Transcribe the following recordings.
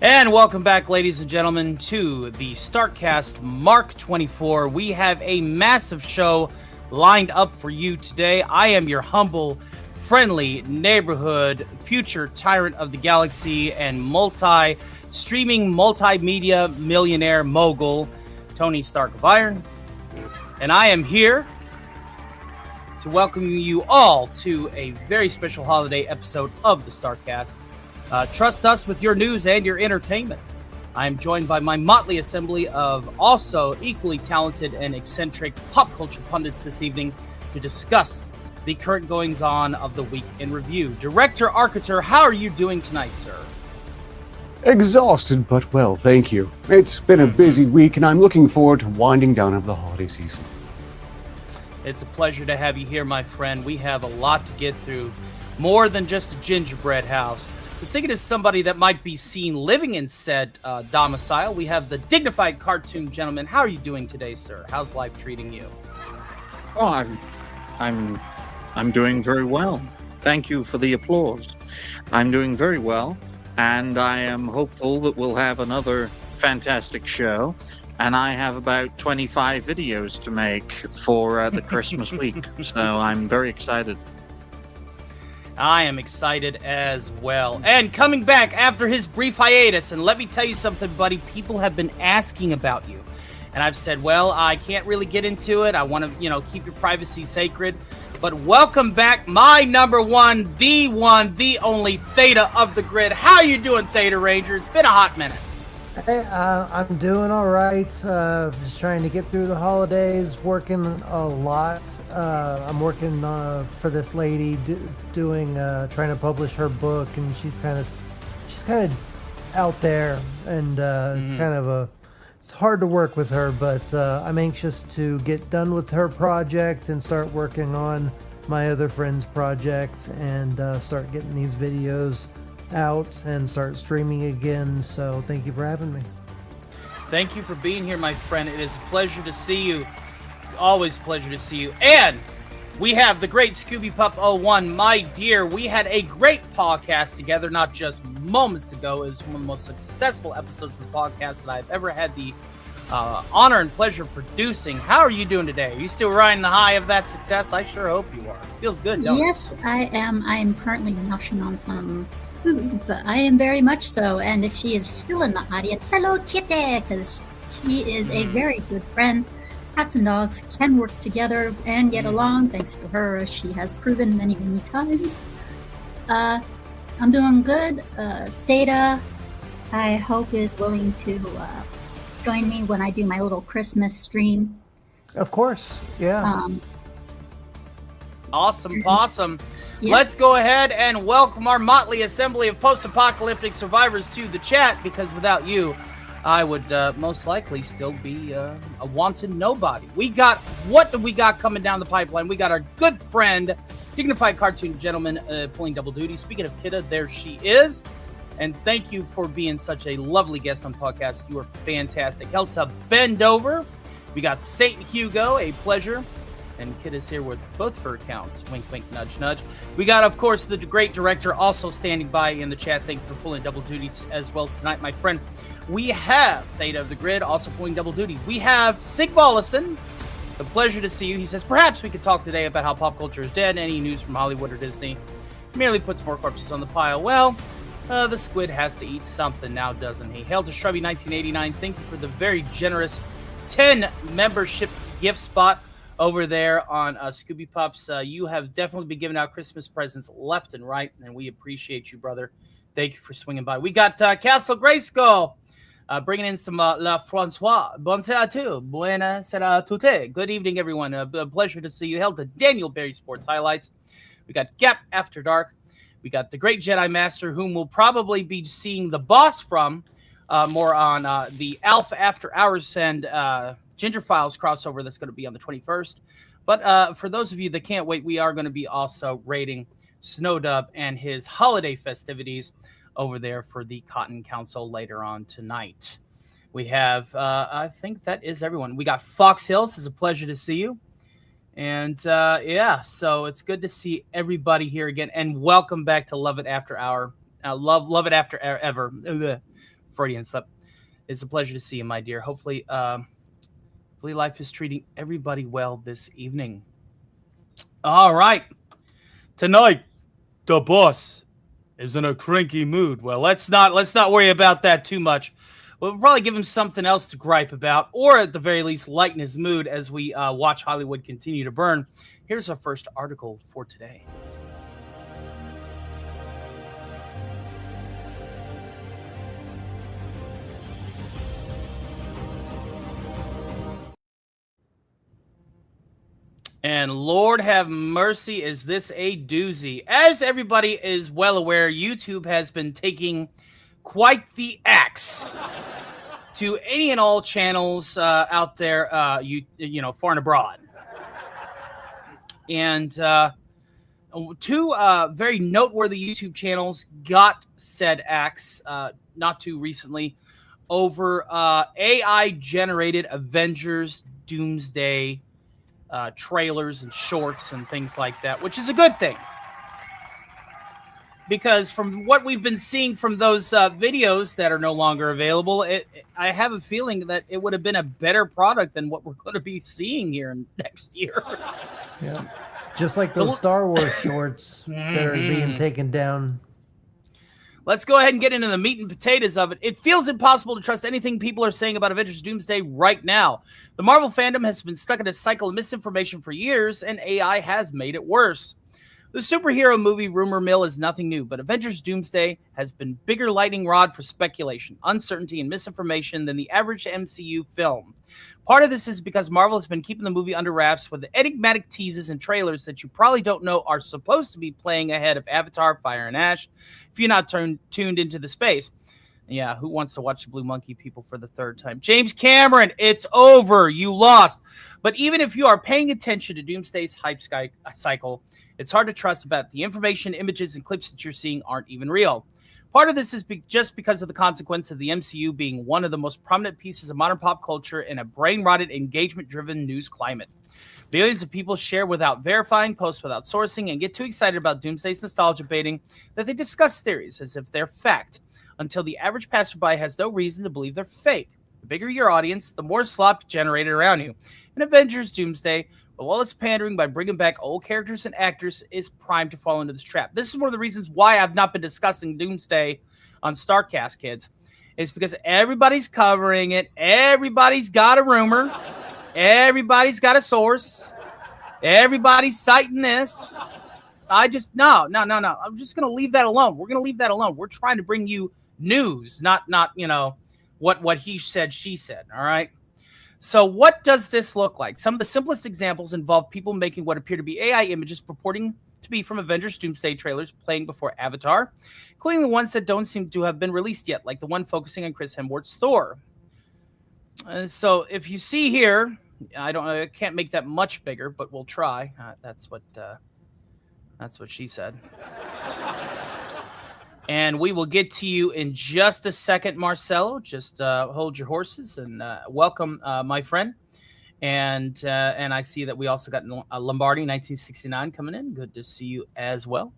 And welcome back, ladies and gentlemen, to the StarkCast Mk24. We have a massive show lined up for you today. I am your humble, friendly neighborhood, future tyrant of the galaxy, and streaming multimedia millionaire mogul, Tony Stark of Iron. And I am here to welcome you all to a very special holiday episode of the StarkCast. Trust us with your news and your entertainment. I am joined by my motley assembly of also equally talented and eccentric pop culture pundits this evening to discuss the current goings-on of the week in review. Director Arcater, how are you doing tonight, sir? Exhausted, but well, thank you. It's been a busy week, and I'm looking forward to winding down of the holiday season. It's a pleasure to have you here, my friend. We have a lot to get through, more than just a gingerbread house. Let's take it as somebody that might be seen living in said domicile. We have the dignified cartoon gentleman. How are you doing today, sir? How's life treating you? Oh, I'm doing very well. Thank you for the applause. I'm doing very well, and I am hopeful that we'll have another fantastic show. And I have about 25 videos to make for the Christmas week, so I'm very excited. I am excited as well. And coming back after his brief hiatus, and let me tell you something, buddy, people have been asking about you. And I've said, well, I can't really get into it. I want to, keep your privacy sacred. But welcome back, my number one, the only Theta of the grid. How you doing, Theta Ranger? It's been a hot minute. Hey, I'm doing all right. Just trying to get through the holidays, working a lot. I'm working for this lady trying to publish her book, and she's kind of out there, and it's hard to work with her, but I'm anxious to get done with her project and start working on my other friend's project and start getting these videos out and start streaming again. So thank you for having me. Thank you for being here, my friend. It is a pleasure to see you. Always a pleasure to see you. And we have the great Scooby Pup 01. My dear, we had a great podcast together not just moments ago. It was one of the most successful episodes of the podcast that I've ever had the honor and pleasure of producing. How are you doing today? Are you still riding the high of that success? I sure hope you are. Feels good, don't it? Yes, I am. I am currently munching on some food, but I am very much so. And if she is still in the audience, hello, Kitty, because she is a very good friend. Cats and dogs can work together and get along. Thanks to her, she has proven many times. I'm doing good. Data, I hope, is willing to join me when I do my little Christmas stream. Of course, yeah. Awesome. Yeah. Let's go ahead and welcome our motley assembly of post-apocalyptic survivors to the chat, because without you, I would most likely still be a wanted nobody. What do we got coming down the pipeline? We got our good friend, dignified cartoon gentleman, pulling double duty. Speaking of Kidda, there she is. And thank you for being such a lovely guest on the podcast. You are fantastic. Helta Bendover. We got Satan Hugo, a pleasure. And Kid is here with both of her accounts. Wink, wink, nudge, nudge. We got, of course, the great director also standing by in the chat. Thank you for pulling double duty as well tonight, my friend. We have Theta of the Grid also pulling double duty. We have Sig Volleson. It's a pleasure to see you. He says, perhaps we could talk today about how pop culture is dead. Any news from Hollywood or Disney merely puts more corpses on the pile. Well, the squid has to eat something now, doesn't he? Hail to Shrubby 1989. Thank you for the very generous 10 membership gift spot over there on Scooby Pups. You have definitely been giving out Christmas presents left and right, and we appreciate you, brother. Thank you for swinging by. We got Castle Grayskull bringing in some La Francois. Bonsoir too. Buena sera tutte. Good evening, everyone. A pleasure to see you. Hail to Daniel Berry Sports Highlights. We got Gap After Dark. We got the great Jedi Master, whom we'll probably be seeing the boss from more on the Alpha After Hours and Ginger Files crossover that's going to be on the 21st. But for those of you that can't wait, we are going to be also rating Snowdub and his holiday festivities over there for the Cotton Council later on tonight. We have, I think that is everyone. We got Fox Hills. It's a pleasure to see you. And yeah, so it's good to see everybody here again. And welcome back to Love It After Hour. Love It After Ever. Freudian slip. It's a pleasure to see you, my dear. Hopefully life is treating everybody well this evening. All right. Tonight, the boss is in a cranky mood. Well, let's not worry about that too much. We'll probably give him something else to gripe about, or at the very least, lighten his mood as we watch Hollywood continue to burn. Here's our first article for today. And Lord have mercy, is this a doozy? As everybody is well aware, YouTube has been taking quite the axe to any and all channels out there, far and abroad. And two very noteworthy YouTube channels got said axe not too recently over AI-generated Avengers Doomsday trailers and shorts and things like that, which is a good thing. Because from what we've been seeing from those videos that are no longer available, I have a feeling that it would have been a better product than what we're going to be seeing here next year. Yeah. Just like those Star Wars shorts that are being taken down. Let's go ahead and get into the meat and potatoes of it. It feels impossible to trust anything people are saying about Avengers Doomsday right now. The Marvel fandom has been stuck in a cycle of misinformation for years, and AI has made it worse. The superhero movie rumor mill is nothing new, but Avengers Doomsday has been bigger lightning rod for speculation, uncertainty, and misinformation than the average MCU film. Part of this is because Marvel has been keeping the movie under wraps with the enigmatic teases and trailers that you probably don't know are supposed to be playing ahead of Avatar, Fire and Ash, if you're not tuned into the space. Yeah, who wants to watch the Blue Monkey people for the third time? James Cameron, it's over. You lost. But even if you are paying attention to Doomsday's hype cycle, it's hard to trust about the information, images, and clips that you're seeing aren't even real. Part of this is just because of the consequence of the MCU being one of the most prominent pieces of modern pop culture in a brain-rotted, engagement-driven news climate. Billions of people share without verifying, post without sourcing, and get too excited about Doomsday's nostalgia baiting that they discuss theories as if they're fact, until the average passerby has no reason to believe they're fake. The bigger your audience, the more slop generated around you. In Avengers Doomsday, but while it's pandering by bringing back old characters and actors, is primed to fall into this trap. This is one of the reasons why I've not been discussing Doomsday on StarkCast, kids. It's because everybody's covering it. Everybody's got a rumor. Everybody's got a source. Everybody's citing this. No. I'm just going to leave that alone. We're going to leave that alone. We're trying to bring you news, not what he said, she said, all right? So what does this look like? Some of the simplest examples involve people making what appear to be AI images purporting to be from Avengers Doomsday trailers playing before Avatar, including the ones that don't seem to have been released yet, like the one focusing on Chris Hemsworth's Thor. So if you see here, I can't make that much bigger, but we'll try. That's what she said. And we will get to you in just a second, Marcelo. Just hold your horses and welcome, my friend. And I see that we also got Lombardi 1969 coming in. Good to see you as well.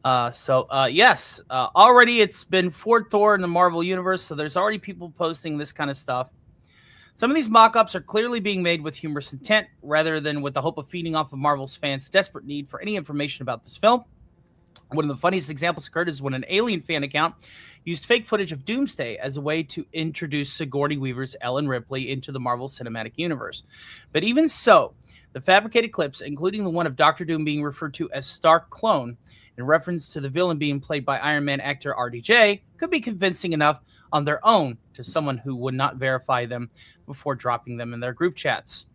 Yes, already it's been Ford Thor in the Marvel Universe, so there's already people posting this kind of stuff. Some of these mock-ups are clearly being made with humorous intent rather than with the hope of feeding off of Marvel's fans' desperate need for any information about this film. One of the funniest examples occurred is when an Alien fan account used fake footage of Doomsday as a way to introduce Sigourney Weaver's Ellen Ripley into the Marvel Cinematic Universe. But even so, the fabricated clips, including the one of Doctor Doom being referred to as Stark Clone, in reference to the villain being played by Iron Man actor RDJ, could be convincing enough on their own to someone who would not verify them before dropping them in their group chats.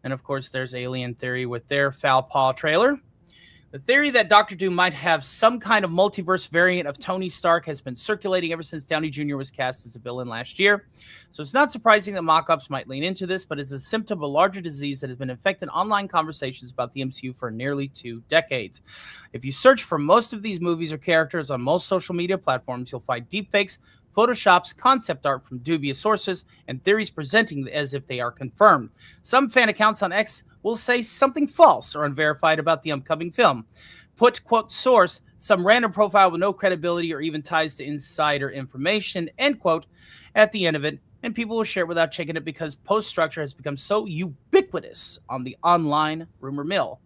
And of course, there's Alien Theory with their Foul Paw trailer. The theory that Doctor Doom might have some kind of multiverse variant of Tony Stark has been circulating ever since Downey Jr. was cast as a villain last year. So it's not surprising that mock-ups might lean into this, but it's a symptom of a larger disease that has been infecting online conversations about the MCU for nearly 2 decades. If you search for most of these movies or characters on most social media platforms, you'll find deepfakes, Photoshops, concept art from dubious sources, and theories presenting as if they are confirmed. Some fan accounts on X will say something false or unverified about the upcoming film. Put, quote, source, some random profile with no credibility or even ties to insider information, end quote, at the end of it, and people will share it without checking it because post structure has become so ubiquitous on the online rumor mill.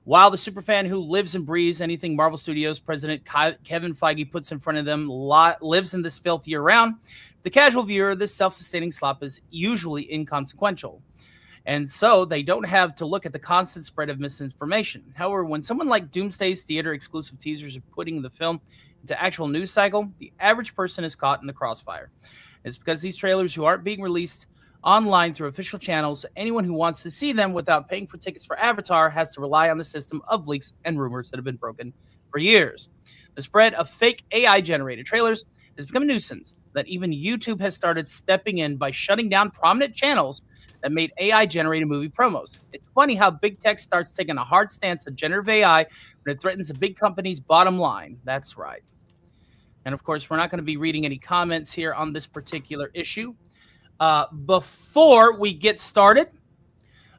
While the superfan who lives and breathes anything Marvel Studios president Kevin Feige puts in front of them lives in this filth year-round, the casual viewer, this self-sustaining slop is usually inconsequential. And so they don't have to look at the constant spread of misinformation. However, when someone like Doomsday's theater-exclusive teasers are putting the film into actual news cycle, the average person is caught in the crossfire. It's because these trailers who aren't being released online through official channels, anyone who wants to see them without paying for tickets for Avatar has to rely on the system of leaks and rumors that have been broken for years. The spread of fake AI-generated trailers has become a nuisance that even YouTube has started stepping in by shutting down prominent channels that made AI-generated movie promos. It's funny how big tech starts taking a hard stance on generative AI when it threatens a big company's bottom line. That's right. And of course, we're not going to be reading any comments here on this particular issue. Before we get started,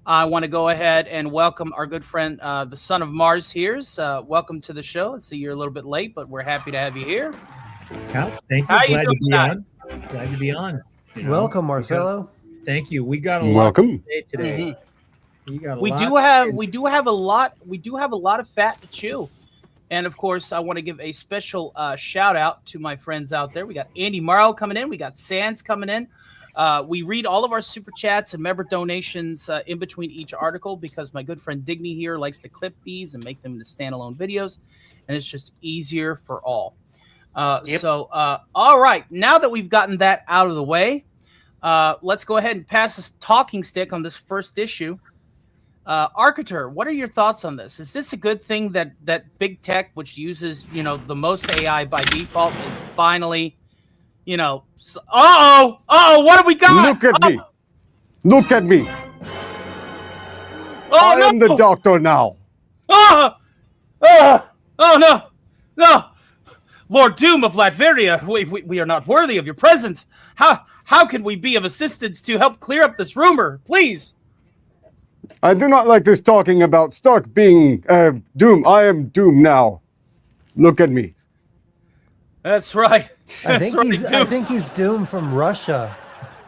I want to go ahead and welcome our good friend, the son of Mars here. Welcome to the show. I see you're a little bit late, but we're happy to have you here. Yeah, thank you. How Glad you to doing be on. Glad to be on. You know, Welcome, Marcelo. Thank you. We got a lot Welcome. to say today. We got a We lot do have a lot of fat to chew. And of course, I want to give a special shout out to my friends out there. We got Andy Marl coming in. We got Sands coming in. We read all of our super chats and member donations in between each article because my good friend Digny here likes to clip these and make them into standalone videos. And it's just easier for all. So, all right. Now that we've gotten that out of the way, let's go ahead and pass this talking stick on this first issue. Arcater, what are your thoughts on this? Is this a good thing that big tech, which uses, the most AI by default, is finally, what have we got? Look at me. Look at me. Oh, I am the doctor now. Oh, no. Lord Doom of Latveria, we are not worthy of your presence. How can we be of assistance to help clear up this rumor? Please. I do not like this talking about Stark being Doom. I am Doom now. Look at me. That's right. I think he's Doom from Russia.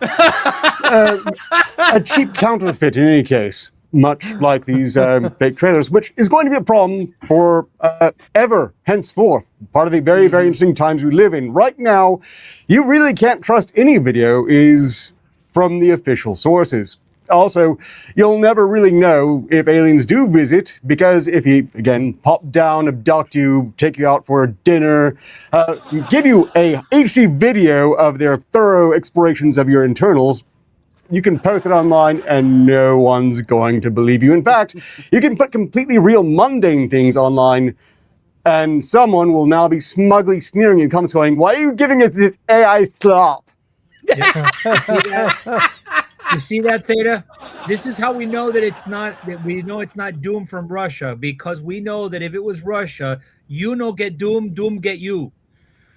A cheap counterfeit in any case, much like these fake trailers, which is going to be a problem for ever henceforth. Part of the very, very interesting times we live in. Right now, you really can't trust any video is from the official sources. Also, you'll never really know if aliens do visit because if he, again, pop down, abduct you, take you out for dinner, give you a HD video of their thorough explorations of your internals, you can post it online and no one's going to believe you. In fact, you can put completely real mundane things online and someone will now be smugly sneering in the comments going, "Why are you giving us this AI slop?" You see that, Theta? This is how we know that it's not Doom from Russia, because we know that if it was Russia, get Doom, Doom get you.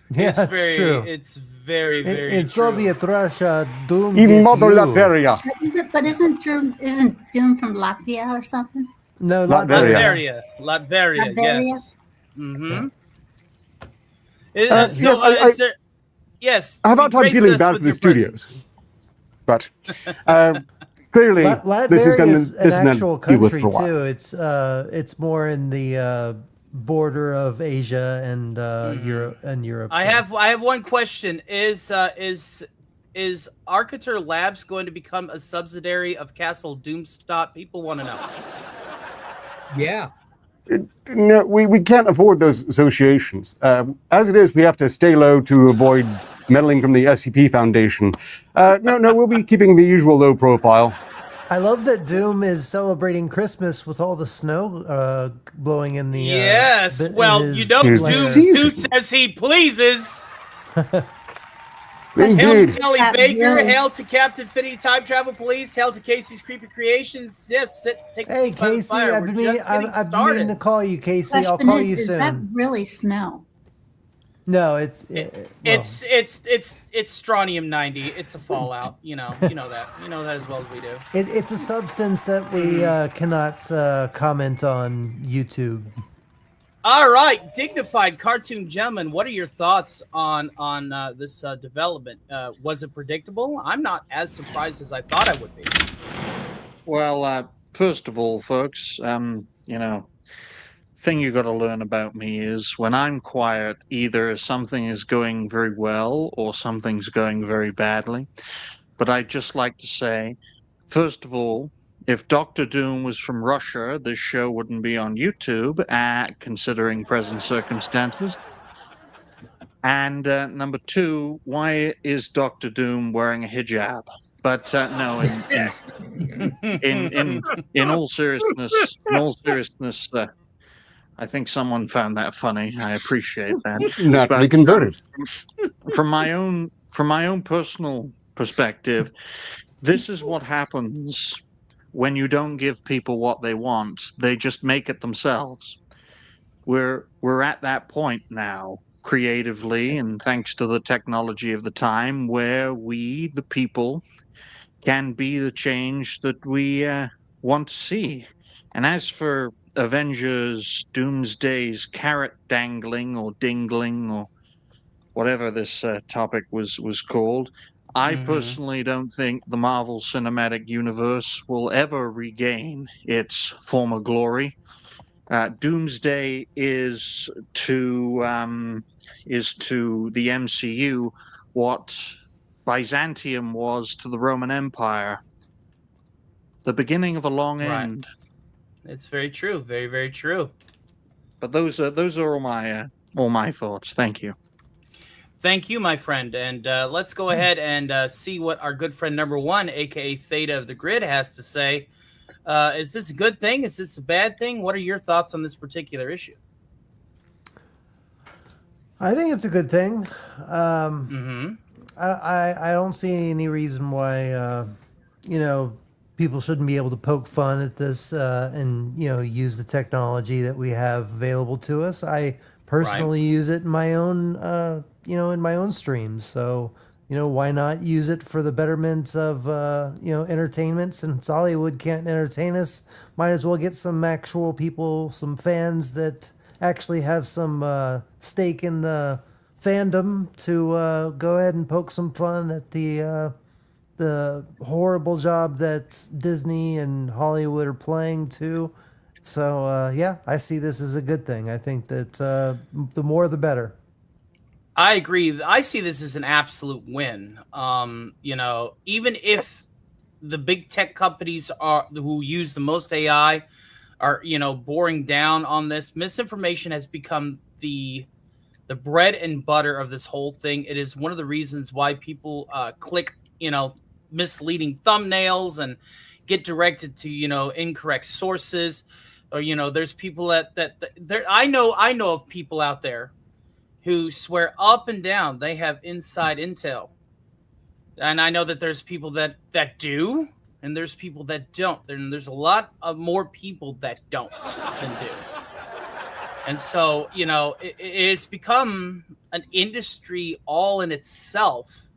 Yeah, It's that's very, true. It's very, very In true. Soviet Russia, Doom. Even get Mother you. Latveria. Isn't Doom from Latvia or something? No, Latveria. Latveria, Latveria? yes. Mm-hmm. Yes, Is there? Yes. I have a hard time grace feeling us bad with for the your presence. studios. But clearly, this is going to an actual deal with country for a while. too. It's more in the border of Asia and Europe. I have one question. Is Arcater Labs going to become a subsidiary of Castle Doomstot? People want to know. Yeah. No, we can't afford those associations. As it is, we have to stay low to avoid meddling from the SCP Foundation. No, we'll be keeping the usual low profile. I love that Doom is celebrating Christmas with all the snow blowing in the. Yes. in Well, his Here's the lair. season. Doom says he pleases. Hail Indeed. Skelly That Baker, really- hail to Captain Fitty Time Travel Police, hail to Casey's Creepy Creations. Yes, take a Hey seat by the Casey, fire. I've We're been meaning, just getting I've been started. meaning to call you, Casey. I'll Question call you is that soon. really snow? No, It's strontium 90. It's a fallout. You know that. You know that as well as we do. it's a substance that we cannot comment on YouTube. All right, dignified cartoon gentleman. What are your thoughts on this development? Was it predictable? I'm not as surprised as I thought I would be. Well, first of all, folks, thing you got to learn about me is when I'm quiet, either something is going very well or something's going very badly. But I'd just like to say, first of all, if Doctor Doom was from Russia, this show wouldn't be on YouTube, considering present circumstances. And number two, why is Doctor Doom wearing a hijab? But no, in all seriousness, I think someone found that funny. I appreciate that. Naturally converted. From my own personal perspective, this is what happens when you don't give people what they want. They just make it themselves. We're at that point now, creatively, and thanks to the technology of the time, where we, the people, can be the change that we want to see. And as for Avengers Doomsday's carrot dangling or dingling or whatever this topic was called, I personally don't think the Marvel Cinematic Universe will ever regain its former glory. Doomsday is to the MCU what Byzantium was to the Roman Empire. The beginning of a long end. It's very true. Very, very true. But those are all my thoughts. Thank you. Thank you, my friend. And let's go ahead and see what our good friend number one, aka Theta of the Grid, has to say. Is this a good thing? Is this a bad thing? What are your thoughts on this particular issue? I think it's a good thing. I don't see any reason why people shouldn't be able to poke fun at this and use the technology that we have available to us. I personally use it in my own in my own streams. So why not use it for the betterment of entertainment? Since Hollywood can't entertain us, might as well get some actual people, some fans that actually have some stake in the fandom to go ahead and poke some fun at the horrible job that Disney and Hollywood are playing too. So yeah, I see this as a good thing. I think that the more the better. I agree. I see this as an absolute win. Even if the big tech companies who use the most AI are, boring down on this, misinformation has become the bread and butter of this whole thing. It is one of the reasons why people click, misleading thumbnails and get directed to, incorrect sources. Or, there's people that I know of people out there who swear up and down they have inside intel. And I know that there's people that do, and there's people that don't. There's a lot of more people that don't than do. And so, it's become an industry all in itself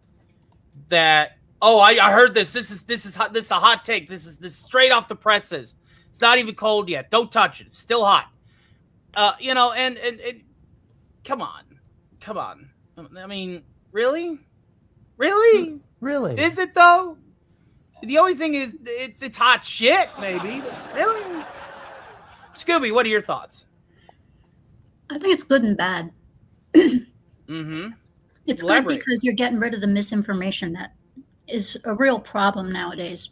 that, I heard this. This is a hot take. This is straight off the presses. It's not even cold yet. Don't touch it. It's still hot. And come on. I mean, really? Really? Really? Is it though? The only thing is it's hot shit, maybe. Really? Scooby, what are your thoughts? I think it's good and bad. Mm-hmm. It's Elaborate. good because you're getting rid of the misinformation that is a real problem nowadays.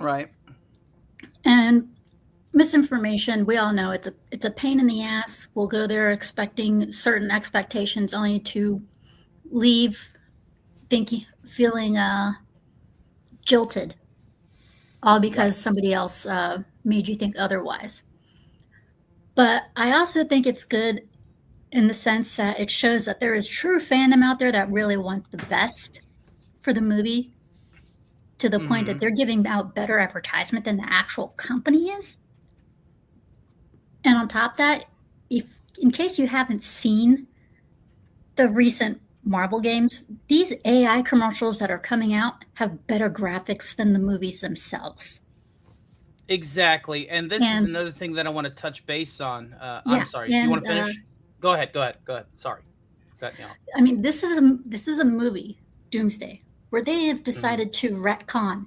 Right. And misinformation, we all know it's a pain in the ass. We'll go there expecting certain expectations only to leave feeling jilted, all because somebody else made you think otherwise. But I also think it's good in the sense that it shows that there is true fandom out there that really want the best for the movie, to the point that they're giving out better advertisement than the actual company is. And on top of that, if in case you haven't seen the recent Marvel games, these AI commercials that are coming out have better graphics than the movies themselves. Exactly, and this is another thing that I want to touch base on. I'm sorry. Do you want to finish? Go ahead. Sorry, cut me off. I mean, this is a movie, Doomsday, where they have decided to retcon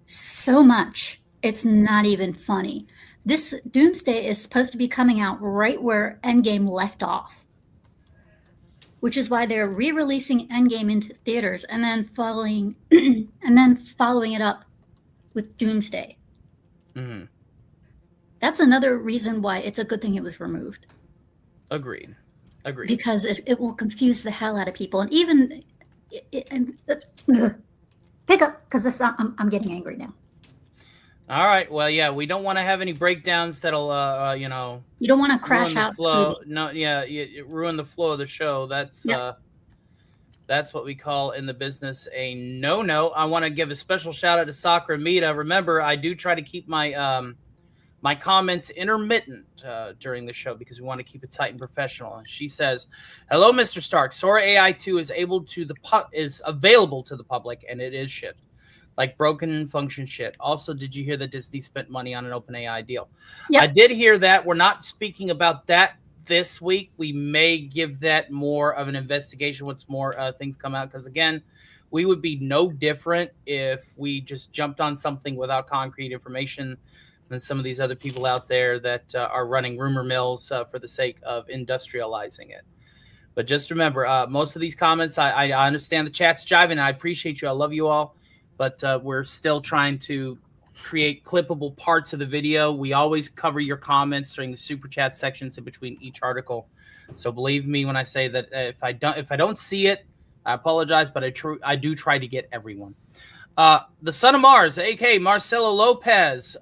so much it's not even funny. This Doomsday is supposed to be coming out right where Endgame left off, which is why they're re-releasing Endgame into theaters and then following it up with Doomsday. Mm-hmm. That's another reason why it's a good thing it was removed. Agreed. Because it will confuse the hell out of people, and even pick up because I'm getting angry now. All right. Well, yeah, we don't want to have any breakdowns that'll, You don't want to crash out flow. Scooby. No, yeah, ruin the flow of the show. That's what we call in the business a no-no. I want to give a special shout out to Sakura Mita. Remember, I do try to keep my my comments intermittent during the show because we want to keep it tight and professional. And she says, "Hello, Mr. Stark. Sora AI 2 is available to the public, and it is shit. Like broken function shit. Also, did you hear that Disney spent money on an OpenAI deal?" Yep. I did hear that. We're not speaking about that this week. We may give that more of an investigation once more things come out. Because again, we would be no different if we just jumped on something without concrete information than some of these other people out there that are running rumor mills for the sake of industrializing it. But just remember, most of these comments, I understand the chat's jiving, and I appreciate you. I love you all. But we're still trying to create clippable parts of the video. We always cover your comments during the super chat sections in between each article. So believe me when I say that if I don't see it, I apologize, but I do try to get everyone. The Son of Mars, aka Marcelo Lopez.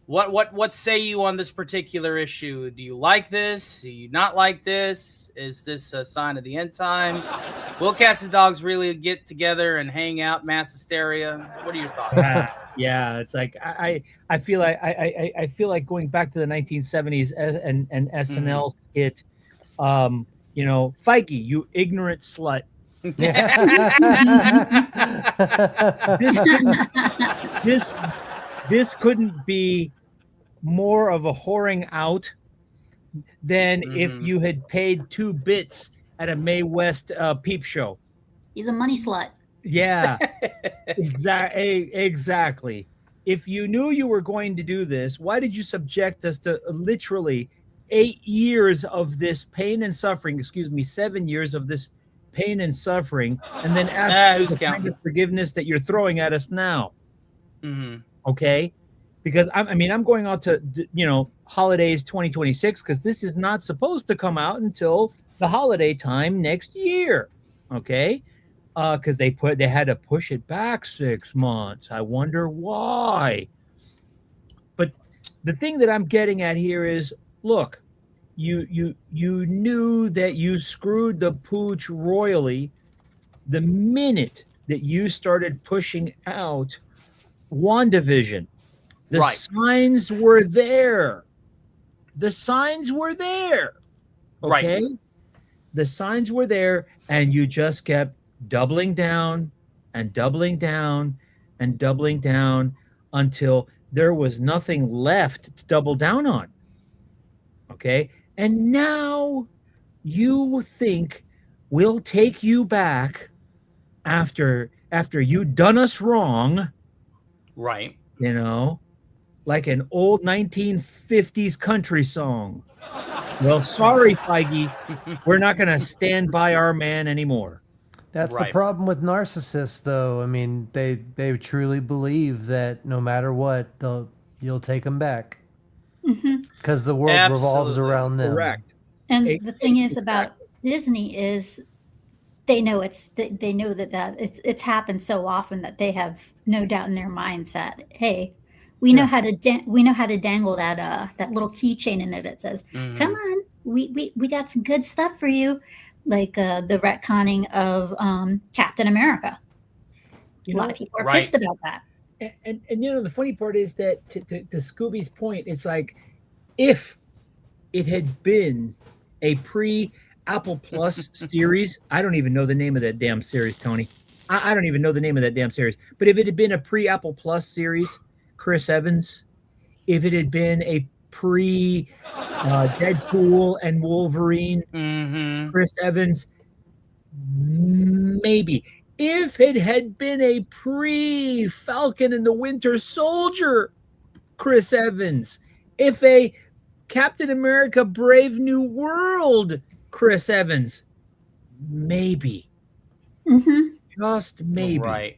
What say you on this particular issue? Do you like this? Do you not like this? Is this a sign of the end times? Will cats and dogs really get together and hang out, mass hysteria? What are your thoughts? Yeah, it's like I feel like going back to the 1970s and SNL skit. Feige, you ignorant slut. This couldn't be more of a whoring out than if you had paid 2 bits at a Mae West peep show. He's a money slut. Yeah, exactly. If you knew you were going to do this, why did you subject us to literally 8 years of this pain and suffering? 7 years of this pain and suffering, and then ask for the kind of forgiveness that you're throwing at us now. Okay, because I'm going out to holidays 2026 because this is not supposed to come out until the holiday time next year. Okay, because they had to push it back 6 months. I wonder why. But the thing that I'm getting at here is, look, you knew that you screwed the pooch royally the minute that you started pushing out WandaVision. The signs were there. The signs were there. Okay? Right. The signs were there, and you just kept doubling down and doubling down and doubling down until there was nothing left to double down on. Okay? And now you think we'll take you back after you done us wrong. Right. Like an old 1950s country song. Well, sorry, Feige. We're not going to stand by our man anymore. That's the problem with narcissists, though. I mean, they truly believe that no matter what, you'll take them back. Because the world revolves around them. Correct. And the thing is about Disney is they know that it's happened so often that they have no doubt in their minds that, hey, we know how to dangle that little keychain in there that says, "Come on, we got some good stuff for you," like the retconning of Captain America. A lot of people are pissed about that. And the funny part is that to Scooby's point, it's like if it had been a pre-Apple Plus series, I don't even know the name of that damn series, Tony. I don't even know the name of that damn series. But if it had been a pre-Apple Plus series, Chris Evans, if it had been a pre-Deadpool and Wolverine, Chris Evans, maybe. If it had been a pre-Falcon and the Winter Soldier, Chris Evans, if a Captain America Brave New World, Chris Evans, maybe. Just maybe. Right.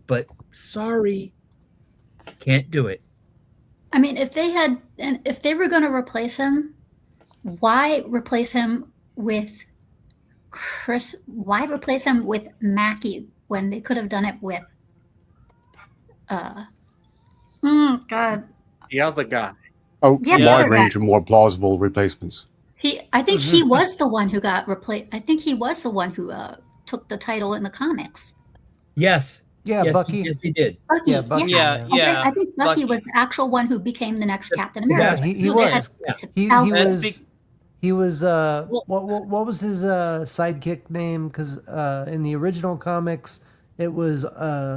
But sorry, can't do it. I mean, if they were going to replace him, why replace him with Chris? Why replace him with Mackie when they could have done it with God, The other guy. Oh, Yeah, a the wide other range guy. of more plausible replacements. I think he was the one who got replaced. I think he was the one who took the title in the comics. Yes. Yeah, Yes, Bucky. Yes, he did. Bucky. Yeah, Bucky. Yeah, yeah. I think Bucky Bucky. was the actual one who became the next Captain Yeah, America. he So they was. had to He out- was. He was. What was his sidekick name? Because in the original comics, it was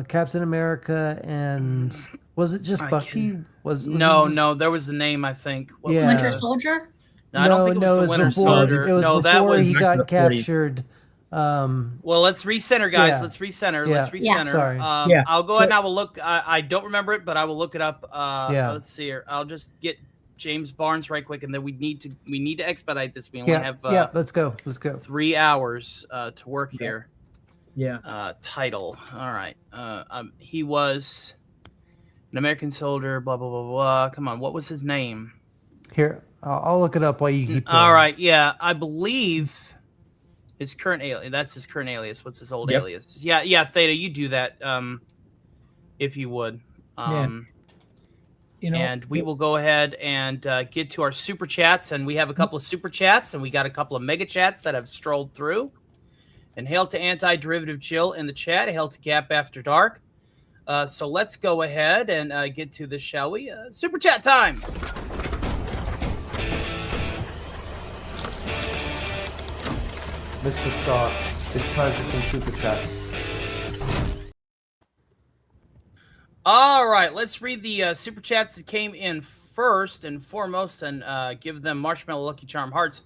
Captain America, and was it just Bucky? Was No, he just- no, there was a name, I think. What Yeah. was Winter it? Soldier. No, I don't think it was the Winter Soldier. It was No, before that was. he got Before he- captured. Well, let's recenter, guys. Yeah. Let's recenter. Yeah. Let's recenter. Sorry. Yeah. I'll go ahead and I will look. I don't remember it, but I will look it up. Yeah. Let's see here. I'll just get James Barnes right quick, and then we need to expedite this. We only Yeah, have yeah. Let's go. 3 hours to work here. Yeah. Title. All right. He was an American soldier. Blah blah blah blah. Come on. What was his name? Here, I'll look it up while you keep going. All right. Yeah, I believe his current alias. That's his current alias. What's his old Yep. alias? Yeah. Theta, you do that. If you would. You know, And we will go ahead and get to our super chats. And we have a couple of super chats, and we got a couple of mega chats that have strolled through. And hail to Anti-Derivative Chill in the chat. Hail to Gap After Dark. So let's go ahead and get to this, shall we? Super chat time. Mr. Stark, it's time for some super chats. All right, let's read the super chats that came in first and foremost, and give them Marshmallow Lucky Charm hearts.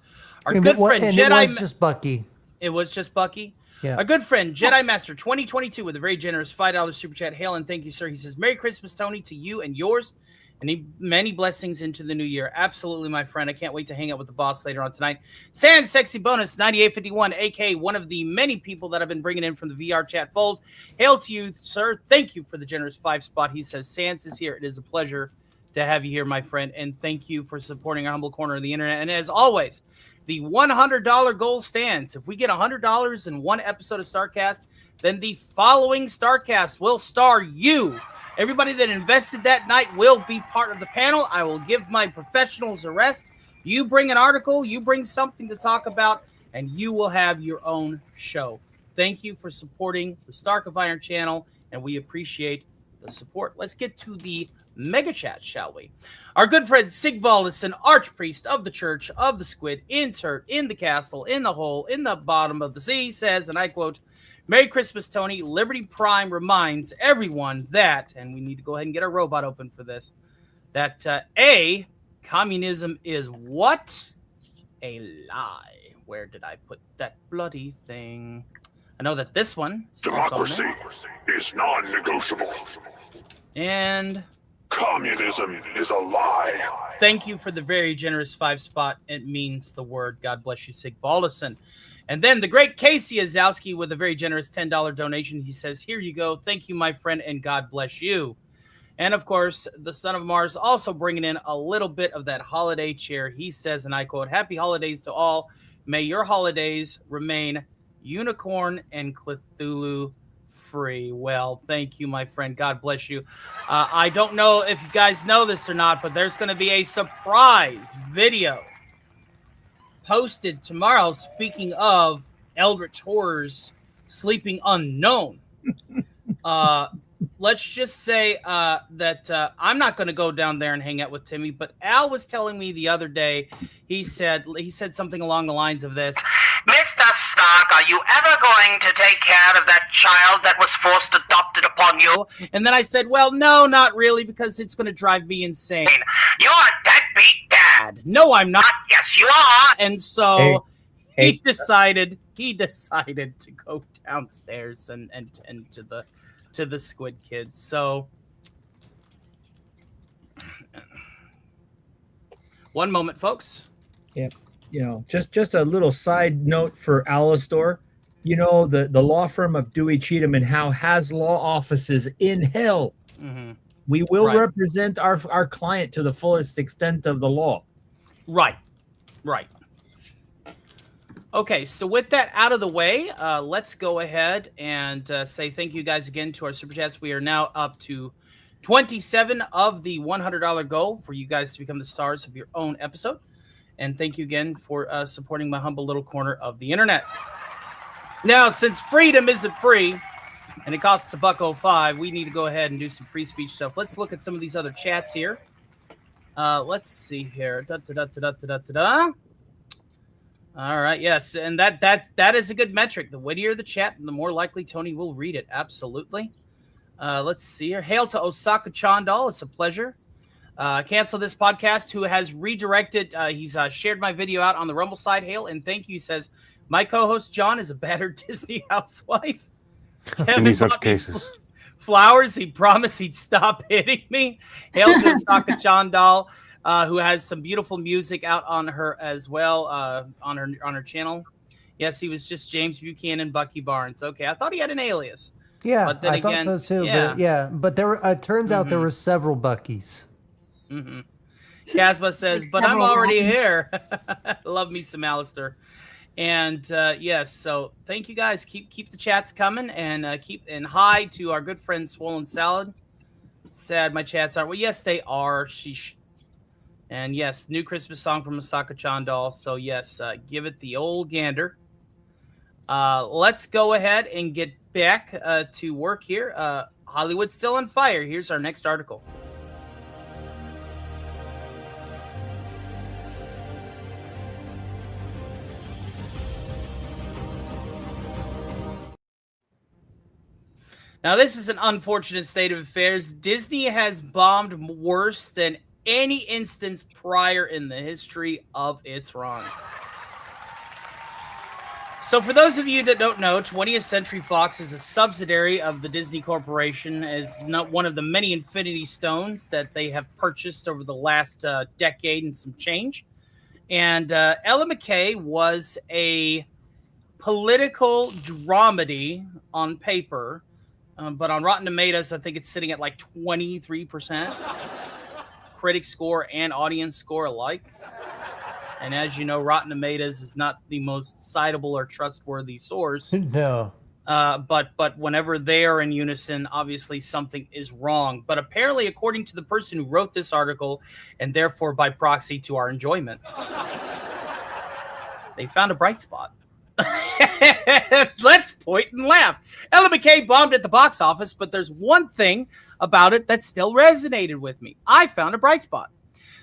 Our And good it wa- friend and Jedi. It was just Bucky. It was just Bucky. Yeah. Our good friend Jedi Master 2022 with a very generous $5 super chat. Hail and thank you, sir. He says, "Merry Christmas, Tony, to you and yours, and many blessings into the new year." Absolutely, my friend. I can't wait to hang out with the boss later on tonight. Sans Sexy Bonus 9851, aka one of the many people that I've been bringing in from the VR chat fold. Hail to you, sir. Thank you for the generous 5 spot. He says, "Sans is here. It is a pleasure to have you here, my friend, and thank you for supporting our humble corner of the internet." And as always, the $100 goal stands. If we get $100 in one episode of StarkCast, then the following StarkCast will star you. Everybody that invested that night will be part of the panel. I will give my professionals a rest. You bring an article, you bring something to talk about, and you will have your own show. Thank you for supporting the Stark of Iron channel, and we appreciate the support. Let's get to the mega chat, shall we? Our good friend Sigvaldus, an archpriest of the Church of the Squid, interred in the castle, in the hole, in the bottom of the sea, says, and I quote, "Merry Christmas, Tony. Liberty Prime reminds everyone that," and we need to go ahead and get our robot open for this, that A, communism is what? A lie. Where did I put that bloody thing? I know that this one is also on Democracy there. is non-negotiable. And Communism is a lie. thank you for the very generous 5 spot. It means the word. God bless you, Sigvaldison. And then the great Casey Azowski with a very generous $10 donation. He says, "Here you go. Thank you, my friend, and God bless you." And of course, the Son of Mars also bringing in a little bit of that holiday cheer. He says, and I quote, "Happy holidays to all. May your holidays remain unicorn and Cthulhu free." Well, thank you, my friend. God bless you. I don't know if you guys know this or not, but there's going to be a surprise video posted tomorrow. Speaking of Eldritch Horrors Sleeping Unknown, let's just say that I'm not going to go down there and hang out with Timmy. But Al was telling me the other day. He said something along the lines of this: Mr. Stark, are you ever going to take care of that child that was forced adopted upon you? And then I said, well, no, not really, because it's going to drive me insane. You're a deadbeat dad. No, I'm not. Yes, you are. And so he decided to go downstairs and tend to the squid kids. So one moment, folks. Yeah. Just a little side note for Alistor. The law firm of Dewey Cheatham and Howe has law offices in hell. Mm-hmm. We will represent our client to the fullest extent of the law. Right. Okay, so with that out of the way, let's go ahead and say thank you guys again to our Super Chats. We are now up to 27 of the $100 goal for you guys to become the stars of your own episode. And thank you again for supporting my humble little corner of the internet. Now, since freedom isn't free and it costs $1.05, we need to go ahead and do some free speech stuff. Let's look at some of these other chats here. Let's see here. All right, yes, and that is a good metric. The wittier the chat, the more likely Tony will read it. Absolutely. Let's see here. Hail to Osaka Chandal. It's a pleasure. Cancel this podcast. Who has redirected? He's shared my video out on the Rumble side. Hail and thank you. He says my co-host John is a better Disney housewife. In such cases. Flowers. He promised he'd stop hitting me. Hail to Osaka Chandal. Who has some beautiful music out on her as well, on her channel. Yes, he was just James Buchanan, Bucky Barnes. Okay, I thought he had an alias. Yeah, but then I again, thought so too. Yeah. But there were, turns out there were several Buckys. Mm-hmm. Casba says, but I'm already here. Love me some Alistair. And yes, so thank you guys. Keep the chats coming and hi to our good friend Swollen Salad. Sad my chats aren't. Well, yes, they are. Sheesh. And yes, new Christmas song from Osaka Chandal. So yes, give it the old gander. Let's go ahead and get back to work here. Hollywood's still on fire. Here's our next article. Now, this is an unfortunate state of affairs. Disney has bombed worse than any instance prior in the history of its run. So for those of you that don't know, 20th Century Fox is a subsidiary of the Disney Corporation, is not one of the many Infinity Stones that they have purchased over the last decade and some change. And Ella McKay was a political dramedy on paper, but on Rotten Tomatoes, I think it's sitting at like 23%. Critic score and audience score alike. And as you know, Rotten Tomatoes is not the most citable or trustworthy source. No. But whenever they are in unison, obviously something is wrong. But apparently, according to the person who wrote this article, and therefore by proxy to our enjoyment, they found a bright spot. Let's point and laugh. Ella McKay bombed at the box office, but there's one thing about it that still resonated with me. I found a bright spot.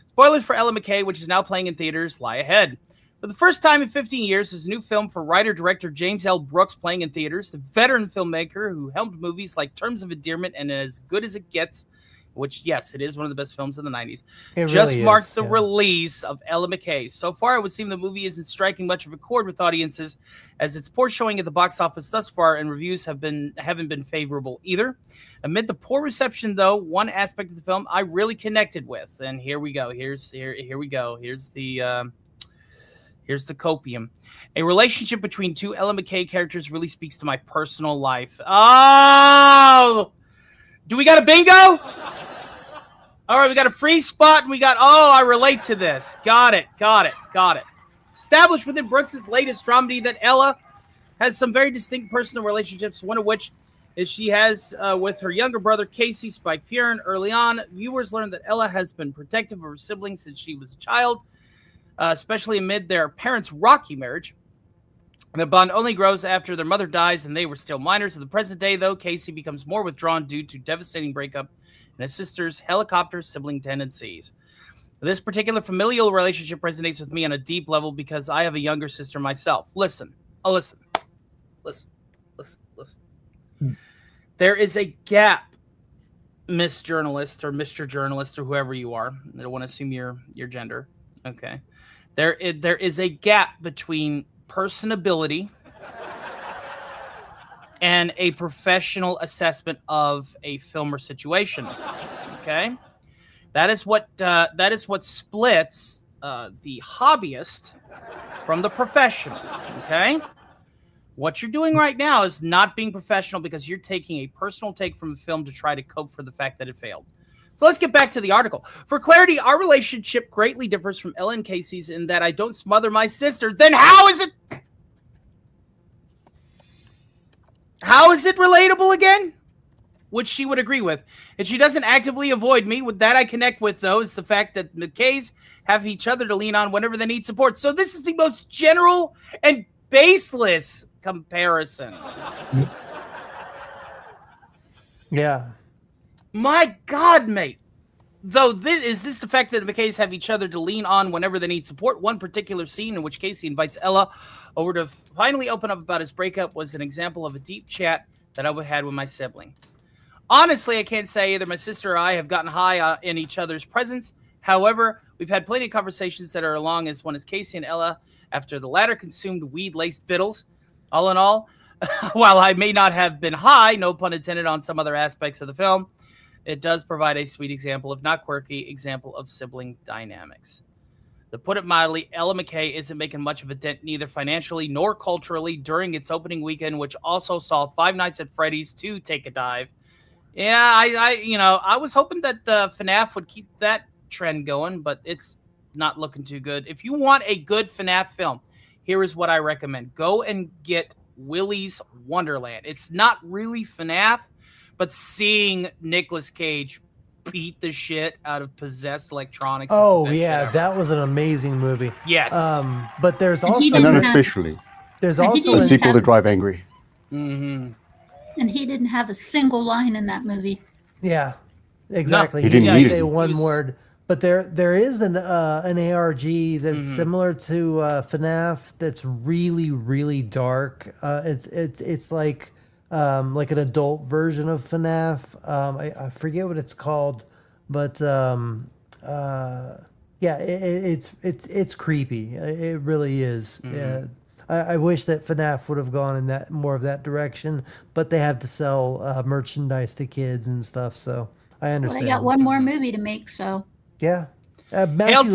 Spoilers for Ella McKay, which is now playing in theaters, lie ahead. For the first time in 15 years, there's a new film for writer-director James L. Brooks playing in theaters. The veteran filmmaker who helmed movies like Terms of Endearment and As Good as It Gets, which, yes, it is one of the best films in the 90s, just marked the release of Ella McKay. So far, it would seem the movie isn't striking much of a chord with audiences, as its poor showing at the box office thus far, and reviews haven't been favorable either. Amid the poor reception, though, one aspect of the film I really connected with, and here we go. Here we go. Here's the copium. A relationship between two Ella McKay characters really speaks to my personal life. Oh, do we got a bingo? All right, we got a free spot, and we got, I relate to this. Got it. Established within Brooks' latest dramedy that Ella has some very distinct personal relationships, one of which is she has with her younger brother, Casey Spike Fearon. Early on, viewers learned that Ella has been protective of her siblings since she was a child, especially amid their parents' rocky marriage. The bond only grows after their mother dies and they were still minors. In the present day, though, Casey becomes more withdrawn due to devastating breakup and his sister's helicopter sibling tendencies. This particular familial relationship resonates with me on a deep level because I have a younger sister myself. Listen. There is a gap, Miss Journalist or Mr. Journalist or whoever you are. I don't want to assume your gender. Okay. There is a gap between personability and a professional assessment of a film or situation. Okay. That is what splits the hobbyist from the professional. Okay. What you're doing right now is not being professional because you're taking a personal take from a film to try to cope for the fact that it failed. So let's get back to the article. For clarity, our relationship greatly differs from Ella and Casey's in that I don't smother my sister. Then how is it relatable again? Which she would agree with. And she doesn't actively avoid me. With that I connect with, though, is the fact that McKays have each other to lean on whenever they need support. So this is the most general and baseless comparison. Yeah. My God, mate. Though this the fact that the McKays have each other to lean on whenever they need support. One particular scene in which Casey invites Ella over to finally open up about his breakup was an example of a deep chat that I had with my sibling. Honestly, I can't say either my sister or I have gotten high in each other's presence. However, we've had plenty of conversations that are along as one as Casey and Ella after the latter consumed weed-laced fiddles. All in all, while I may not have been high, no pun intended, on some other aspects of the film, it does provide a sweet example, if not quirky, example of sibling dynamics. To put it mildly, Ella McKay isn't making much of a dent neither financially nor culturally during its opening weekend, which also saw Five Nights at Freddy's 2 take a dive. Yeah, I was hoping that FNAF would keep that trend going, but it's not looking too good. If you want a good FNAF film, here is what I recommend. Go and get Willy's Wonderland. It's not really FNAF, but seeing Nicolas Cage beat the shit out of possessed electronics. Oh, yeah, that was an amazing movie. Yes. But there's also... And unofficially, there's also a sequel to Drive Angry. Mm-hmm. And he didn't have a single line in that movie. Yeah, exactly. No, he didn't need say it. one word. But there is an ARG that's similar to FNAF that's really, really dark. It's like an adult version of FNAF. I forget what it's called, but it's creepy. It really is. Mm-hmm. Yeah. I wish that FNAF would have gone in more of that direction, but they have to sell merchandise to kids and stuff, so I understand. Well, they got one more movie to make, so... Yeah. Matthew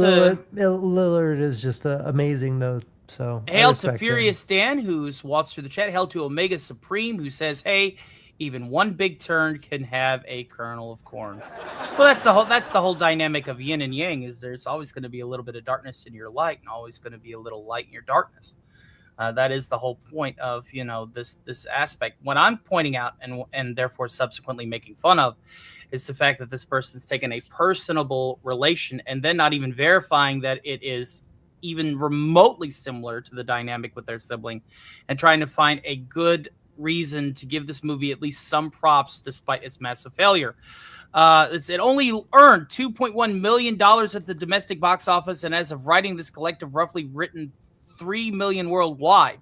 Lillard is just amazing, though. So hail to Furious Stan, who's waltzed through the chat. Hail to Omega Supreme, who says, "Hey, even one big turn can have a kernel of corn." Well, that's the whole dynamic of yin and yang. Is there's always going to be a little bit of darkness in your light, and always going to be a little light in your darkness. That is the whole point of this aspect. What I'm pointing out and therefore subsequently making fun of is the fact that this person's taken a personable relation and then not even verifying that it is even remotely similar to the dynamic with their sibling and trying to find a good reason to give this movie at least some props despite its massive failure. It only earned $2.1 million at the domestic box office, and as of writing this collective, roughly written $3 million worldwide.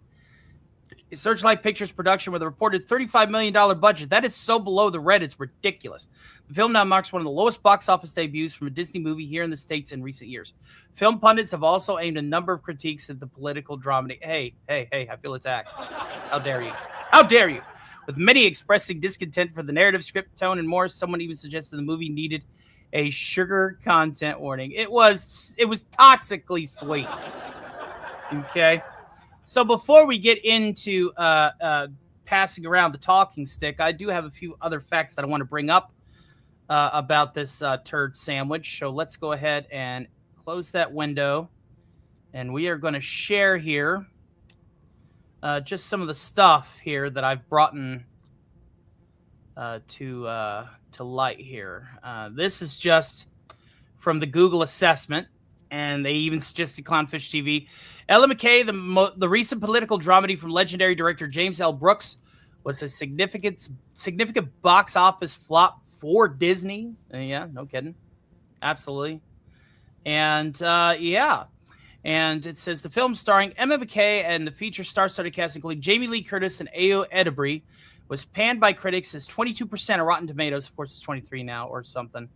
Searchlight Pictures production with a reported $35 million budget. That is so below the red, it's ridiculous. The film now marks one of the lowest box office debuts from a Disney movie here in the States in recent years. Film pundits have also aimed a number of critiques at the political drama. Hey, I feel attacked. How dare you? How dare you? With many expressing discontent for the narrative, script, tone, and more, someone even suggested the movie needed a sugar content warning. It was toxically sweet. Okay. So before we get into passing around the talking stick, I do have a few other facts that I want to bring up about this turd sandwich. So let's go ahead and close that window. And we are going to share here just some of the stuff here that I've brought in to light here. This is just from the Google assessment. And they even suggested Clownfish TV. Ella McKay, the recent political dramedy from legendary director James L. Brooks, was a significant box office flop for Disney. Yeah, no kidding. Absolutely. And and it says the film starring Emma McKay and the feature star-studded cast including Jamie Lee Curtis and Ayo Edebiri was panned by critics as 22% of Rotten Tomatoes. Of course, it's 23 now or something.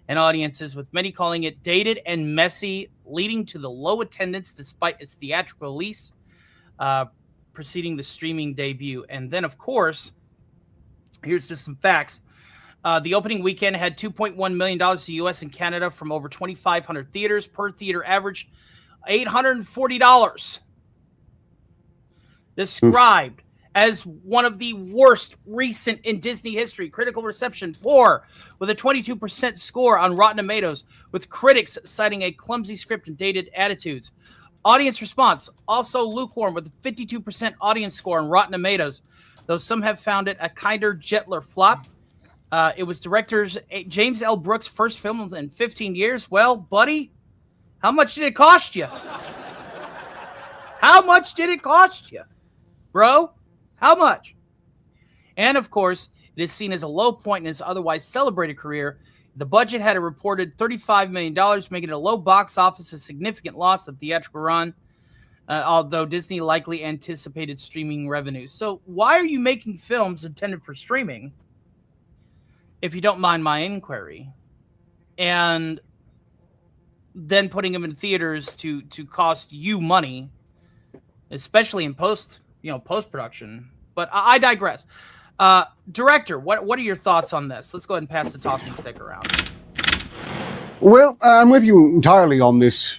And audiences, with many calling it dated and messy, leading to the low attendance despite its theatrical release preceding the streaming debut. And then, of course, here's just some facts. The opening weekend had $2.1 million to the U.S. and Canada from over 2,500 theaters. Per theater average, $840. Described as one of the worst recent in Disney history. Critical reception poor, with a 22% score on Rotten Tomatoes, with critics citing a clumsy script and dated attitudes. Audience response also lukewarm, with a 52% audience score on Rotten Tomatoes, though some have found it a kinder, gentler flop. It was director James L. Brooks' first film in 15 years. Well, buddy, how much did it cost you? How much did it cost you, bro? How much? And of course, it is seen as a low point in his otherwise celebrated career. The budget had a reported $35 million, making it a low box office, a significant loss of theatrical run, although Disney likely anticipated streaming revenues. So why are you making films intended for streaming, if you don't mind my inquiry, and then putting them in theaters to cost you money, especially in post-production? But I digress. Director, what are your thoughts on this? Let's go ahead and pass the talking stick around. Well, I'm with you entirely on this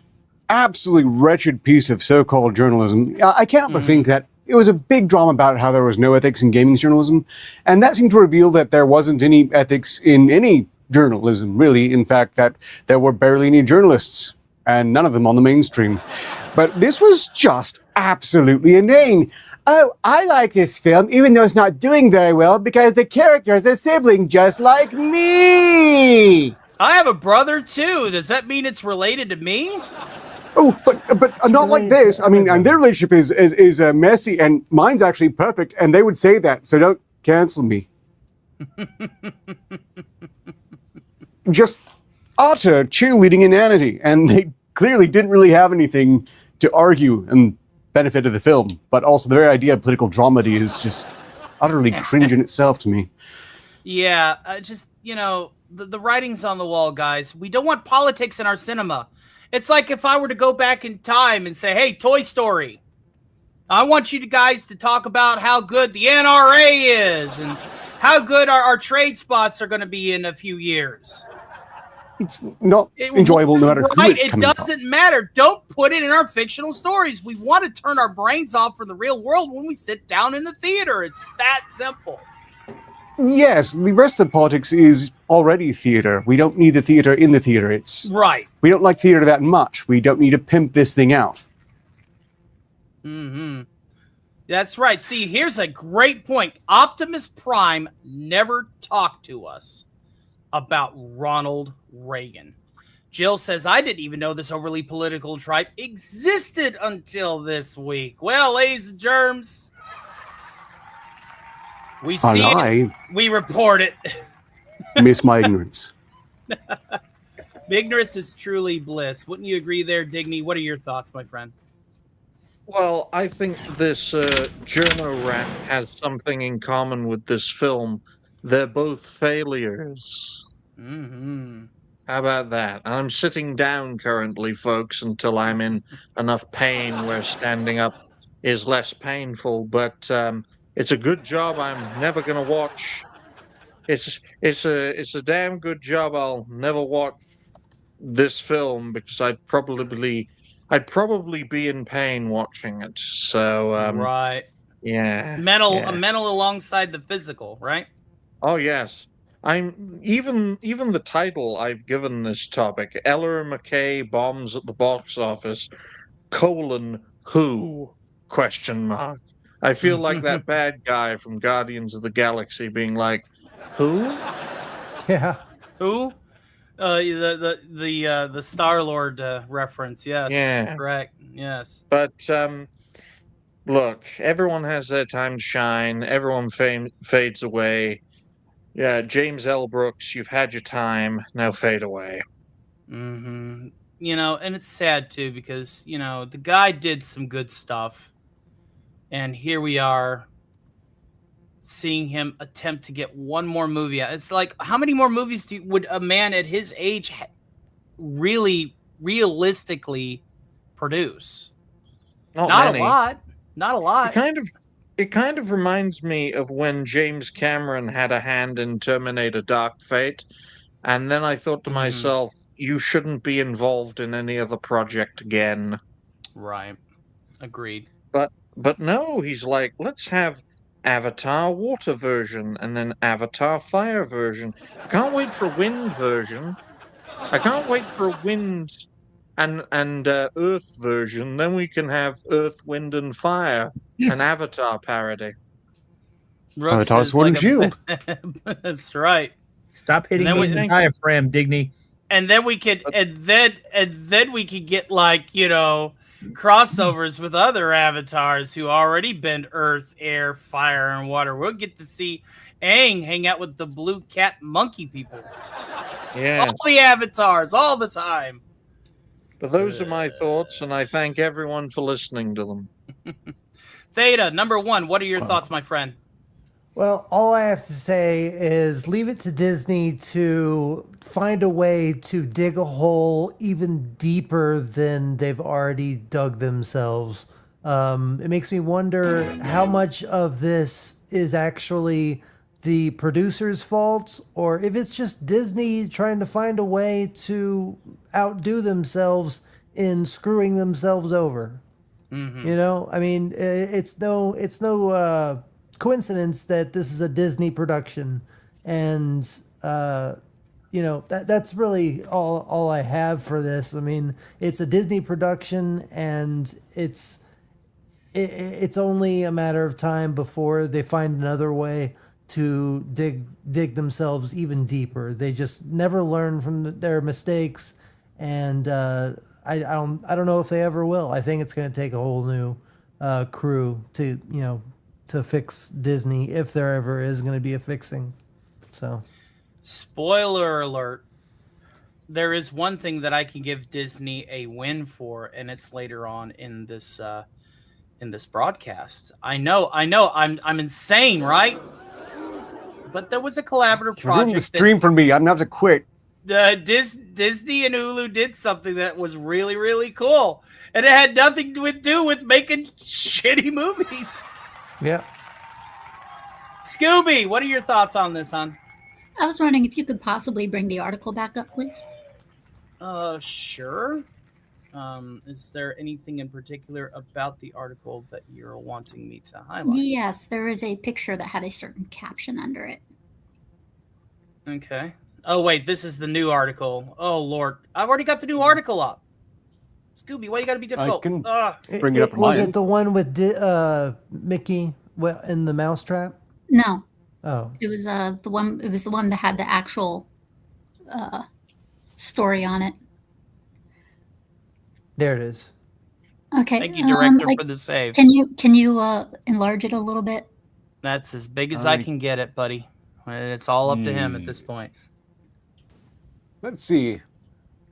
absolutely wretched piece of so-called journalism. I can't help but think that it was a big drama about how there was no ethics in gaming journalism, and that seemed to reveal that there wasn't any ethics in any journalism, really. In fact, that there were barely any journalists, and none of them on the mainstream. But this was just absolutely inane. Oh, I like this film, even though it's not doing very well, because the character is a sibling just like me. I have a brother, too. Does that mean it's related to me? Oh, but not like this. I mean, and their relationship is messy, and mine's actually perfect, and they would say that, so don't cancel me. Just utter cheerleading inanity, and they clearly didn't really have anything to argue in benefit of the film, but also the very idea of political dramedy is just utterly cringe in itself to me. Yeah, the writing's on the wall, guys. We don't want politics in our cinema. It's like if I were to go back in time and say, hey, Toy Story, I want you guys to talk about how good the NRA is and how good our trade spots are going to be in a few years. It's not enjoyable no matter who it's coming from. It doesn't matter. Don't put it in our fictional stories. We want to turn our brains off from the real world when we sit down in the theater. It's that simple. Yes, the rest of politics is already theater. We don't need the theater in the theater. It's right. We don't like theater that much. We don't need to pimp this thing out. Mm-hmm. That's right. See, here's a great point. Optimus Prime never talked to us about Ronald Reagan. Jill says, I didn't even know this overly political tribe existed until this week. Well, ladies and germs, we see it, we report it. Miss my ignorance. Ignorance is truly bliss. Wouldn't you agree there, Digny? What are your thoughts, my friend? Well, I think this journo rant has something in common with this film. They're both failures. Mm-hmm. How about that? I'm sitting down currently, folks, until I'm in enough pain where standing up is less painful. But it's a good job I'm never going to watch. It's a damn good job I'll never watch this film because I'd probably be in pain watching it. So right, yeah, mental alongside the physical, right? Oh yes. I'm even the title I've given this topic, Ella McKay bombs at the box office, who? ? I feel like that bad guy from Guardians of the Galaxy being like, who? Yeah. Who? The Star-Lord reference. Yes. Yeah. Correct. Yes. But look, everyone has their time to shine. Everyone fades away. Yeah, James L. Brooks, you've had your time. Now fade away. Mm-hmm. And it's sad too because the guy did some good stuff, and here we are seeing him attempt to get one more movie out. It's like, how many more movies would a man at his age really realistically produce? Not Not many. a lot. Not a lot. It kind of reminds me of when James Cameron had a hand in Terminator Dark Fate, and then I thought to myself, you shouldn't be involved in any other project again. Right. Agreed. But no, he's like, let's have Avatar water version and then Avatar fire version. I can't wait for a wind version. I can't wait for a wind and earth version. Then we can have earth, wind, and fire, an Avatar parody. Brooks Avatar is Sword and like Shield. That's right. Stop hitting And me then in the diaphragm, Digny. And then we could, and then we could get like crossovers with other avatars who already been Earth, Air, Fire, and Water. We'll get to see Aang hang out with the blue cat monkey people. Yeah. All the avatars, all the time. But those are my thoughts, and I thank everyone for listening to them. Theta, number one, what are your thoughts, my friend? Well, all I have to say is leave it to Disney to find a way to dig a hole even deeper than they've already dug themselves. It makes me wonder how much of this is actually the producer's fault, or if it's just Disney trying to find a way to outdo themselves in screwing themselves over. Mm-hmm. I mean, it's no coincidence that this is a Disney production, and that's really all I have for this. I mean, it's a Disney production, and it's only a matter of time before they find another way to dig themselves even deeper. They just never learn from their mistakes, and I don't know if they ever will. I think it's going to take a whole new crew to fix Disney, if there ever is going to be a fixing. So, spoiler alert. There is one thing that I can give Disney a win for, and it's later on in this broadcast. I know, I'm insane, right? But there was a collaborative You're doing the project. stream for me. I'm gonna have to quit. Disney and Hulu did something that was really, really cool, and it had nothing to do with making shitty movies. Yeah. Scooby, what are your thoughts on this, hon? I was wondering if you could possibly bring the article back up, please. Sure. Is there anything in particular about the article that you're wanting me to highlight? Yes, there is a picture that had a certain caption under it. Okay. Oh, wait, this is the new article. Oh, Lord. I've already got the new article up. Scooby, why you gotta be difficult? I can bring it up. Was it the one with Mickey in the mousetrap? No. Oh. It was the one. It was the one that had the actual story on it. There it is. Okay. Thank you, director, for the save. Can you enlarge it a little bit? That's as big as I can get it, buddy. It's all up to him at this point. Let's see.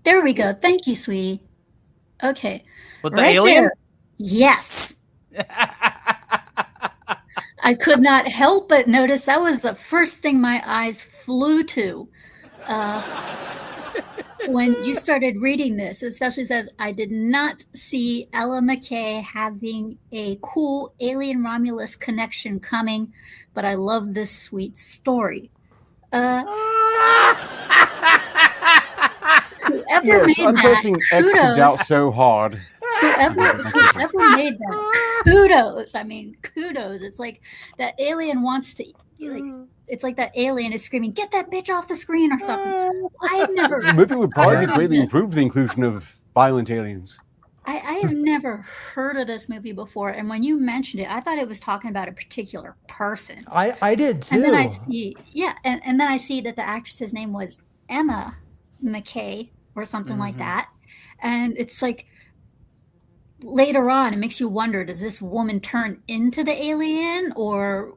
There we go. Thank you, sweetie. Okay. With the alien? There. Yes. I could not help but notice that was the first thing my eyes flew to. When you started reading this, especially says, I did not see Ella McKay having a cool Alien Romulus connection coming, but I love this sweet story. Whoever Yes, made I'm that, pressing X to kudos. doubt so hard. Whoever made that, kudos. I mean, kudos. It's like that alien wants to, it's like that alien is screaming, "Get that bitch off the screen" or something. I have never. The movie would probably heard be of greatly this. improved with the inclusion of violent aliens. I have never heard of this movie before, and when you mentioned it, I thought it was talking about a particular person. I did too. And then I see, and then I see that the actress's name was Emma McKay or something like that. And it's like later on, it makes you wonder, does this woman turn into the alien or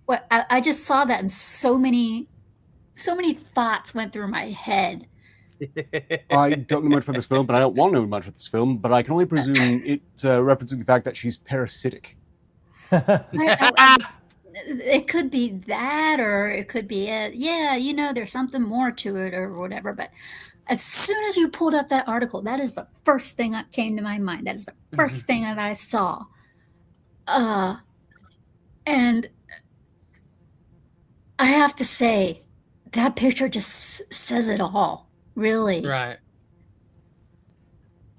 what? I just saw that, and so many thoughts went through my head. I don't know much about this film, but I don't want to know much about this film, but I can only presume it references the fact that she's parasitic. It could be that, or it could be there's something more to it or whatever. But as soon as you pulled up that article, that is the first thing that came to my mind. That is the first thing that I saw. And I have to say, that picture just says it all, really. Right.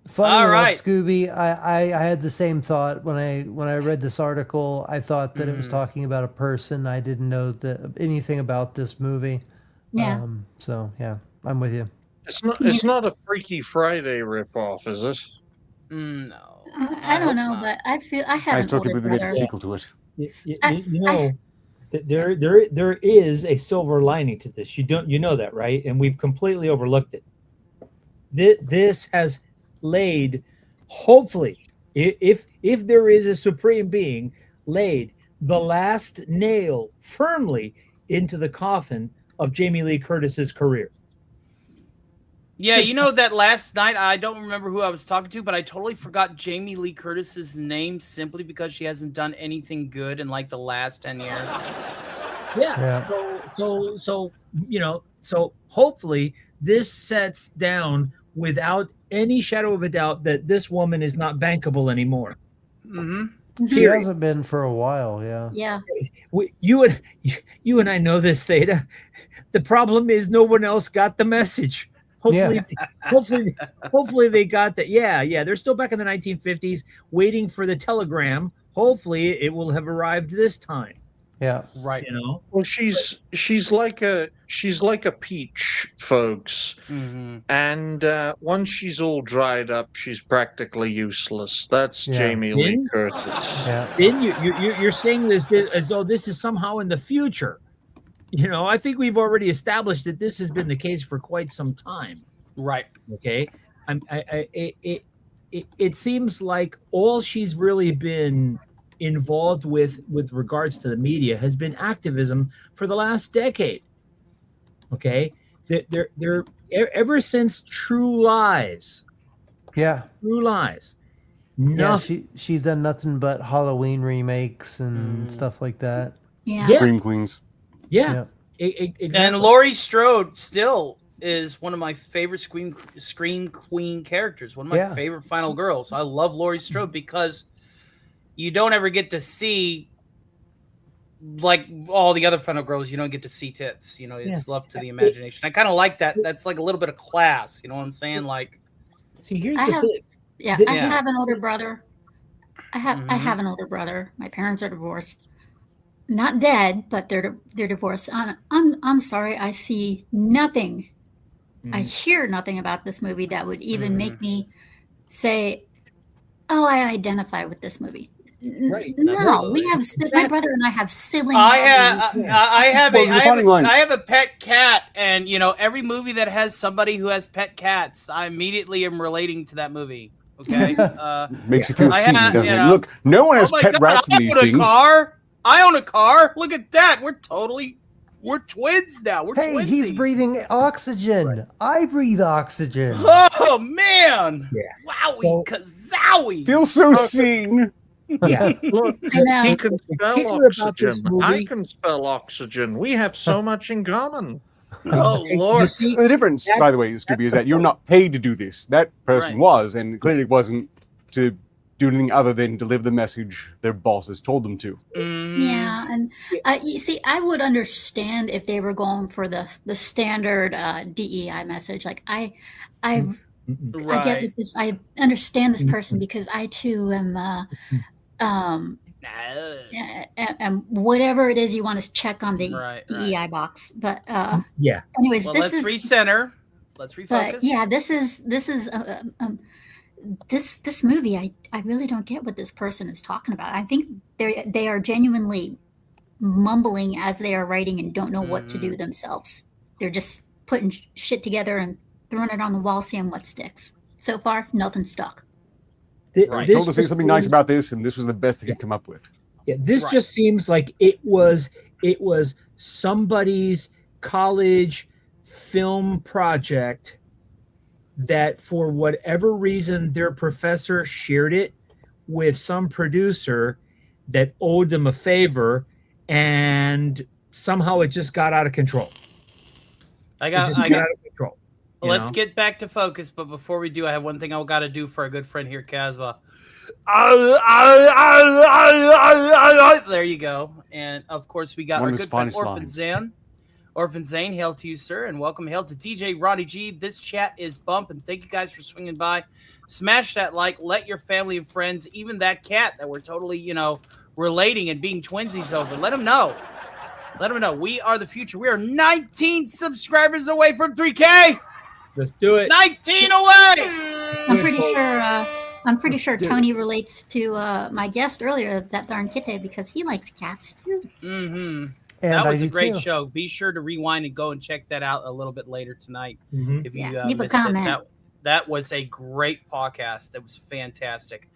Funny All enough, right. Scooby, I had the same thought when I read this article. I thought that it was talking about a person. I didn't know anything about this movie. Yeah. So yeah, I'm with you. It's not a Freaky Friday ripoff, is it? No. I don't know, but I feel I have I an still older think we made a brother. sequel to it. You know, there is a silver lining to this. You know that, right? And we've completely overlooked it. This has laid, hopefully, if there is a supreme being, laid the last nail firmly into the coffin of Jamie Lee Curtis's career. Yeah, you know that last night, I don't remember who I was talking to, but I totally forgot Jamie Lee Curtis's name simply because she hasn't done anything good in like the last 10 years. Yeah. So so hopefully this sets down without any shadow of a doubt that this woman is not bankable anymore. She hasn't been for a while. Yeah. Yeah. You and I know this, Theta. The problem is no one else got the message. Hopefully they got that. Yeah. They're still back in the 1950s waiting for the telegram. Hopefully it will have arrived this time. Yeah. Right. You know? Well, she's like a peach, folks. And once she's all dried up, she's practically useless. That's Jamie Lee Curtis. Yeah. Then you're saying this as though this is somehow in the future. You know, I think we've already established that this has been the case for quite some time. Right. Okay. It seems like all she's really been involved with regards to the media has been activism for the last decade. Okay. They're ever since True Lies. Yeah. True Lies. Yeah, she's done nothing but Halloween remakes and stuff like that. Yeah. Scream Queens. Yeah. And Laurie Strode still is one of my favorite Scream Queen characters. One of my favorite final girls. I love Laurie Strode because you don't ever get to see, like all the other final girls, you don't get to see tits. You know, it's left to the imagination. I kind of like that. That's like a little bit of class. You know what I'm saying? Like, see, here's the thing. Yeah, I have an older brother. I have an older brother. My parents are divorced. Not dead, but they're divorced. I'm sorry. I see nothing. I hear nothing about this movie that would even make me say, "Oh, I identify with this movie." Right. No, we have my brother and I have sibling. I have a pet cat, and you know, every movie that has somebody who has pet cats, I immediately am relating to that movie. Okay, makes you feel seen, doesn't it? Look, no one has pet rats in these things. I own a car. Look at that. We're twins now. We're twinsies. He's breathing oxygen. Right. I breathe oxygen. Oh man! Yeah. Wowie, kazowie! Feels so seen. Yeah. Look, he can spell oxygen. I can spell oxygen. We have so much in common. Oh Lord! The difference, by the way, Scooby, is that you're not paid to do this. That person was, and clearly wasn't to do anything other than deliver the message their bosses told them to. Yeah, and you see, I would understand if they were going for the standard DEI message. Like I get this. I understand this person because I too am. And whatever it is you want to check on the DEI box, but anyways, well, let's recenter. Let's refocus. But yeah, this is this movie. I really don't get what this person is talking about. I think they are genuinely mumbling as they are writing and don't know what to do themselves. They're just putting shit together and throwing it on the wall, seeing what sticks. So far, nothing stuck. Right. Told to say something nice about this, and this was the best they could come up with. Yeah, this just seems like it was somebody's college film project that for whatever reason their professor shared it with some producer that owed them a favor, and somehow it just got out of control. Got out of control. Let's get back to focus, but before we do, I have one thing I got to do for a good friend here, Casbah. There you go. And of course, we got our good friend Orphan Zane. Orphan Zane, hail to you, sir, and welcome. Hail to DJ Ronnie G. This chat is bumping. Thank you guys for swinging by. Smash that like. Let your family and friends, even that cat that we're totally, relating and being twinsies over, let them know. Let them know. We are the future. We are 19 subscribers away from 3K. Let's do it. 19 away. I'm pretty sure Tony relates to my guest earlier, that darn Kitty, because he likes cats too. Mm-hmm. And that was I a do great too. show. Be sure to rewind and go and check that out a little bit later tonight. Mm-hmm. If you leave a missed it. comment. That was a great podcast. That was fantastic.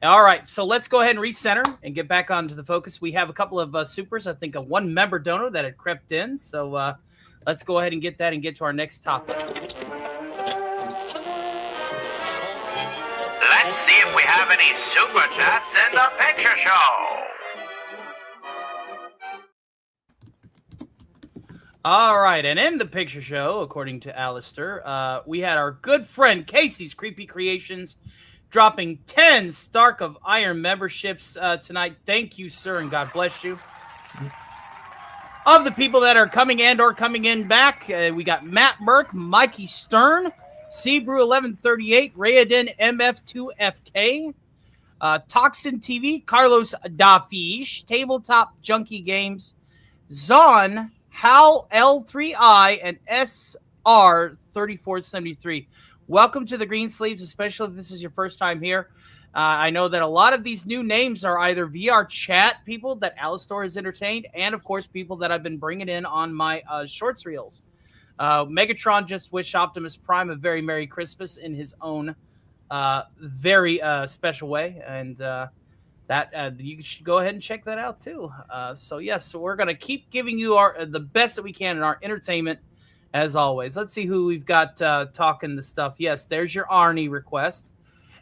All right, so let's go ahead and recenter and get back onto the focus. We have a couple of supers. I think a one-member donor that had crept in. So let's go ahead and get that and get to our next topic. Let's see if we have any super chats in the picture show. All right, and in the picture show, according to Alistair, we had our good friend Casey's Creepy Creations dropping 10 Stark of Iron memberships tonight. Thank you, sir, and God bless you. Of the people that are coming and or coming in back, we got Matt Merck, Mikey Stern, Seabrew 1138, Rayadin MF2FK, Toxin TV, Carlos Dafish, Tabletop Junkie Games, Zon, Hal L3I, and SR3473. Welcome to the Green Sleeves, especially if this is your first time here. I know that a lot of these new names are either VR chat people that Alistair has entertained, and of course people that I've been bringing in on my shorts reels. Megatron just wished Optimus Prime a very Merry Christmas in his own very special way, and that you should go ahead and check that out too. So we're gonna keep giving you the best that we can in our entertainment, as always. Let's see who we've got talking the stuff. Yes, there's your Arnie request.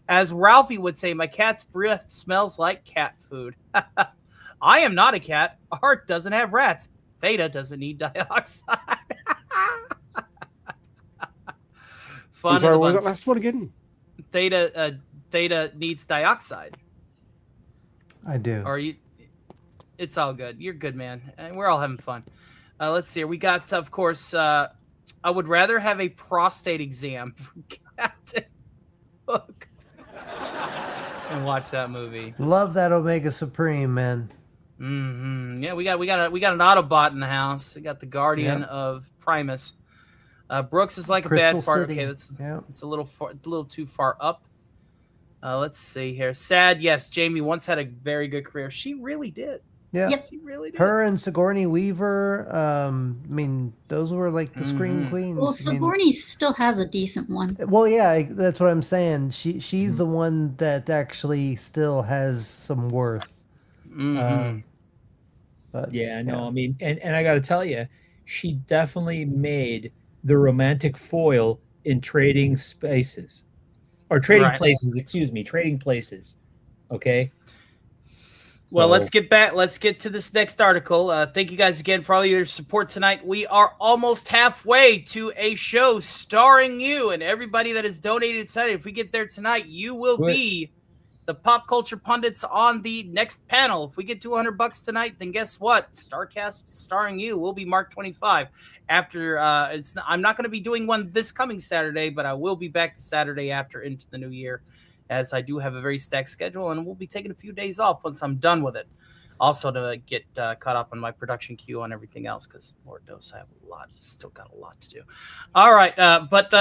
As Ralphie would say, my cat's breath smells like cat food. I am not a cat. Art doesn't have rats. Theta doesn't need dioxide. I'm sorry, what was that last one again? Theta needs dioxide. I do. Or you? It's all good. You're good, man. And we're all having fun. Let's see. We got, of course, I would rather have a prostate exam from Captain Hook and watch that movie. Love that Omega Supreme, man. Mm-hmm. Yeah, we got an Autobot in the house. We got the Guardian of Primus. Brooks is like Crystal a bad fart. City. Okay, it's a little too far up. Let's see here. Sad, yes. Jamie once had a very good career. She really did. Yeah, Yep. She really did. her and Sigourney Weaver. I mean, those were like the screen queens. Well, I mean, Sigourney still has a decent one. well, yeah, that's what I'm saying. She's the one that actually still has some worth. But Yeah, no, I mean, and I got to tell you, she definitely made the romantic foil in Trading Spaces, or Trading Places. Excuse me, Trading Places. Okay. Well, So- let's get back. Let's get to this next article. Thank you guys again for all your support tonight. We are almost halfway to a show starring you and everybody that has donated tonight. If we get there tonight, you will be the pop culture pundits on the next panel. If we get $200 tonight, then guess what? StarkCast starring you will be Mark 25. After I'm not going to be doing one this coming Saturday, but I will be back the Saturday after into the new year, as I do have a very stacked schedule, and we'll be taking a few days off once I'm done with it. Also to get caught up on my production queue on everything else, because Lord knows I have still got a lot to do. All right, but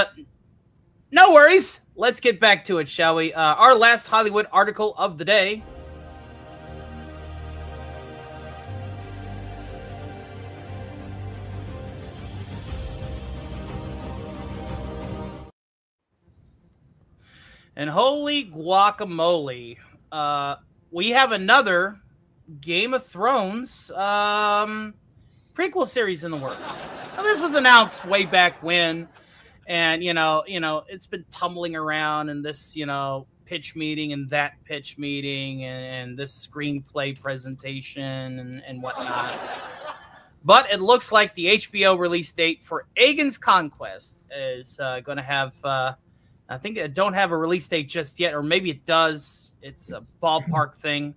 no worries. Let's get back to it, shall we? Our last Hollywood article of the day. And holy guacamole, we have another Game of Thrones prequel series in the works. Now, this was announced way back when, and it's been tumbling around in this pitch meeting and that pitch meeting and this screenplay presentation and whatnot. But it looks like the HBO release date for Aegon's Conquest is going to have. I think it don't have a release date just yet, or maybe it does. It's a ballpark thing.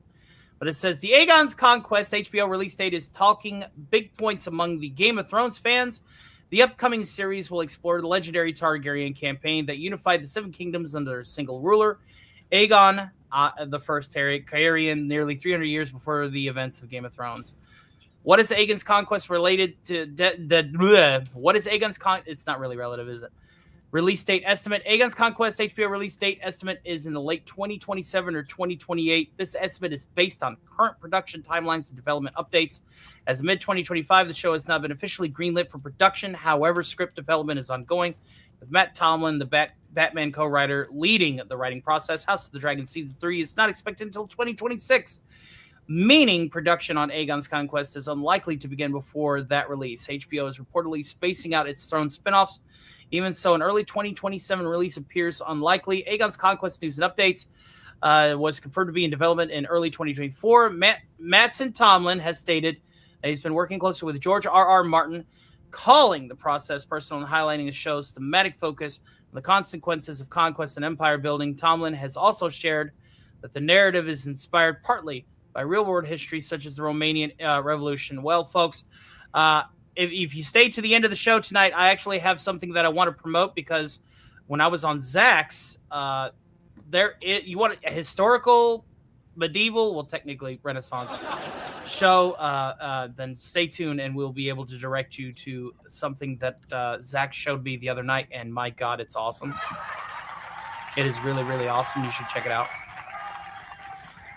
But it says the Aegon's Conquest HBO release date is talking big points among the Game of Thrones fans. The upcoming series will explore the legendary Targaryen campaign that unified the Seven Kingdoms under a single ruler, Aegon the First Targaryen, nearly 300 years before the events of Game of Thrones. What is Aegon's Conquest related to? What is Aegon's It's not really relative, is it? Release date estimate. Aegon's Conquest HBO release date estimate is in the late 2027 or 2028. This estimate is based on current production timelines and development updates. As of mid-2025, the show has not been officially greenlit for production. However, script development is ongoing, with Matt Tomlin, the Batman co-writer, leading the writing process. House of the Dragon Season 3 is not expected until 2026, meaning production on Aegon's Conquest is unlikely to begin before that release. HBO is reportedly spacing out its Throne spinoffs. Even so, an early 2027 release appears unlikely. Aegon's Conquest news and updates was confirmed to be in development in early 2024. Mattson Tomlin has stated that he's been working closely with George R.R. Martin, calling the process personal and highlighting the show's thematic focus on the consequences of conquest and empire building. Tomlin has also shared that the narrative is inspired partly by real-world history, such as the Romanian Revolution. Well, folks, if you stay to the end of the show tonight, I actually have something that I want to promote, because when I was on Zach's, you want a historical, medieval, well, technically Renaissance show, then stay tuned and we'll be able to direct you to something that Zach showed me the other night, and my God, it's awesome. It is really, really awesome. You should check it out.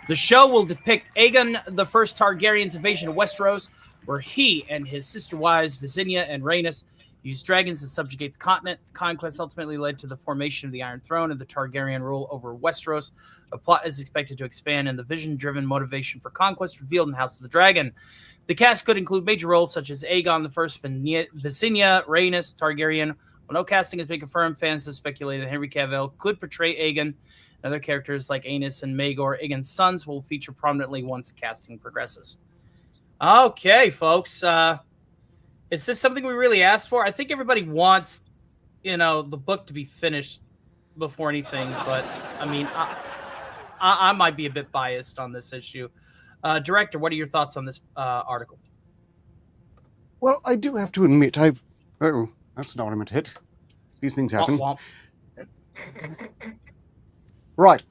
The show will depict Aegon the First Targaryen's invasion of Westeros, where he and his sister wives, Visenya and Rhaenys, used dragons to subjugate the continent. Conquest ultimately led to the formation of the Iron Throne and the Targaryen rule over Westeros. The plot is expected to expand, and the vision-driven motivation for conquest revealed in House of the Dragon. The cast could include major roles such as Aegon the First, Visenya, Rhaenys Targaryen. While no casting has been confirmed, fans have speculated that Henry Cavill could portray Aegon. Other characters like Aenys and Maegor, Aegon's sons, will feature prominently once casting progresses. Okay, folks. Is this something we really asked for? I think everybody wants, the book to be finished before anything. But, I mean, I might be a bit biased on this issue. Director, what are your thoughts on this article? Well, I do have to admit, oh, that's not what I meant to hit. These things happen. Womp, womp. Right.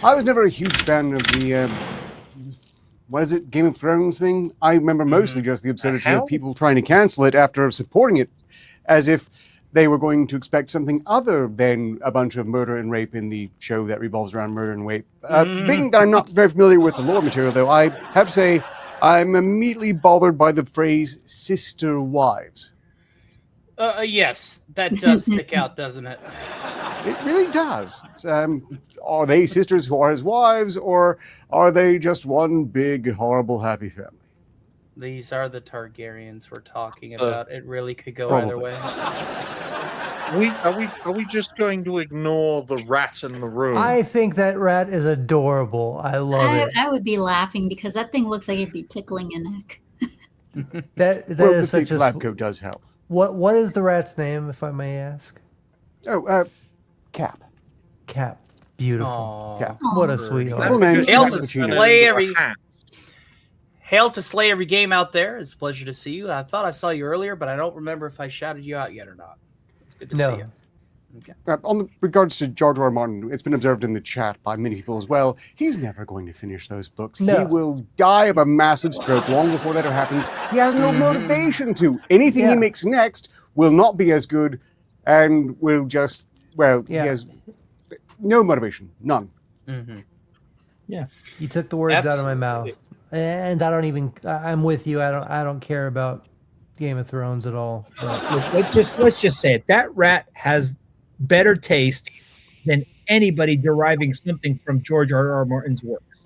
I was never a huge fan of the, Game of Thrones thing? I remember mostly just the absurdity of people trying to cancel it after supporting it, as if they were going to expect something other than a bunch of murder and rape in the show that revolves around murder and rape. Being that I'm not very familiar with the lore material, though, I have to say I'm immediately bothered by the phrase sister wives. Yes, that does stick out, doesn't it? It really does. Are they sisters who are his wives, or are they just one big, horrible, happy family? These are the Targaryens we're talking about. It really could go either way. Are we just going to ignore the rat in the room? I think that rat is adorable. I love it. I would be laughing because that thing looks like it'd be tickling a neck. that well, is the such a lab coat does help. What is the rat's name, if I may ask? Oh, Cap. Cap. Beautiful. Aww. Cap. What a sweetheart. Hail to slay every game out there. It's a pleasure to see you. I thought I saw you earlier, but I don't remember if I shouted you out yet or not. It's good to see you. Okay. On regards to George R.R. Martin, it's been observed in the chat by many people as well. He's never going to finish those books. No. He will die of a massive stroke long before that happens. He has no motivation to. Anything he makes next will not be as good, and will just he has no motivation, none. Mm-hmm. Yeah, you took the words out of my mouth, and I'm with you. I don't care about Game of Thrones at all. But. Look, let's just say it. That rat has better taste than anybody deriving something from George R.R. Martin's works.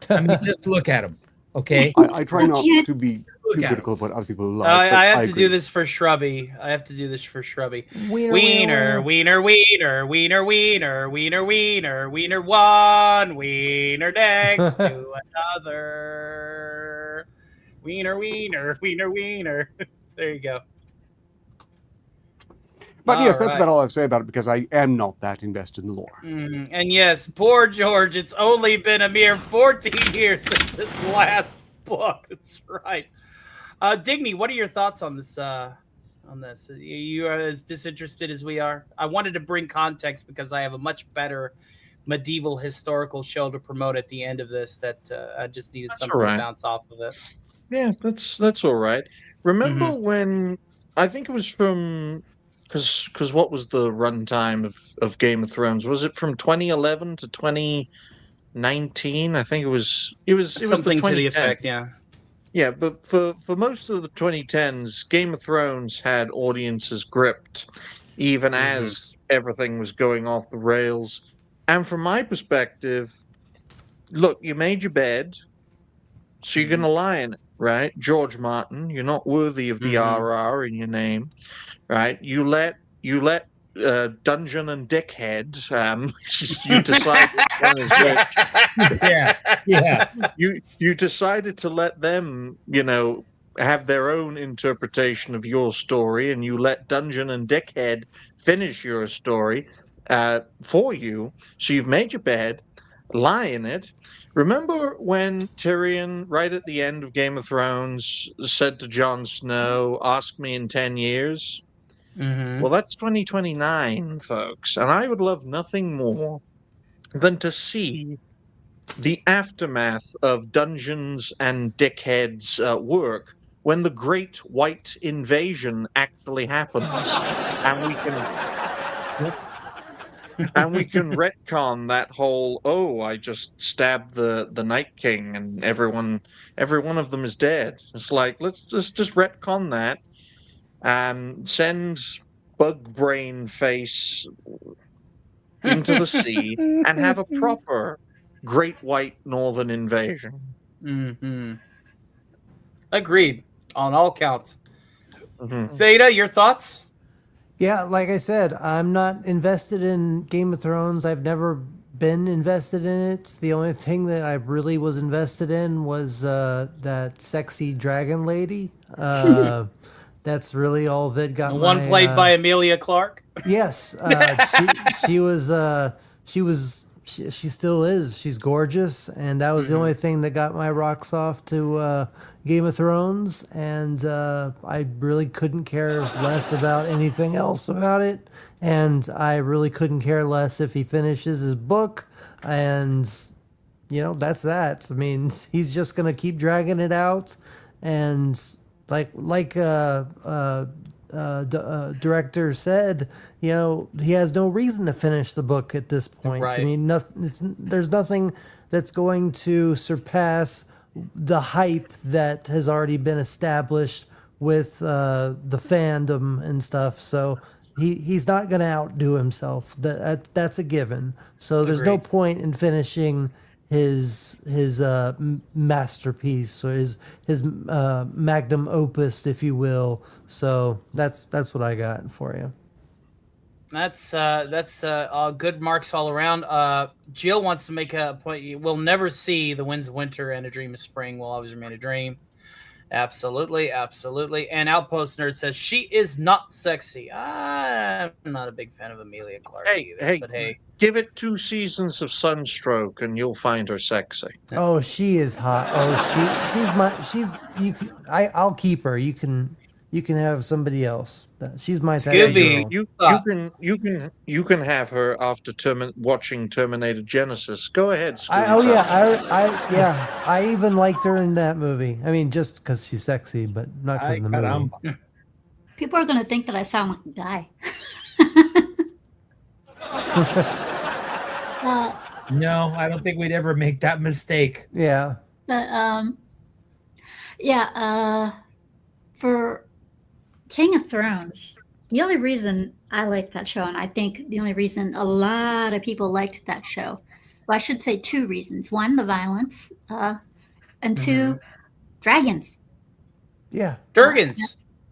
I mean, just look at him, okay? I try not cute. to be too at critical of what other people like. but I have to agree. do this for Shrubby. I have to do this for Shrubby. Wiener, Wiener, wiener, wiener, wiener, wiener, wiener, wiener, wiener, one wiener next to another. Wiener, wiener, wiener, wiener. There you go. But yes, All that's right. about all I have to say about it because I am not that invested in the lore. And yes, poor George. It's only been a mere 14 years since this last book. That's right. Digny, what are your thoughts on this? You are as disinterested as we are. I wanted to bring context because I have a much better medieval historical show to promote at the end of this. That I just needed That's something all right. to bounce off of it. Yeah, that's all right. Remember when I think it was from because what was the runtime of Game of Thrones? Was it from 2011 to 2019? I think it was the Something to the 2010. effect, yeah. Yeah, but for most of the 2010s, Game of Thrones had audiences gripped, even as everything was going off the rails. And from my perspective, look, you made your bed, so you're going to lie in it, right? George Martin, you're not worthy of the RR in your name, right? You let Dungeon and Dickhead, you decide which one is which. Yeah. You decided to let them, have their own interpretation of your story, and you let Dungeon and Dickhead finish your story for you. So you've made your bed, lie in it. Remember when Tyrion, right at the end of Game of Thrones, said to Jon Snow, "Ask me in 10 years"? Well, that's 2029, folks, and I would love nothing more than to see the aftermath of Dungeons and Dickhead's work when the Great White Invasion actually happens, and we can retcon that whole I just stabbed the Night King and every one of them is dead. It's like let's just retcon that. Send Bug Brain Face into the sea and have a proper Great White Northern Invasion. Agreed on all counts. Theta, your thoughts? Yeah, like I said, I'm not invested in Game of Thrones. I've never been invested in it. The only thing that I really was invested in was that sexy dragon lady. That's really all that got The one played by Emilia Clarke. Yes, she still is. She's gorgeous, and that was the only thing that got my rocks off to Game of Thrones. And I really couldn't care less about anything else about it. And I really couldn't care less if he finishes his book. And that's that. I mean, he's just gonna keep dragging it out, and director said, he has no reason to finish the book at this point. Right. I mean, there's nothing that's going to surpass the hype that has already been established with the fandom and stuff. So he's not going to outdo himself. That's a given. So there's no Agreed. point in finishing his masterpiece or his magnum opus, if you will. So that's what I got for you. That's good marks all around. Jill wants to make a point. We'll never see the winds of winter and a dream of spring will always remain a dream. Absolutely. And Outpost Nerd says she is not sexy. I'm not a big fan of Emilia Clarke either. But hey, give it 2 seasons of Sunstroke and you'll find her sexy. Oh, she is hot. I'll keep her. You can have somebody else. She's my type of Scooby, girl. You can have her after watching Terminator Genesis. Go ahead, Scooby. I even liked her in that movie. I mean, just because she's sexy, but not because of the movie. People are going to think that I sound like a guy. No, I don't think we'd ever make that mistake. Yeah. But for King of Thrones, the only reason I liked that show, and I think the only reason a lot of people liked that show, well, I should say two reasons. One, the violence, and two, dragons. Yeah. Durgans.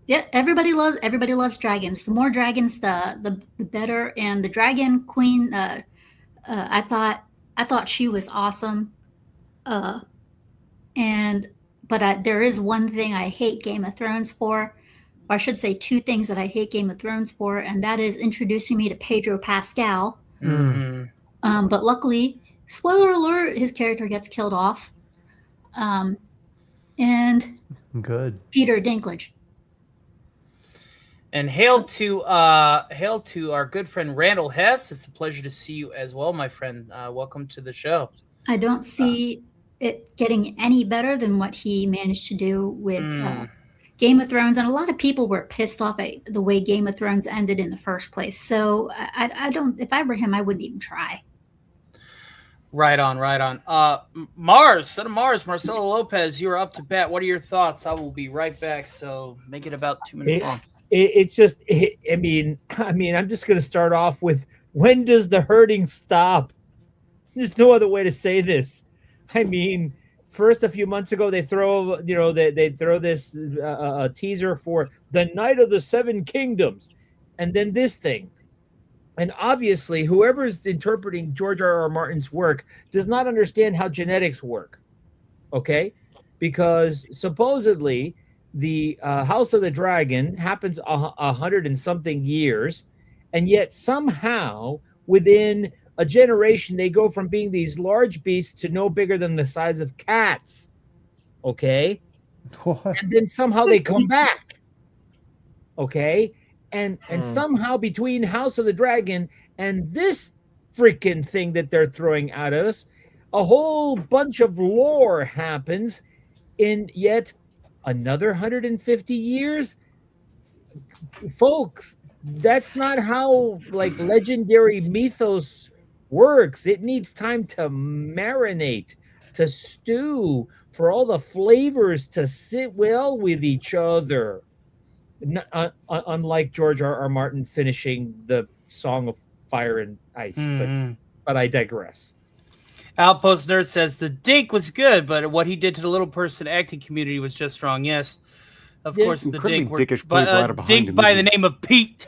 Yeah, everybody loves dragons. The more dragons, the better. And the dragon queen, I thought she was awesome. Uh, and but there is one thing I hate Game of Thrones for, or I should say two things that I hate Game of Thrones for, and that is introducing me to Pedro Pascal. But luckily, spoiler alert, his character gets killed off. And Good. Peter Dinklage. And hail to our good friend Randall Hess. It's a pleasure to see you as well, my friend. Welcome to the show. I don't see it getting any better than what he managed to do with Game of Thrones, and a lot of people were pissed off at the way Game of Thrones ended in the first place. So I don't. If I were him, I wouldn't even try. Right on. Mars, son of Mars, Marcelo Lopez, you are up to bat. What are your thoughts? I will be right back. So make it about 2 minutes long. It's just, I mean, I'm just going to start off with, when does the hurting stop? There's no other way to say this. I mean, first, a few months ago, they throw this teaser for the Night of the Seven Kingdoms, and then this thing. And obviously, whoever's interpreting George R.R. Martin's work does not understand how genetics work, okay? Because supposedly, the House of the Dragon happens 100 and something years, and yet somehow, within a generation, they go from being these large beasts to no bigger than the size of cats, okay? What? And then somehow they come back, okay? And somehow between House of the Dragon and this freaking thing that they're throwing at us, a whole bunch of lore happens in yet another 150 years. Folks, that's not how like legendary mythos works. It needs time to marinate, to stew, for all the flavors to sit well with each other. Unlike George R.R. Martin finishing the Song of Fire and Ice, but I digress. Outpost Nerd says the Dink was good, but what he did to the little person acting community was just wrong. Yes, of course, the Dink were Dink by the name of Pete.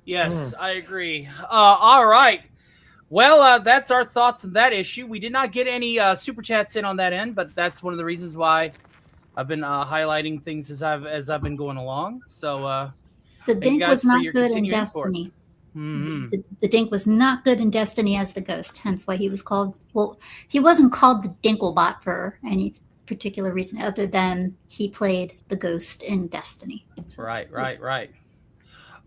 Yes, I agree. All right. Well, that's our thoughts on that issue. We did not get any super chats in on that end, but that's one of the reasons why I've been highlighting things as I've been going along. So the Dink was not good in Destiny. The Dink was not good in Destiny as the Ghost, hence why he was called. Well, he wasn't called the Dinklebot for any particular reason other than he played the Ghost in Destiny. Right.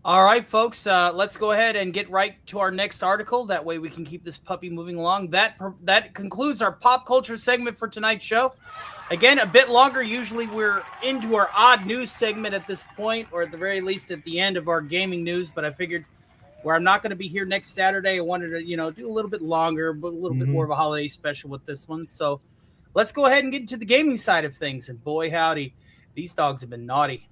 All right, folks. Let's go ahead and get right to our next article. That way we can keep this puppy moving along. That concludes our pop culture segment for tonight's show. Again, a bit longer. Usually we're into our odd news segment at this point, or at the very least at the end of our gaming news. But I figured where I'm not going to be here next Saturday, I wanted to, do a little bit longer, but a little bit more of a holiday special with this one. So let's go ahead and get into the gaming side of things. And boy, howdy, these dogs have been naughty.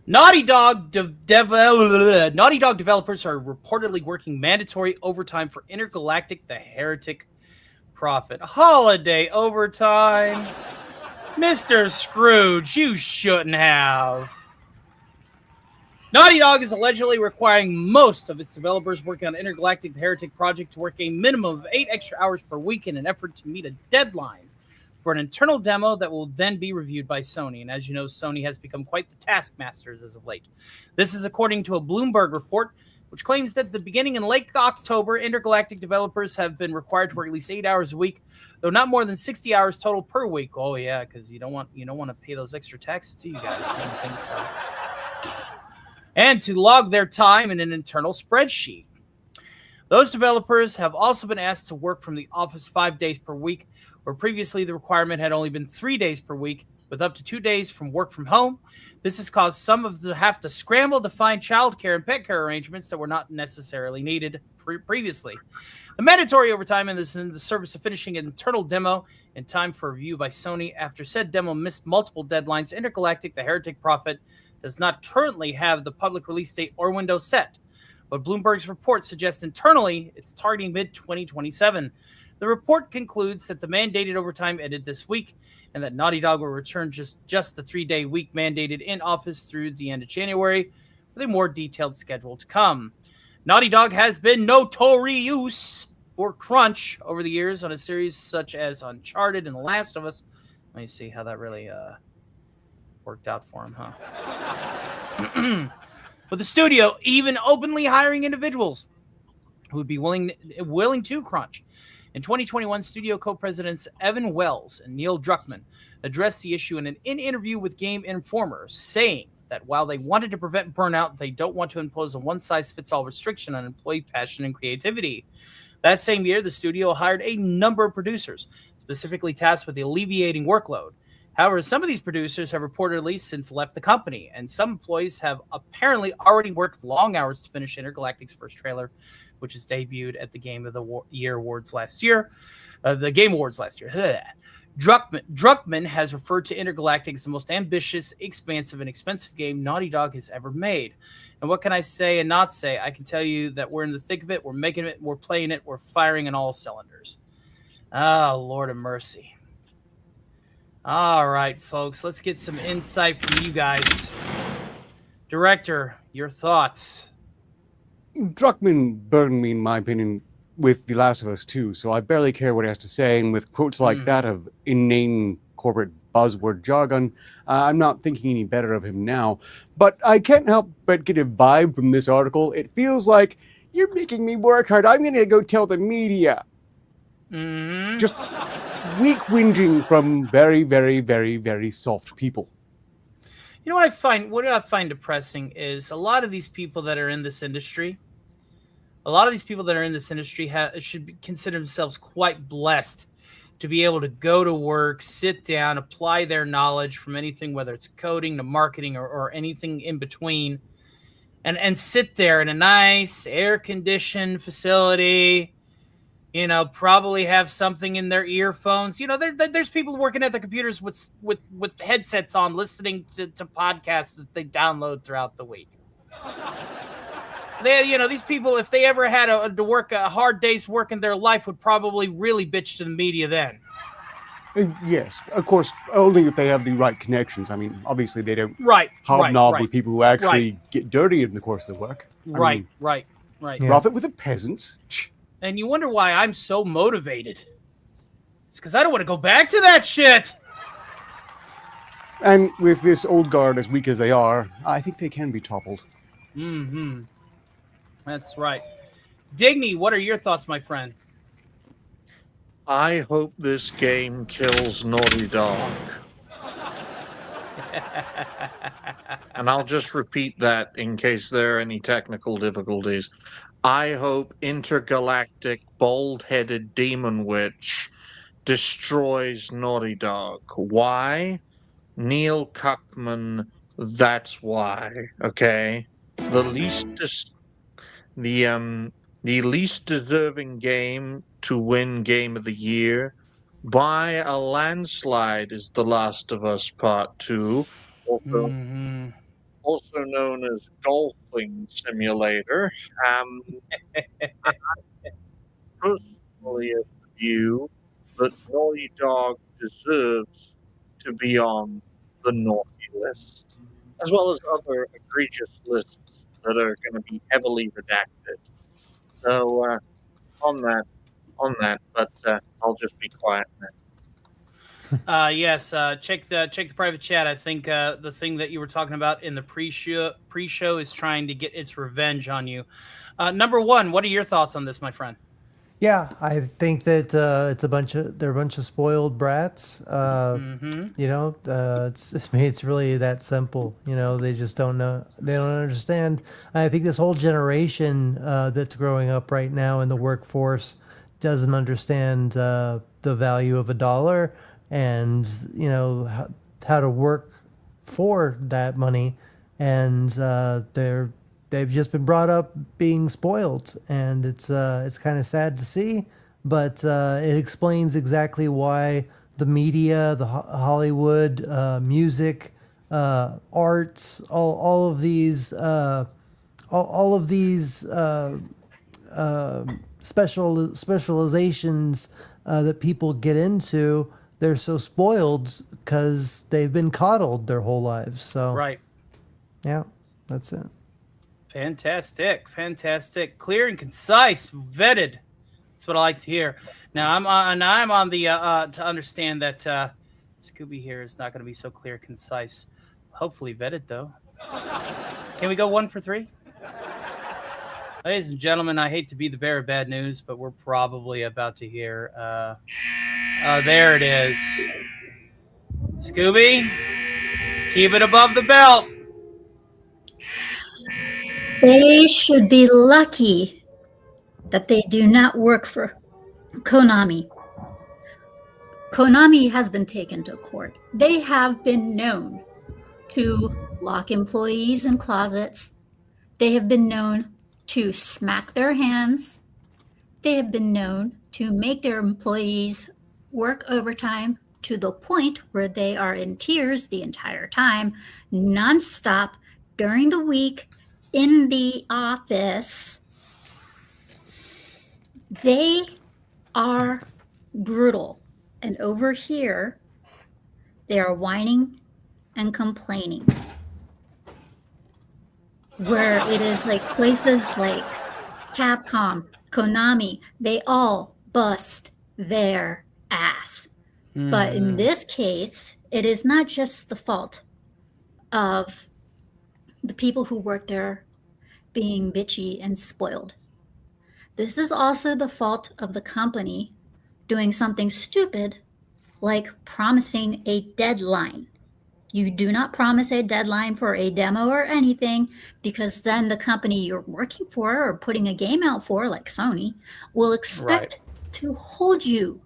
Naughty Dog developers are reportedly working mandatory overtime for Intergalactic: The Heretic Prophet. Holiday overtime? Mr. Scrooge, you shouldn't have. Naughty Dog is allegedly requiring most of its developers working on Intergalactic: The Heretic project to work a minimum of 8 extra hours per week in an effort to meet a deadline for an internal demo that will then be reviewed by Sony. And as you know, Sony has become quite the taskmasters as of late. This is according to a Bloomberg report, which claims that the beginning in late October, Intergalactic developers have been required to work at least 8 hours a week, though not more than 60 hours total per week. Oh yeah, because you don't want to pay those extra taxes, do you guys? I don't think so. And to log their time in an internal spreadsheet. Those developers have also been asked to work from the office 5 days per week, where previously the requirement had only been 3 days per week, with up to 2 days from work from home. This has caused some of them to have to scramble to find childcare and pet care arrangements that were not necessarily needed previously. The mandatory overtime is in the service of finishing an internal demo in time for review by Sony. After said demo missed multiple deadlines, Intergalactic, the Heretic Prophet, does not currently have the public release date or window set, but Bloomberg's report suggests internally it's targeting mid-2027. The report concludes that the mandated overtime ended this week and that Naughty Dog will return just the 3-day week mandated in office through the end of January, with a more detailed schedule to come. Naughty Dog has been notorious for crunch over the years on a series such as Uncharted and The Last of Us. Let me see how that really worked out for him, huh? With the studio even openly hiring individuals who would be willing to crunch. In 2021, studio co-presidents Evan Wells and Neil Druckmann addressed the issue in an interview with Game Informer, saying that while they wanted to prevent burnout, they don't want to impose a one-size-fits-all restriction on employee passion and creativity. That same year, the studio hired a number of producers, specifically tasked with alleviating workload. However, some of these producers have reportedly since left the company, and some employees have apparently already worked long hours to finish Intergalactic's first trailer, which is debuted at the Game of the Year Awards last year. The Game Awards last year. Druckmann has referred to Intergalactic as the most ambitious, expansive, and expensive game Naughty Dog has ever made. And what can I say and not say? I can tell you that we're in the thick of it, we're making it, we're playing it, we're firing on all cylinders. Oh, Lord of mercy. All right, folks, let's get some insight from you guys. Director, your thoughts? Druckmann burned me, in my opinion, with The Last of Us 2, so I barely care what he has to say, and with quotes like that of inane corporate buzzword jargon, I'm not thinking any better of him now. But I can't help but get a vibe from this article. It feels like, you're making me work hard, I'm going to go tell the media. Just weak whinging from very, very, very, very soft people. You know what I find depressing is a lot of these people that are in this industry, should consider themselves quite blessed to be able to go to work, sit down, apply their knowledge from anything, whether it's coding to marketing or anything in between, and sit there in a nice air-conditioned facility, you know, probably have something in their earphones. You know, there's people working at their computers with headsets on, listening to podcasts that they download throughout the week. These people, if they ever had to work a hard day's work in their life, would probably really bitch to the media then. Yes, of course, only if they have the right connections. I mean, obviously they don't hobnob with people who actually get dirty in the course of their work. Right. Profit with the peasants. And you wonder why I'm so motivated. It's because I don't want to go back to that shit. And with this old guard as weak as they are, I think they can be toppled. That's right. Digny, what are your thoughts, my friend? I hope this game kills Naughty Dog. And I'll just repeat that in case there are any technical difficulties. I hope Intergalactic Bald-Headed Demon Witch destroys Naughty Dog. Why? Neil Cuckman, that's why. Okay? The least deserving game to win Game of the Year by a landslide is The Last of Us Part 2, also known as Golfing Simulator. Personally, of the view that Naughty Dog deserves to be on the naughty list, as well as other egregious lists that are going to be heavily redacted. So, on that, but I'll just be quiet now. Yes, check the private chat. I think the thing that you were talking about in the pre-show is trying to get its revenge on you. Number one, what are your thoughts on this, my friend? Yeah, I think that they're a bunch of spoiled brats. You know, it's really that simple. You know, they just don't know, they don't understand. I think this whole generation that's growing up right now in the workforce doesn't understand the value of a dollar, and you know how to work for that money, and they've just been brought up being spoiled, and it's kind of sad to see, but it explains exactly why the media, the Hollywood, music, arts, all of these all of these specializations that people get into, they're so spoiled because they've been coddled their whole lives. So Right. yeah, that's it. Fantastic. Clear and concise, vetted. That's what I like to hear. Now I'm on the to understand that Scooby here is not going to be so clear, concise. Hopefully vetted though. Can we go 1 for 3? Ladies and gentlemen, I hate to be the bearer of bad news, but we're probably about to hear. There it is. Scooby, keep it above the belt. They should be lucky that they do not work for Konami. Konami has been taken to court. They have been known to lock employees in closets. They have been known to smack their hands. They have been known to make their employees work overtime to the point where they are in tears the entire time, nonstop, during the week, in the office. They are brutal. And over here, they are whining and complaining. Where it is like places like Capcom, Konami, they all bust their ass. But in this case, it is not just the fault of the people who work there being bitchy and spoiled. This is also the fault of the company doing something stupid like promising a deadline. You do not promise a deadline for a demo or anything, because then the company you're working for or putting a game out for, like Sony, will expect to hold you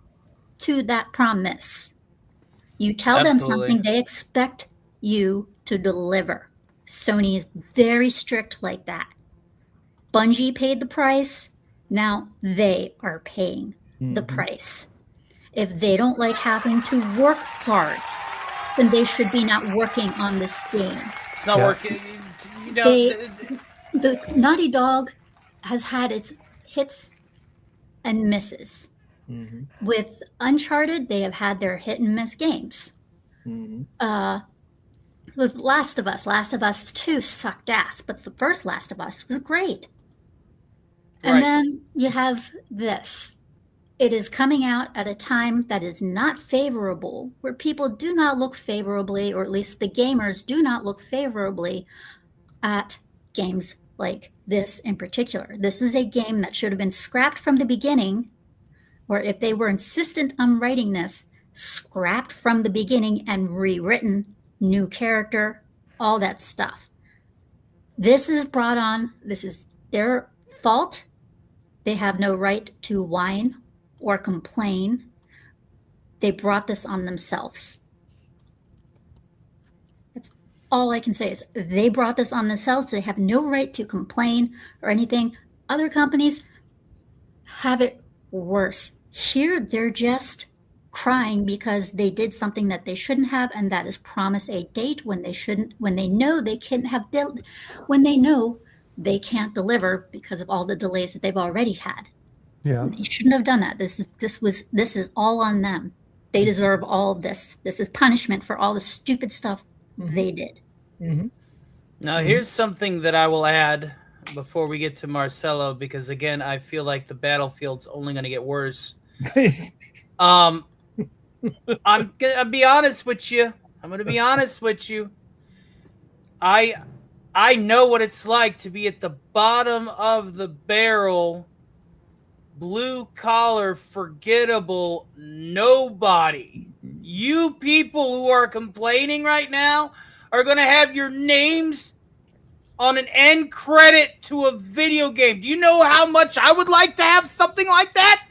to that promise. You tell them something, they expect you to deliver. Sony is very strict like that. Bungie paid the price. Now they are paying the price. If they don't like having to work hard, then they should be not working on this game. It's not working. You know, The Naughty Dog has had its hits and misses. With Uncharted, they have had their hit and miss games. With Last of Us 2 sucked ass, but the first Last of Us was great. And then you have this. It is coming out at a time that is not favorable, where people do not look favorably, or at least the gamers do not look favorably at games like this in particular. This is a game that should have been scrapped from the beginning, or if they were insistent on writing this, scrapped from the beginning and rewritten, new character, all that stuff. This is brought on, this is their fault. They have no right to whine or complain. They brought this on themselves. That's all I can say is they brought this on themselves. They have no right to complain or anything. Other companies have it worse. Here, they're just crying because they did something that they shouldn't have, and that is promise a date when they shouldn't, when they know they can't have built, when they know they can't deliver because of all the delays that they've already had. Yeah. They shouldn't have done that. This is all on them. They deserve all of this. This is punishment for all the stupid stuff they did. Now, here's something that I will add before we get to Marcelo, because again, I feel like the battlefield's only going to get worse. I'm gonna be honest with you. I know what it's like to be at the bottom of the barrel blue-collar, forgettable nobody. You people who are complaining right now are going to have your names on an end credit to a video game. Do you know how much I would like to have something like that?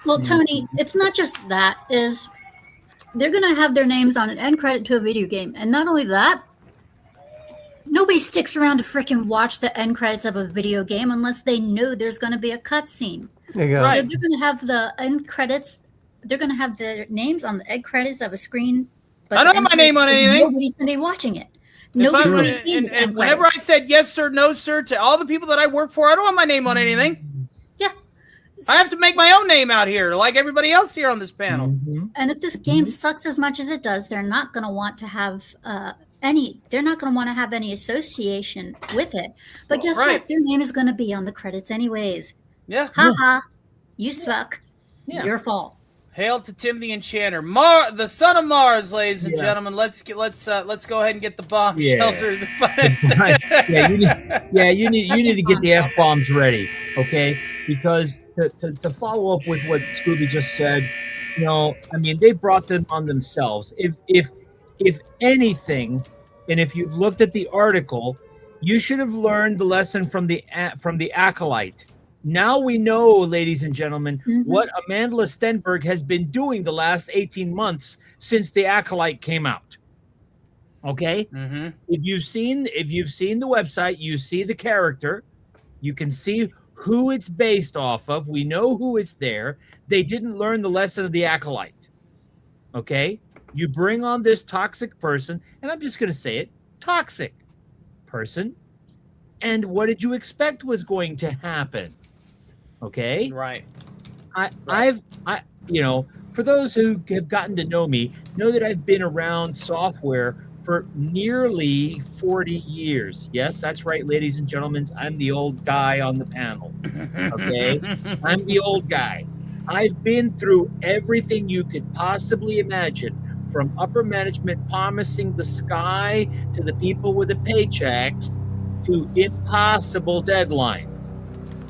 Well, Tony, it's not just that. Is they're going to have their names on an end credit to a video game. And not only that, nobody sticks around to freaking watch the end credits of a video game unless they know there's going to be a cutscene. There you go. Right. So they're going to have the end credits. They're going to have their names on the end credits of a screen. But I don't have my name on anything. Nobody's going to be watching it. Nobody's going to see the end whenever I credits. said yes sir, no sir to all the people that I work for, I don't have my name on anything. Yeah. I have to make my own name out here, like everybody else here on this panel. Mm-hmm. And if this game sucks as much as it does, they're not going to want to have they're not going to want to have any association with it. But guess what? Their name is going to be on the credits anyways. Yeah. Haha. You suck. Yeah. Your fault. Hail to Tim the Enchanter, the son of Mars, ladies and gentlemen. Let's go ahead and get the bomb shelter. The you need to get the F-bombs ready, okay? Because to follow up with what Scooby just said, I mean, they brought them on themselves. If anything, and if you've looked at the article, you should have learned the lesson from the Acolyte. Now we know, ladies and gentlemen, what Amanda Stenberg has been doing the last 18 months since the Acolyte came out. Okay? Mm-hmm. If you've seen the website, you see the character, you can see who it's based off of. We know who it's there. They didn't learn the lesson of the Acolyte. Okay? You bring on this toxic person, and I'm just going to say it, toxic person. And what did you expect was going to happen? Okay. Right. For those who have gotten to know me, know that I've been around software for nearly 40 years. Yes, that's right, ladies and gentlemen. I'm the old guy on the panel. Okay. I'm the old guy. I've been through everything you could possibly imagine, from upper management promising the sky to the people with the paychecks to impossible deadlines.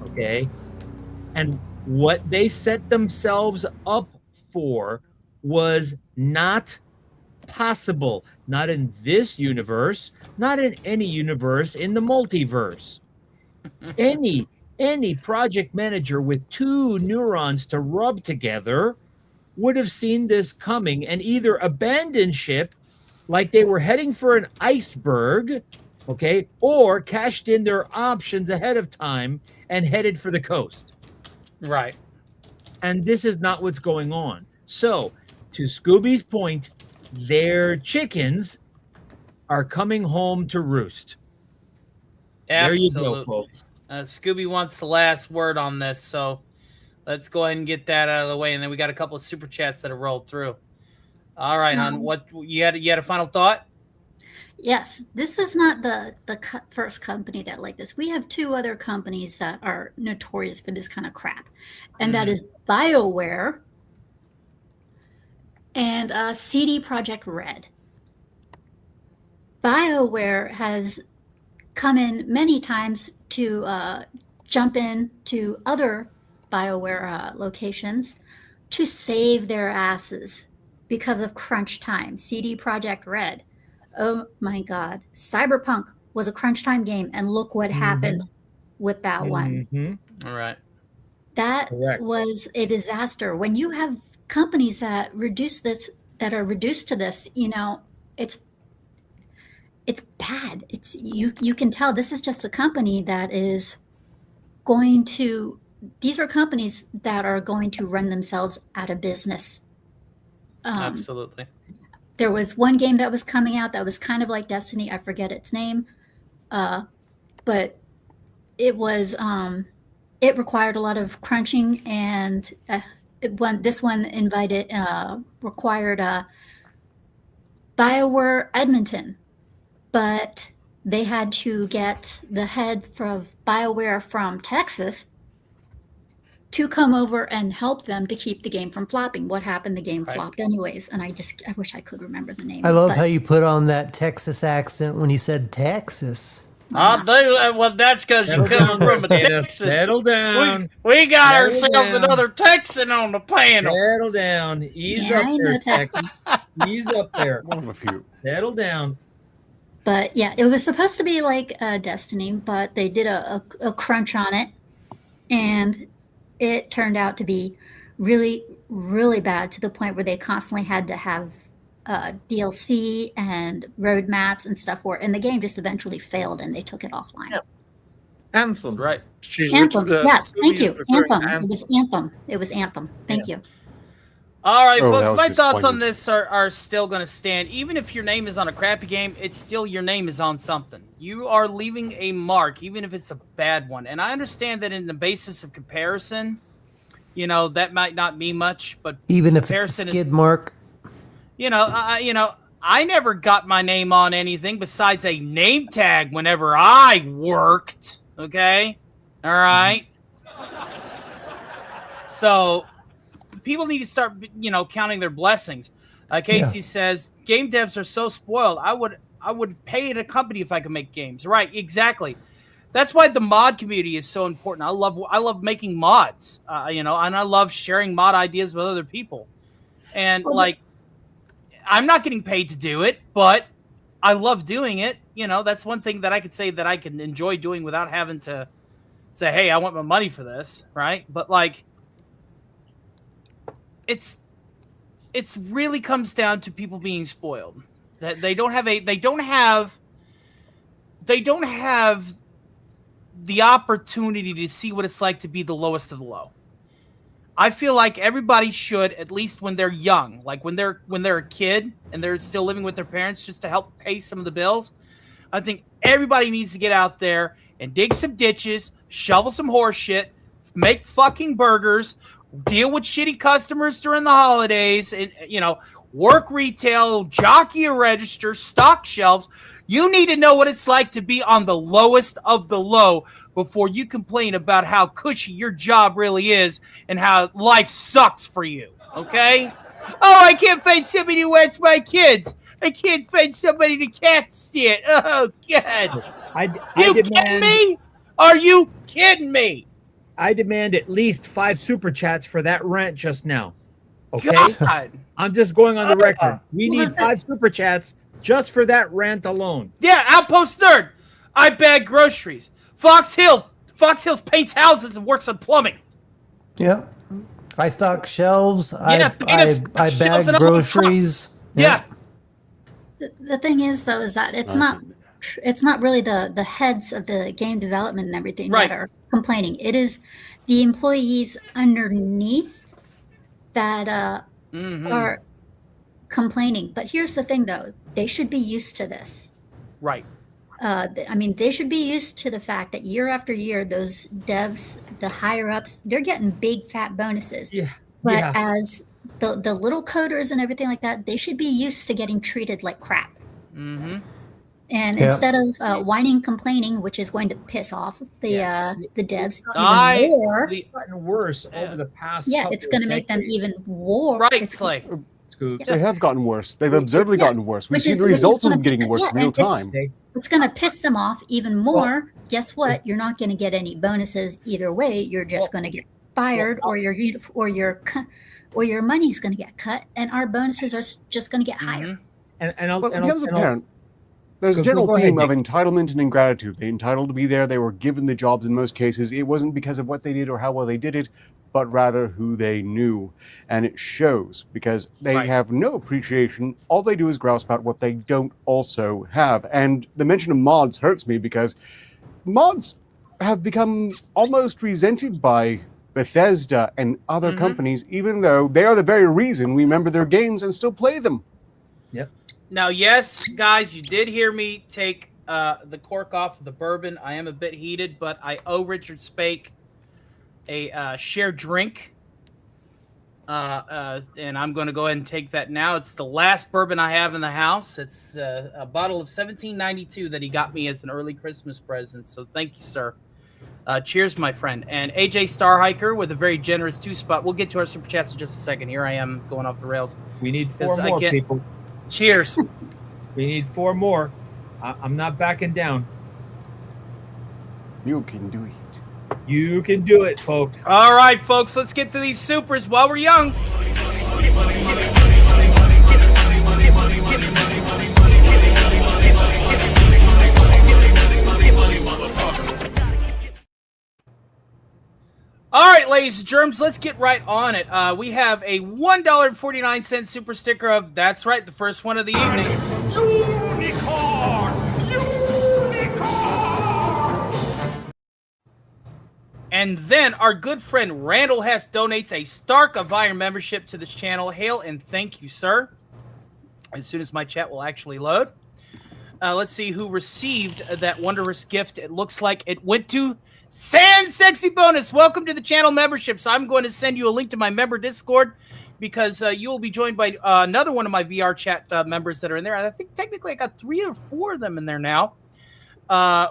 Okay. And what they set themselves up for was not possible. Not in this universe, not in any universe in the multiverse. Any project manager with two neurons to rub together would have seen this coming and either abandoned ship like they were heading for an iceberg, okay, or cashed in their options ahead of time and headed for the coast. Right. And this is not what's going on. So, to Scooby's point, their chickens are coming home to roost. Absolutely. There you go, folks. Scooby wants the last word on this, so let's go ahead and get that out of the way, and then we got a couple of super chats that have rolled through. All right, hon. What you had a final thought? Yes, this is not the first company that like this. We have two other companies that are notorious for this kind of crap, and that is BioWare and CD Projekt Red. BioWare has come in many times to jump in to other BioWare locations to save their asses because of crunch time. CD Projekt Red. Oh my God. Cyberpunk was a crunch time game, and look what happened with that one. All right. That was a disaster. When you have companies that are reduced to this, it's bad. It's you can tell this is just a company that is going to, these are companies that are going to run themselves out of business. Absolutely. There was one game that was coming out that was kind of like Destiny. I forget its name, but it was it required a lot of crunching, and this one required BioWare Edmonton, but they had to get the head from BioWare from Texas to come over and help them to keep the game from flopping. What happened? The game flopped anyways. And I wish I could remember the name. I love how you put on that Texas accent when you said Texas. I'll do that. Well, that's because you're coming from a Texan. Settle down. We got Settle ourselves down. another Texan on the panel. Settle down. Ease Yeah, up I there, know Tex. Texas. Ease up there. One of a few. Settle down. But yeah, it was supposed to be like Destiny, but they did a crunch on it, and it turned out to be really, really bad to the point where they constantly had to have DLC and roadmaps and stuff for it, and the game just eventually failed, and they took it offline. Yeah. Anthem. Right. Anthem. Yes, thank Ruby you. is referring to Anthem. It was Anthem. It was Anthem. Thank you. All right, Oh, that folks, was my thoughts on disappointing. this are still going to stand. Even if your name is on a crappy game, it's still your name is on something. You are leaving a mark, even if it's a bad one. And I understand that in the basis of comparison, that might not mean much, but Even if it's a comparison skid mark. I never got my name on anything besides a name tag whenever I worked. Okay? All right? So people need to start, counting their blessings. Casey says, game devs are so spoiled. I would pay a company if I could make games. Right, exactly. That's why the mod community is so important. I love making mods, and I love sharing mod ideas with other people. And I'm not getting paid to do it, but I love doing it. That's one thing that I could say that I can enjoy doing without having to say, hey, I want my money for this, right? But it's really comes down to people being spoiled. That they don't have the opportunity to see what it's like to be the lowest of the low. I feel like everybody should, at least when they're young, like when they're a kid and they're still living with their parents just to help pay some of the bills. I think everybody needs to get out there and dig some ditches, shovel some horse shit, make fucking burgers, deal with shitty customers during the holidays, and work retail, jockey a register, stock shelves. You need to know what it's like to be on the lowest of the low before you complain about how cushy your job really is and how life sucks for you. Okay? Oh, I can't find somebody who wants my kids. I can't find somebody to cat sit. Oh, God. Kidding me? Are you kidding me? I demand at least 5 super chats for that rant just now. Okay? God. I'm just going on the record. We need 5 super chats just for that rant alone. Yeah, Outpost Nerd. I bag groceries. Fox Hills paints houses and works on plumbing. Yeah. I stock shelves. Yeah, I bag groceries. Yeah. The thing is, though, is that it's not really the heads of the game development and everything that are complaining. It is the employees underneath that are complaining. But here's the thing, though. They should be used to this. Right. They should be used to the fact that year after year, those devs, the higher ups, they're getting big fat bonuses. Yeah. But as the little coders and everything like that, they should be used to getting treated like crap. Mm-hmm. And instead of whining, complaining, which is going to piss off the devs even more. It's gotten worse over the past. Yeah, it's going to make them even more. Right, Slay. Scoops. They have gotten worse. They've observably gotten worse. We've seen the results of them getting worse in real time. It's going to piss them off even more. Guess what? You're not going to get any bonuses either way. You're just going to get fired, or your money's going to get cut, and our bonuses are just going to get higher. And it becomes apparent. There's a general theme of entitlement and ingratitude. They're entitled to be there. They were given the jobs in most cases. It wasn't because of what they did or how well they did it, but rather who they knew. And it shows because they have no appreciation. All they do is grouse about what they don't also have. And the mention of mods hurts me because mods have become almost resented by Bethesda and other companies, even though they are the very reason we remember their games and still play them. Yep. Now, yes, guys, you did hear me take the cork off of the bourbon. I am a bit heated, but I owe Richard Spake a shared drink. And I'm going to go ahead and take that now. It's the last bourbon I have in the house. It's a bottle of 1792 that he got me as an early Christmas present. So thank you, sir. Cheers, my friend. And AJ Starhiker with a very generous 2-spot. We'll get to our super chats in just a second. Here I am going off the rails. We need 4 more people. Cheers. We need 4 more. I'm not backing down. You can do it. You can do it, folks. All right, folks, let's get to these supers while we're young. All right, ladies and germs, let's get right on it. We have a $1.49 super sticker of, that's right, the first one of the evening. Unicorn! And then our good friend Randall Hess donates a Stark of Iron membership to this channel. Hail and thank you, sir. As soon as my chat will actually load. Let's see who received that wondrous gift. It looks like it went to Sand Sexy Bonus. Welcome to the channel memberships. I'm going to send you a link to my member Discord because you will be joined by another one of my VR chat members that are in there. I think technically I got 3 or 4 of them in there now.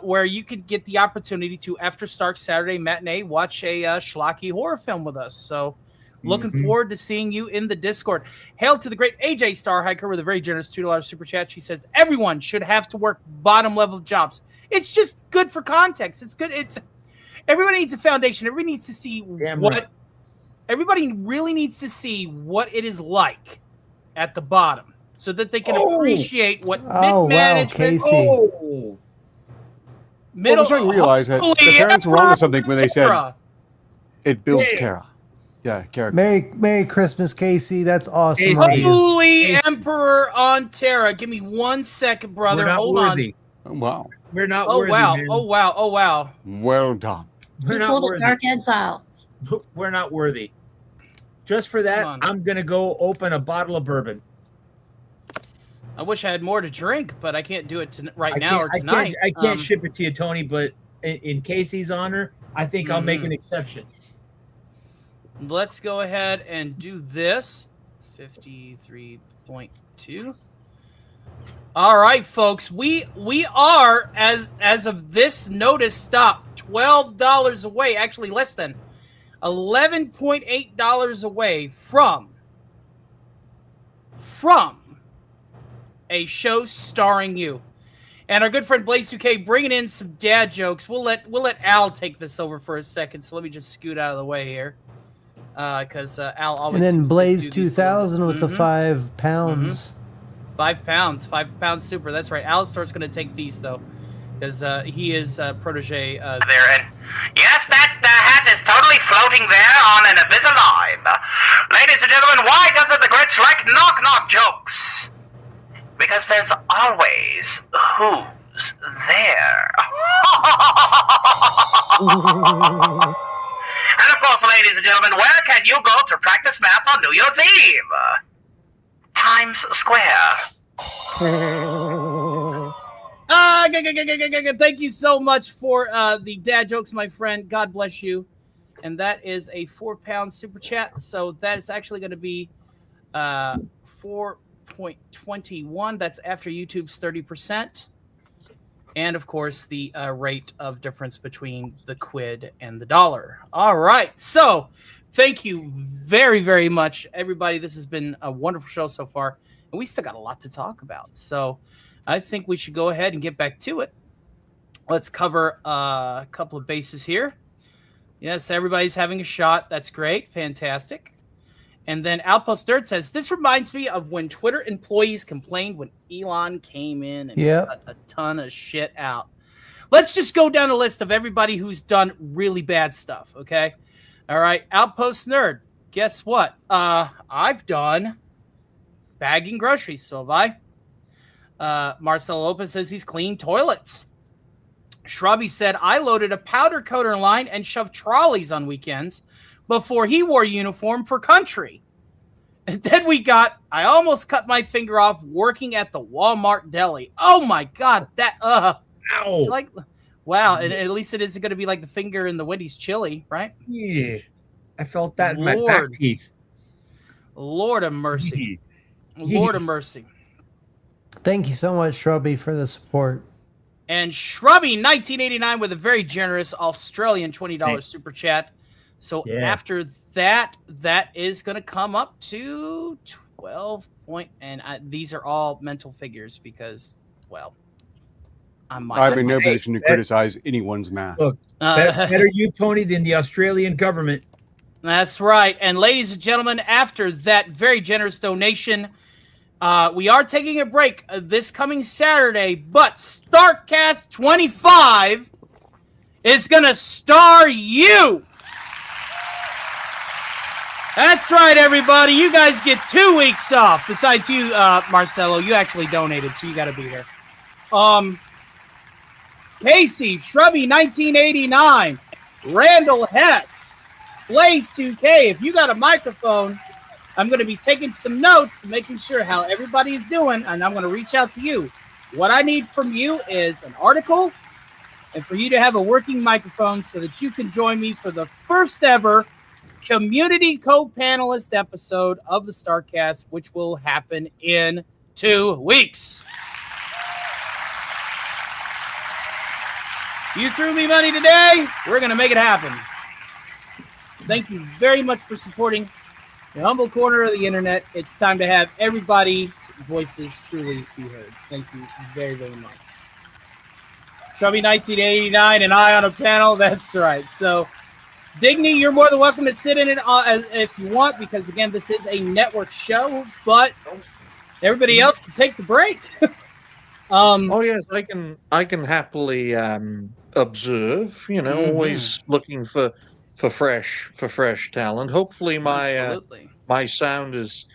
Where you could get the opportunity to, after Stark Saturday matinee, watch a schlocky horror film with us. So looking forward to seeing you in the Discord. Hail to the great AJ Star Hiker with a very generous $2 super chat. She says, everyone should have to work bottom level jobs. It's just good for context. It's good. Everybody needs a foundation. Everybody needs to see everybody really needs to see what it is like at the bottom so that they can appreciate what mid-management. Wow, Casey. Well, I'm trying to realize that the parents were onto something when they said it builds Kara. Yeah, character. Merry Christmas, Casey. That's awesome. Holy Emperor on Terra. Give me 1 second, brother. Hold on. Oh, wow. We're not Oh, worthy. wow. Man. Oh, wow. Oh, wow. Well done. We're not Pulled a worthy. Dark Exile. We're not worthy. Just for that, I'm going to go open a bottle of bourbon. I wish I had more to drink, but I can't do it right now or tonight. I can't ship it to you, Tony, but in Casey's honor, I think I'll make an exception. Let's go ahead and do this. 53.2. All right, folks. We are, as of this notice stop, $12 away, actually less than $11.8 away from a show starring you. And our good friend Blaze 2K bringing in some dad jokes. We'll let Al take this over for a second. So let me just scoot out of the way here, because Al always. And then seems to Blaze do these 2000 little- with the 5 pounds. 5 pounds, 5 pounds super. That's right. Alistar's going to take these though, because he is protege. There, and yes, that hat is totally floating there on an Invisalign. Ladies and gentlemen, why doesn't the Grinch like knock-knock jokes? Because there's always who's there. And of course, ladies and gentlemen, where can you go to practice math on New Year's Eve? Times Square. Thank you so much for the dad jokes, my friend. God bless you. And that is a 4 pound super chat. So that is actually going to be 4.21. That's after YouTube's 30%. And of course, the rate of difference between the quid and the dollar. All right. So thank you very, very much, everybody. This has been a wonderful show so far. And we still got a lot to talk about. So I think we should go ahead and get back to it. Let's cover a couple of bases here. Yes, everybody's having a shot. That's great. Fantastic. And then Outpost Nerd says, this reminds me of when Twitter employees complained when Elon came in and cut a ton of shit out. Let's just go down a list of everybody who's done really bad stuff, okay? All right, Outpost Nerd, guess what? I've done bagging groceries, so have I. Marcelo Lopez says he's cleaned toilets. Shrubby said, I loaded a powder coater line and shoved trolleys on weekends before he wore uniform for country. And then we got, I almost cut my finger off working at the Walmart deli. Oh my God, that, Ow. like, wow, and at least it isn't going to be like the finger in the Wendy's chili, right? Yeah. I felt that in my back teeth. Lord of mercy. Lord of mercy. Thank you so much, Shrubby, for the support. And Shrubby 1989 with a very generous Australian $20 super chat. So after that, that is going to come up to 12 point. And these are all mental figures because, well, I'm in no position to criticize anyone's math. Look, better you, Tony, than the Australian government. That's right. And ladies and gentlemen, after that very generous donation, we are taking a break this coming Saturday, but StarkCast 25 is going to star you. That's right, everybody. You guys get 2 weeks off. Besides you, Marcelo, you actually donated, so you got to be there. Casey, Shrubby 1989, Randall Hess, Blaze 2K. If you got a microphone, I'm going to be taking some notes, making sure how everybody is doing, and I'm going to reach out to you. What I need from you is an article and for you to have a working microphone so that you can join me for the first ever community co-panelist episode of the StarkCast, which will happen in 2 weeks. You threw me money today. We're going to make it happen. Thank you very much for supporting the humble corner of the internet. It's time to have everybody's voices truly be heard. Thank you very, very much. Shrubby 1989 and I on a panel. That's right. So, Digny, you're more than welcome to sit in it if you want, because again, this is a network show. But everybody else can take the break. Oh yes, I can happily observe. You know, always looking for fresh talent. Hopefully, my sound is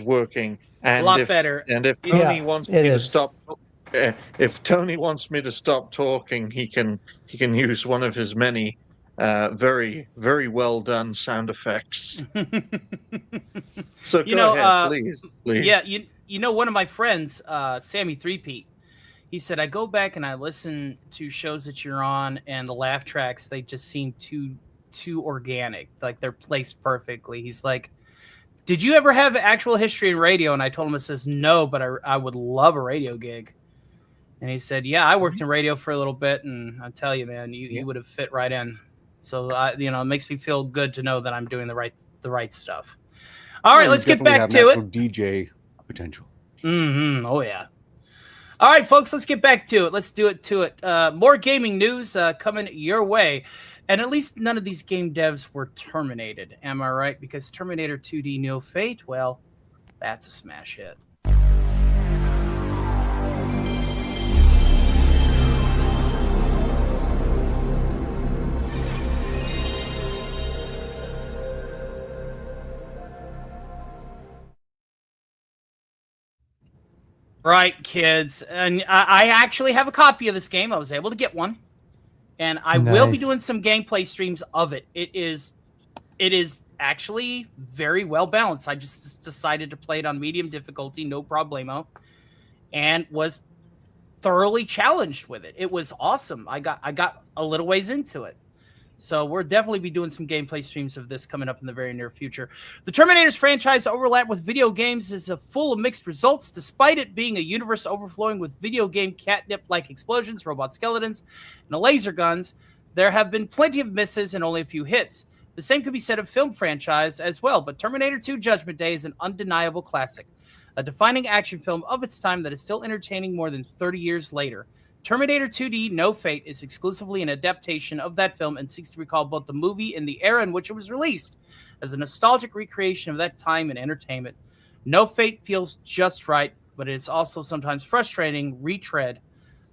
working. And a lot better. And if Tony wants me to stop. If Tony wants me to stop talking, he can use one of his many very, very well done sound effects. So go ahead, please. Yeah, you know, one of my friends, Sammy 3Pete, he said, I go back and I listen to shows that you're on, and the laugh tracks, they just seem too organic, like they're placed perfectly. He's like, did you ever have actual history in radio? And I told him, it says no, but I would love a radio gig. And he said, yeah, I worked in radio for a little bit, and I tell you, man, you would have fit right in. So, it makes me feel good to know that I'm doing the right stuff. All right, let's get back to it. DJ potential. Oh, yeah. All right, folks, let's get back to it. Let's do it to it. More gaming news coming your way. And at least none of these game devs were terminated. Am I right? Because Terminator 2D No Fate, well, that's a smash hit. Right, kids. And I actually have a copy of this game. I was able to get one. And I will be doing some gameplay streams of it. It is actually very well balanced. I just decided to play it on medium difficulty, no problemo, and was thoroughly challenged with it. It was awesome. I got a little ways into it. So we'll definitely be doing some gameplay streams of this coming up in the very near future. The Terminators franchise overlap with video games is full of mixed results, despite it being a universe overflowing with video game catnip-like explosions, robot skeletons, and laser guns. There have been plenty of misses and only a few hits. The same could be said of film franchise as well, but Terminator 2 Judgment Day is an undeniable classic, a defining action film of its time that is still entertaining more than 30 years later. Terminator 2D No Fate is exclusively an adaptation of that film and seeks to recall both the movie and the era in which it was released as a nostalgic recreation of that time in entertainment. No Fate feels just right, but it is also sometimes frustrating retread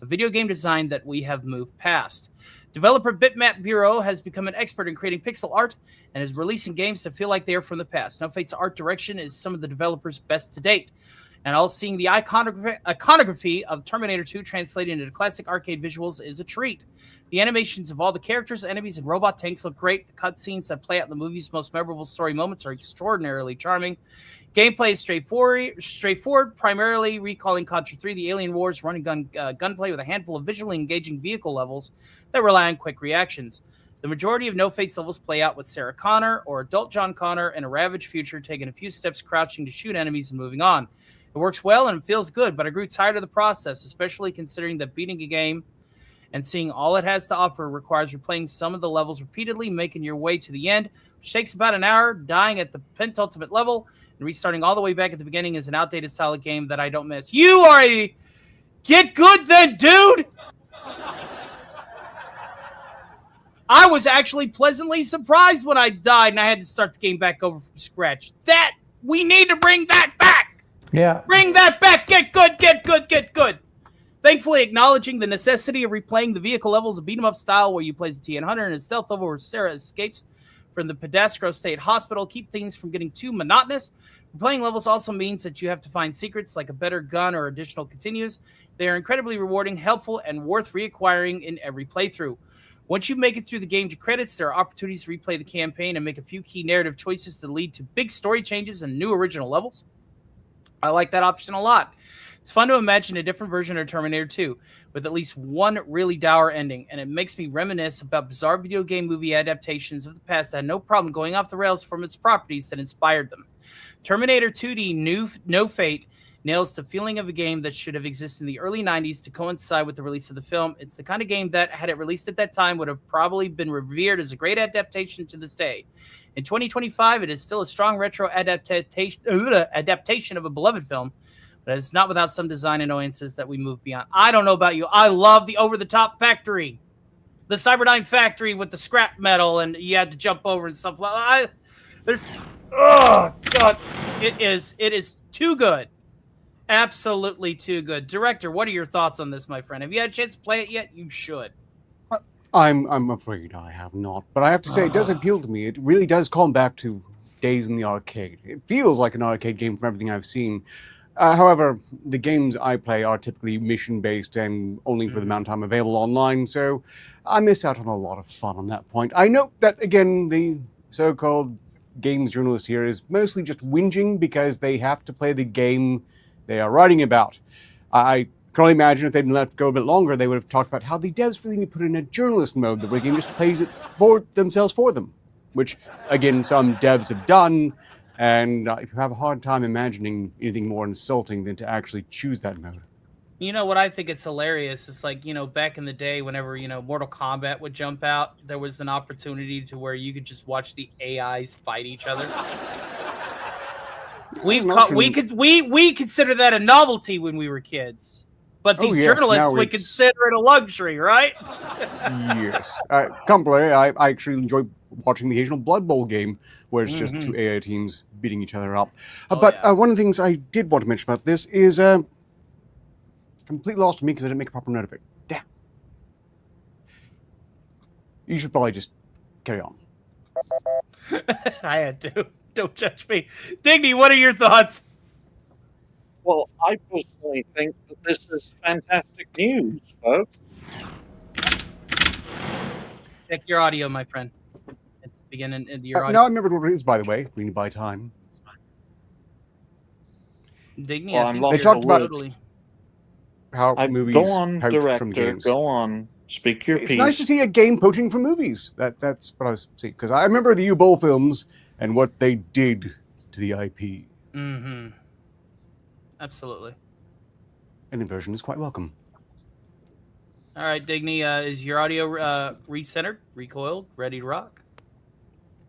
of video game design that we have moved past. Developer Bitmap Bureau has become an expert in creating pixel art and is releasing games that feel like they are from the past. No Fate's art direction is some of the developers' best to date. And all seeing the iconography of Terminator 2 translated into classic arcade visuals is a treat. The animations of all the characters, enemies, and robot tanks look great. The cutscenes that play out in the movie's most memorable story moments are extraordinarily charming. Gameplay is straightforward, primarily recalling Contra 3, the Alien Wars running gunplay with a handful of visually engaging vehicle levels that rely on quick reactions. The majority of No Fate's levels play out with Sarah Connor or adult John Connor in a ravaged future, taking a few steps crouching to shoot enemies and moving on. It works well and it feels good, but I grew tired of the process, especially considering that beating a game and seeing all it has to offer requires replaying some of the levels repeatedly, making your way to the end, which takes about an hour. Dying at the penultimate level and restarting all the way back at the beginning is an outdated style of game that I don't miss. You are a get good then, dude! I was actually pleasantly surprised when I died and I had to start the game back over from scratch. That, we need to bring that back. Yeah. Bring that back. Get good, get good, get good. Thankfully, acknowledging the necessity of replaying the vehicle levels of beat-em-up style where you play as a TN Hunter and a stealth level where Sarah escapes from the Pedastro State Hospital keep things from getting too monotonous. Replaying levels also means that you have to find secrets like a better gun or additional continues. They are incredibly rewarding, helpful, and worth reacquiring in every playthrough. Once you make it through the game to credits, there are opportunities to replay the campaign and make a few key narrative choices that lead to big story changes and new original levels. I like that option a lot. It's fun to imagine a different version of Terminator 2 with at least one really dour ending, and it makes me reminisce about bizarre video game movie adaptations of the past that had no problem going off the rails from its properties that inspired them. Terminator 2D No Fate nails the feeling of a game that should have existed in the early 90s to coincide with the release of the film. It's the kind of game that, had it released at that time, would have probably been revered as a great adaptation to this day. In 2025, it is still a strong retro adaptation of a beloved film, but it's not without some design annoyances that we move beyond. I don't know about you. I love the over-the-top factory. The Cyberdyne factory with the scrap metal, and you had to jump over and stuff like that. Oh, God. It is too good. Absolutely too good. Director, what are your thoughts on this, my friend? Have you had a chance to play it yet? You should. I'm afraid I have not, but I have to say it does appeal to me. It really does call back to days in the arcade. It feels like an arcade game from everything I've seen. However, the games I play are typically mission-based and only for the amount of time available online, so I miss out on a lot of fun on that point. I note that, again, the so-called games journalist here is mostly just whinging because they have to play the game they are writing about. I can only imagine if they'd been let go a bit longer, they would have talked about how the devs really need to put in a journalist mode, where the game just plays it for themselves for them, which, again, some devs have done. And if you have a hard time imagining anything more insulting than to actually choose that mode. You know what I think it's hilarious? It's like, back in the day, whenever, Mortal Kombat would jump out, there was an opportunity to where you could just watch the AIs fight each other. We consider that a novelty when we were kids. But these journalists, we consider it a luxury, right? Yes. Come play. I actually enjoy watching the occasional Blood Bowl game where it's just two AI teams beating each other up. One of the things I did want to mention about this is completely lost to me because I didn't make a proper note of it. Damn. You should probably just carry on. I had to. Don't judge me. Digny, what are your thoughts? Well, I personally think that this is fantastic news, folks. Check your audio, my friend. It's beginning in your audio. Now I remembered what it is, by the way. We need to buy time. Digny, they talked about how movies go on, poach director, from games. Go on. Speak your piece. It's nice to see a game poaching from movies. That's what I was seeing. Because I remember the U-Bowl films and what they did to the IP. Mm-hmm. Absolutely. An inversion is quite welcome. All right, Digny, is your audio recentered, recoiled, ready to rock?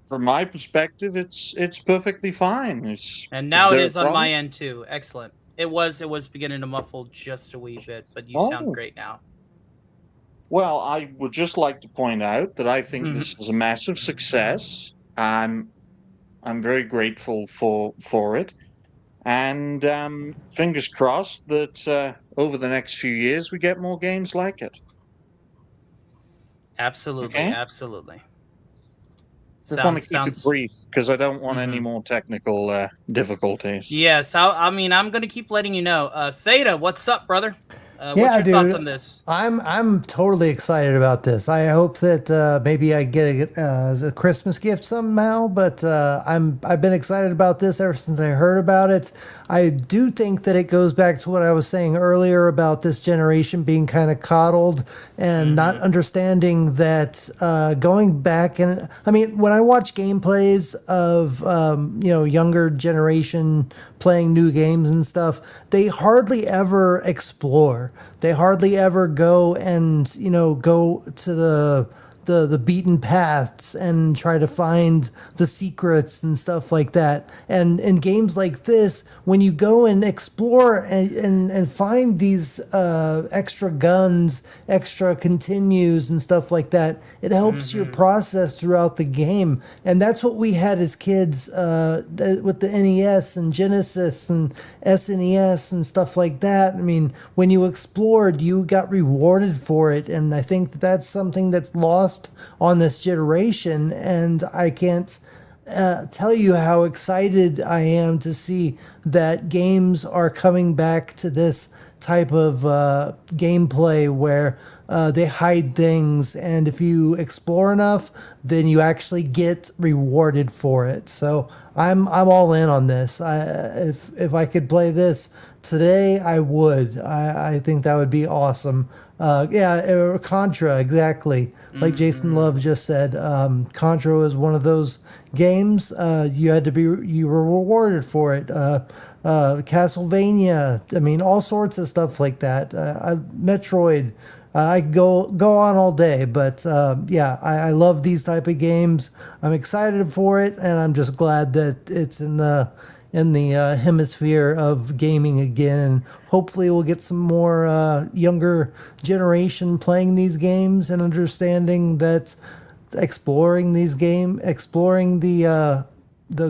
From my perspective, it's perfectly fine. And now it is on my end too. Excellent. It was beginning to muffle just a wee bit, but you sound great now. Well, I would just like to point out that I think this is a massive success. I'm very grateful for it. And fingers crossed that over the next few years we get more games like it. Absolutely, okay? Absolutely. Just want to keep it brief because I don't want any more technical difficulties. Yes, I'm going to keep letting you know. Theta, what's up, brother? What's your thoughts on this? I'm totally excited about this. I hope that maybe I get it as a Christmas gift somehow. But I've been excited about this ever since I heard about it. I do think that it goes back to what I was saying earlier about this generation being kind of coddled and not understanding that going back and I mean when I watch gameplays of younger generation playing new games and stuff, they hardly ever explore. They hardly ever go and go to the beaten paths and try to find the secrets and stuff like that. And in games like this, when you go and explore and find these extra guns, extra continues and stuff like that, it helps your process throughout the game. And that's what we had as kids with the NES and Genesis and SNES and stuff like that. I mean, when you explored, you got rewarded for it. And I think that's something that's lost on this generation. And I can't tell you how excited I am to see that games are coming back to this type of gameplay where they hide things, and if you explore enough, then you actually get rewarded for it. So I'm all in on this. If I could play this today, I would. I think that would be awesome. Contra, exactly. Like Jason Love just said, Contra was one of those games. You were rewarded for it. Castlevania. I mean, all sorts of stuff like that. Metroid. I go on all day, but I love these type of games. I'm excited for it, and I'm just glad that it's in the hemisphere of gaming again. And hopefully, we'll get some more younger generation playing these games and understanding that exploring the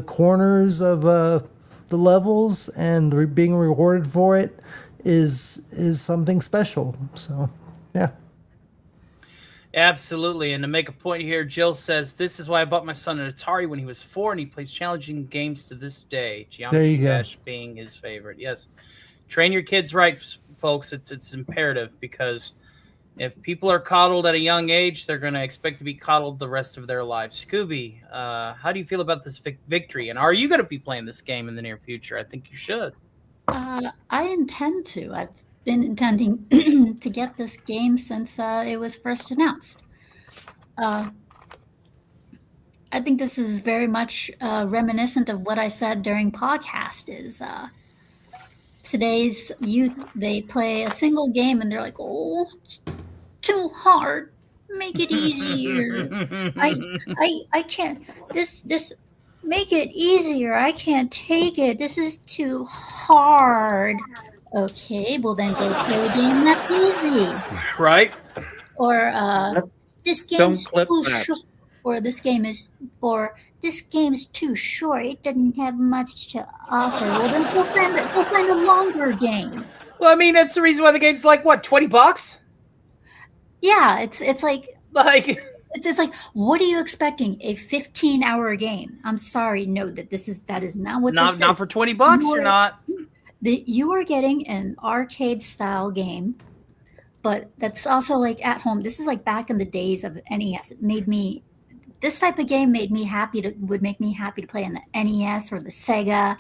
corners of the levels and being rewarded for it is something special. So. Yeah. Absolutely. And to make a point here, Jill says, this is why I bought my son an Atari when he was 4, and he plays challenging games to this day. Geometry Dash being his favorite. Yes. Train your kids right, folks. It's imperative, because if people are coddled at a young age, they're going to expect to be coddled the rest of their lives. Scooby, how do you feel about this victory? And are you going to be playing this game in the near future? I think you should. I intend to. I've been intending to get this game since it was first announced. I think this is very much reminiscent of what I said during podcast is today's youth, they play a single game and they're like, oh, it's too hard. Make it easier. I can't, this, make it easier. I can't take it. This is too hard. Okay, well then go play a game that's easy. Right. Or this game's too short. Or this game's too short. It doesn't have much to offer. Well then go find a longer game. Well, I mean, that's the reason why the game's like what, $20? Yeah, it's like it's like, what are you expecting? A 15-hour game? I'm sorry, no, that is not what this is. Not for $20, you're not. You are getting an arcade style game, but that's also like at home. This is like back in the days of NES. This type of game would make me happy to play on the NES or the Sega.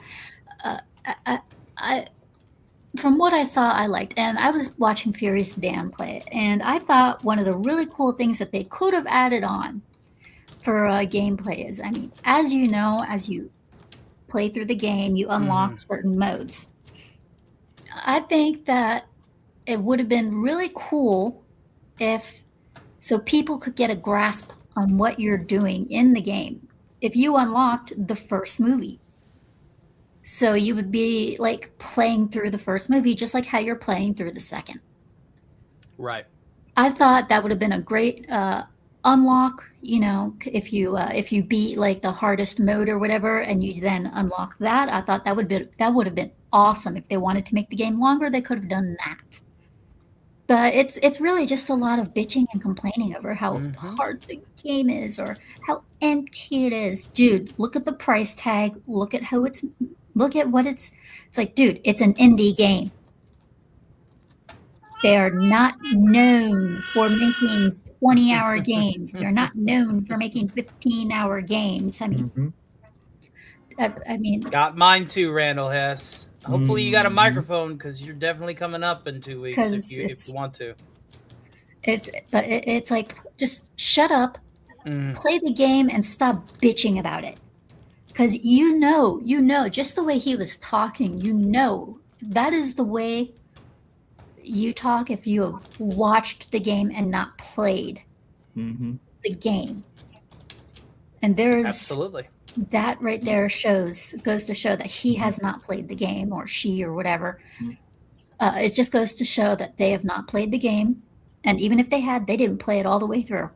From what I saw, I liked, and I was watching Furious Dan play it, and I thought one of the really cool things that they could have added on for gameplay is, I mean, as you know, as you play through the game, you unlock certain modes. I think that it would have been really cool so people could get a grasp on what you're doing in the game if you unlocked the first movie. So you would be like playing through the first movie, just like how you're playing through the second. Right. I thought that would have been a great unlock, you know, if you beat like the hardest mode or whatever, and you then unlock that. I thought that would have been awesome. If they wanted to make the game longer, they could have done that. But it's really just a lot of bitching and complaining over how hard the game is or how empty it is. Dude, look at the price tag. Look at what it's like, dude, it's an indie game. They are not known for making 20-hour games. They're not known for making 15-hour games. I mean, I mean, got mine too, Randall Hess. Hopefully you got a microphone, because you're definitely coming up in 2 weeks if you want to. It's like, just shut up, play the game, and stop bitching about it. Because you know, just the way he was talking, you know, that is the way you talk if you have watched the game and not played. the game. And there's Absolutely. that right there goes to show that he has not played the game, or she, or whatever. It just goes to show that they have not played the game, and even if they had, they didn't play it all the way through.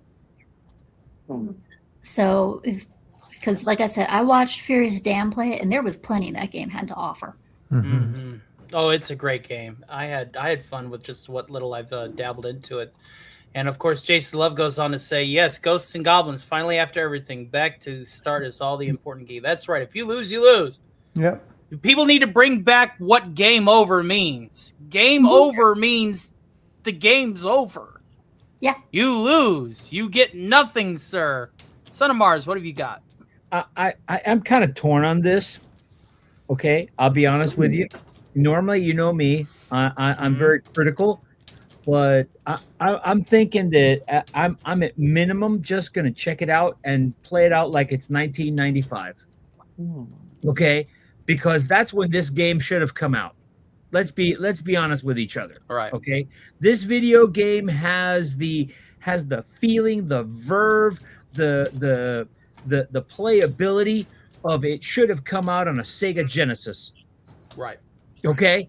So, because like I said, I watched Furious Dan play it, and there was plenty that game had to offer. Oh, it's a great game. I had fun with just what little I've dabbled into it. And of course, Jason Love goes on to say, yes, Ghosts and Goblins, finally after everything, back to start is all the important key. That's right. If you lose, you lose. Yep. People need to bring back what game over means. Game over means the game's over. Yeah. You lose. You get nothing, sir. Son of Mars, what have you got? I'm kind of torn on this. Okay, I'll be honest with you. Normally, you know me, I'm very critical, but I'm thinking that I'm at minimum just going to check it out and play it out like it's 1995. Okay, because that's when this game should have come out. Let's be honest with each other. All right. Okay, this video game has the feeling, the verve, the playability of it should have come out on a Sega Genesis. Right. Okay.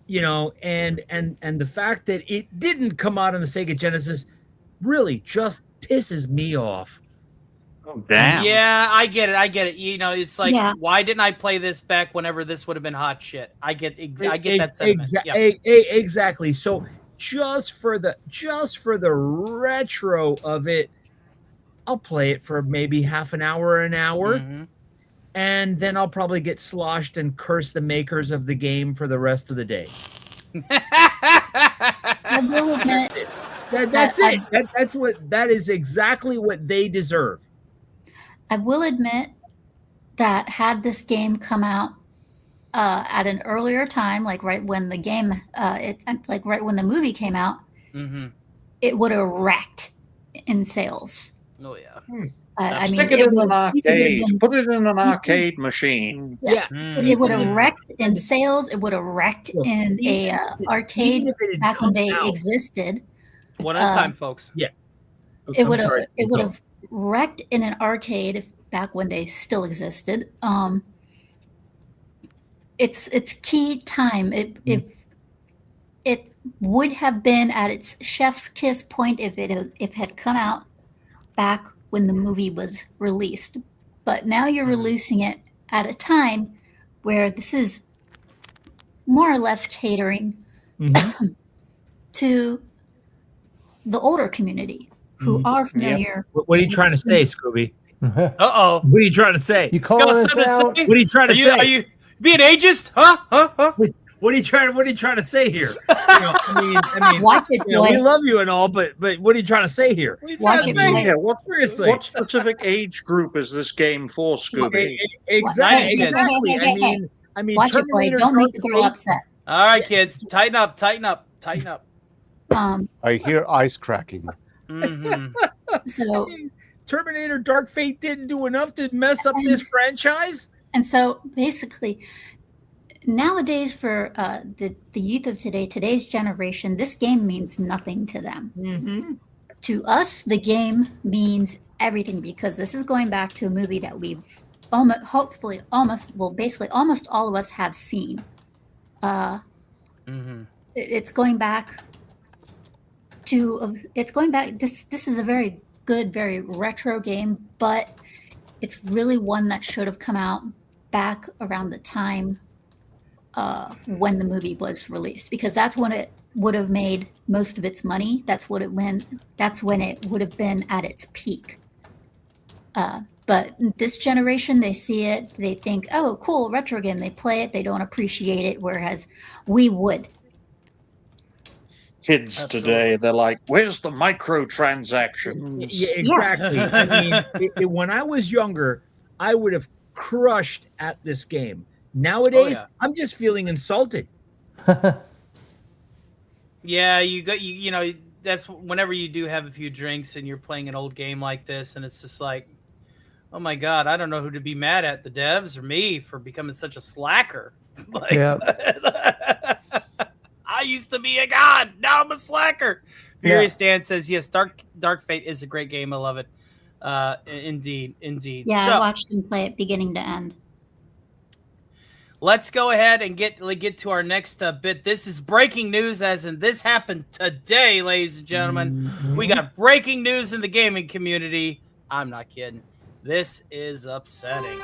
You know, and the fact that it didn't come out on the Sega Genesis really just pisses me off. Oh, damn. Yeah, I get it. You know, it's like, Yeah. why didn't I play this back whenever this would have been hot shit? I get that sentiment. Exactly. So just for the retro of it, I'll play it for maybe half an hour, and then I'll probably get sloshed and curse the makers of the game for the rest of the day. I will admit That's it. That is exactly what they deserve. I will admit that had this game come out at an earlier time, like right when the game, like right when the movie came out, it would have wrecked in sales. Oh yeah. I mean, Stick it in an arcade. Put it in an arcade machine. Yeah. It would have wrecked in sales. It would have wrecked in a arcade back when they existed. One at a time, folks. Yeah. It would have wrecked in an arcade back when they still existed. It's key time. It would have been at its chef's kiss point if it had come out back when the movie was released. But now you're releasing it at a time where this is more or less catering to the older community who are familiar. What are you trying to say, Scooby? Uh-oh. What are you trying to say? You calling us out? What are you trying to say? Are you being ageist? Huh? What are you trying to say here? I mean, Watch it, boy. we love you and all, but what are you trying to say here? Watch it, boy. Yeah, Seriously. what specific age group is this game for, Scooby? Exactly. Hey. I mean, Watch it, boy. Don't make the girl upset. All right, kids. Tighten up. I hear ice cracking. So Terminator Dark Fate didn't do enough to mess up this franchise? And so basically, nowadays for the youth of today's generation, this game means nothing to them. To us, the game means everything, because this is going back to a movie that we've basically almost all of us have seen. It's going back to this is a very good, very retro game, but it's really one that should have come out back around the time when the movie was released, because that's when it would have made most of its money. That's when it would have been at its peak. But this generation, they see it, they think, oh, cool, retro game. They play it, they don't appreciate it, whereas we would. Kids today, they're like, where's the microtransactions? Yeah, exactly. I mean, when I was younger, I would have crushed at this game. Nowadays, I'm just feeling insulted. Yeah, you know, that's whenever you do have a few drinks and you're playing an old game like this, and it's just like, oh my God, I don't know who to be mad at, the devs or me, for becoming such a slacker. Like, I used to be a god, now I'm a slacker. Furious Dan says, yes, Dark Fate is a great game. I love it. Indeed. Yeah, So, I watched him play it beginning to end. let's go ahead and get to our next bit. This is breaking news, as in this happened today, ladies and gentlemen. We got breaking news in the gaming community. I'm not kidding. This is upsetting.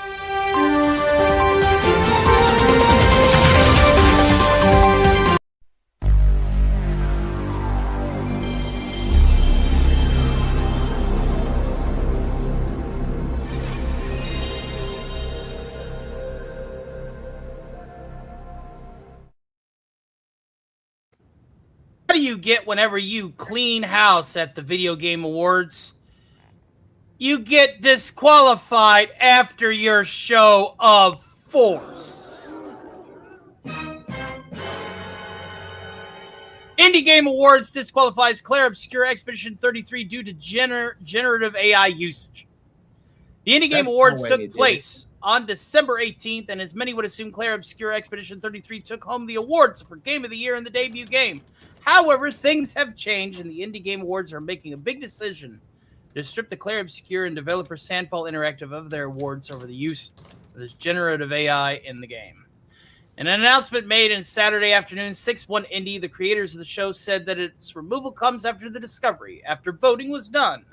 What do you get whenever you clean house at the Video Game Awards? You get disqualified after your show of force. Indie Game Awards disqualifies Claire Obscure Expedition 33 due to generative AI usage. The Indie Game Awards took place on December 18th, and as many would assume, Claire Obscure Expedition 33 took home the awards for Game of the Year and the debut game. However, things have changed, and the Indie Game Awards are making a big decision to strip the Claire Obscure and developer Sandfall Interactive of their awards over the use of this generative AI in the game. In an announcement made on Saturday afternoon, 6-1 Indie, the creators of the show, said that its removal comes after the discovery, after voting was done,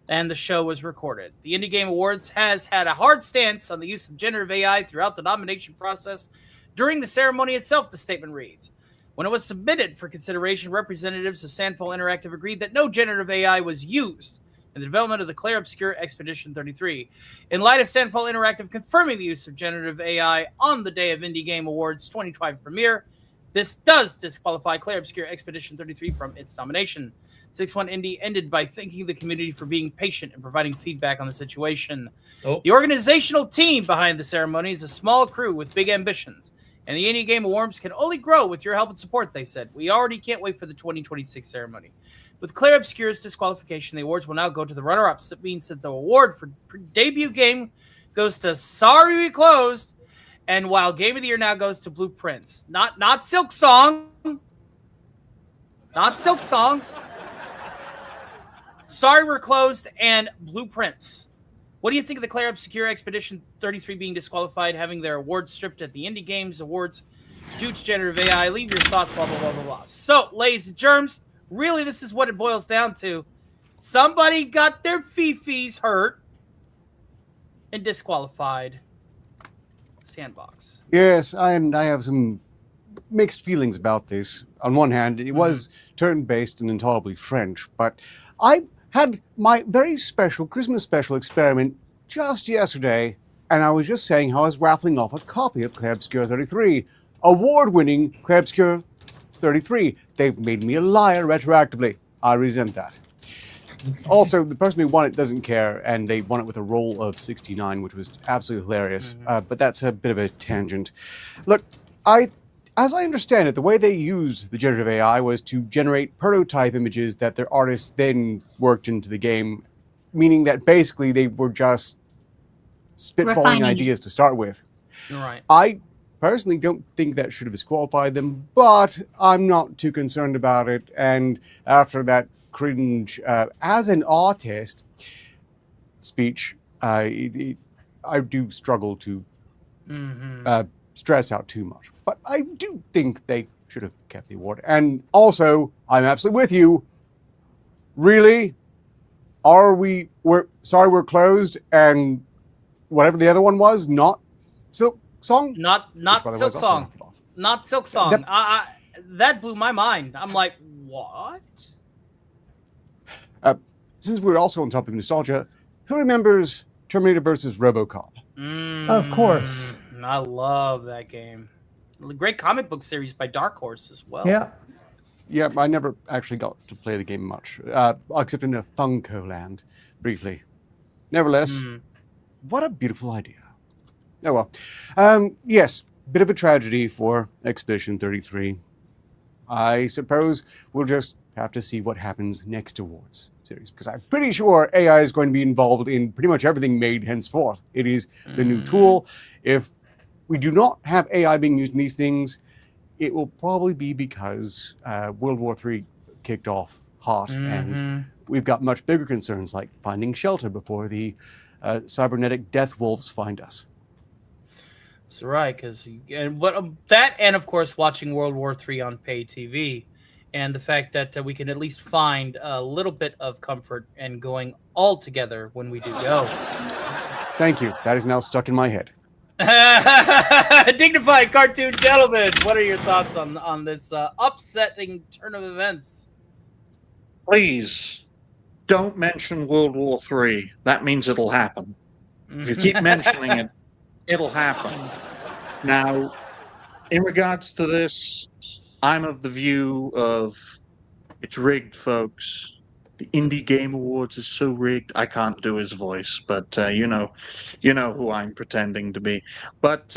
and the show was recorded. The Indie Game Awards has had a hard stance on the use of generative AI throughout the nomination process. During the ceremony itself, the statement reads, when it was submitted for consideration, representatives of Sandfall Interactive agreed that no generative AI was used in the development of the Claire Obscure Expedition 33. In light of Sandfall Interactive confirming the use of generative AI on the day of Indie Game Awards 2025 premiere, this does disqualify Claire Obscure Expedition 33 from its nomination. 6-1 Indie ended by thanking the community for being patient and providing feedback on the situation. The organizational team behind the ceremony is a small crew with big ambitions, and the Indie Game Awards can only grow with your help and support, they said. We already can't wait for the 2026 ceremony. With Claire Obscure's disqualification, the awards will now go to the runner-ups. That means that the award for debut game goes to Sorry We Closed, and while Game of the Year now goes to Blueprints. Not Silk Song. Not Silk Song. Sorry We're Closed and Blueprints. What do you think of the Claire Obscure Expedition 33 being disqualified, having their awards stripped at the Indie Games Awards due to generative AI? Leave your thoughts, blah, blah, blah, blah, blah. So, ladies and germs, really this is what it boils down to. Somebody got their fifis hurt and disqualified. Sandbox. Yes, and I have some mixed feelings about this. On one hand, it was turn-based and intolerably French, but I had my very special Christmas special experiment just yesterday, and I was just saying how I was raffling off a copy of Claire Obscure 33, award-winning Claire Obscure 33. They've made me a liar retroactively. I resent that. Also, the person who won it doesn't care, and they won it with a roll of 69, which was absolutely hilarious. But that's a bit of a tangent. Look, as I understand it, the way they used the generative AI was to generate prototype images that their artists then worked into the game, meaning that basically they were just spitballing ideas to start with. Right. I personally don't think that should have disqualified them, but I'm not too concerned about it. And after that cringe, as an artist speech, I do struggle to stress out too much. But I do think they should have kept the award. And also, I'm absolutely with you. Really? We're sorry we're closed, and whatever the other one was, not Silk Song? Not Silk Song. Not Silk Song. That blew my mind. I'm like, what? Since we're also on topic of nostalgia, who remembers Terminator vs. RoboCop? Of course. I love that game. Great comic book series by Dark Horse as well. Yeah. Yeah, I never actually got to play the game much, except in a Funko land, briefly. Nevertheless, what a beautiful idea. Oh well. Yes, bit of a tragedy for Expedition 33. I suppose we'll just have to see what happens next awards series, because I'm pretty sure AI is going to be involved in pretty much everything made henceforth. It is the new tool. If we do not have AI being used in these things, it will probably be because World War III kicked off hot, and we've got much bigger concerns like finding shelter before the cybernetic death wolves find us. That's right, because that, and of course, watching World War III on pay TV, and the fact that we can at least find a little bit of comfort and going all together when we do go. Thank you. That is now stuck in my head. Dignified cartoon gentlemen, what are your thoughts on this upsetting turn of events? Please don't mention World War III. That means it'll happen. If you keep mentioning it, it'll happen. Now, in regards to this, I'm of the view of it's rigged, folks. The Indie Game Awards is so rigged. I can't do his voice, but you know who I'm pretending to be. But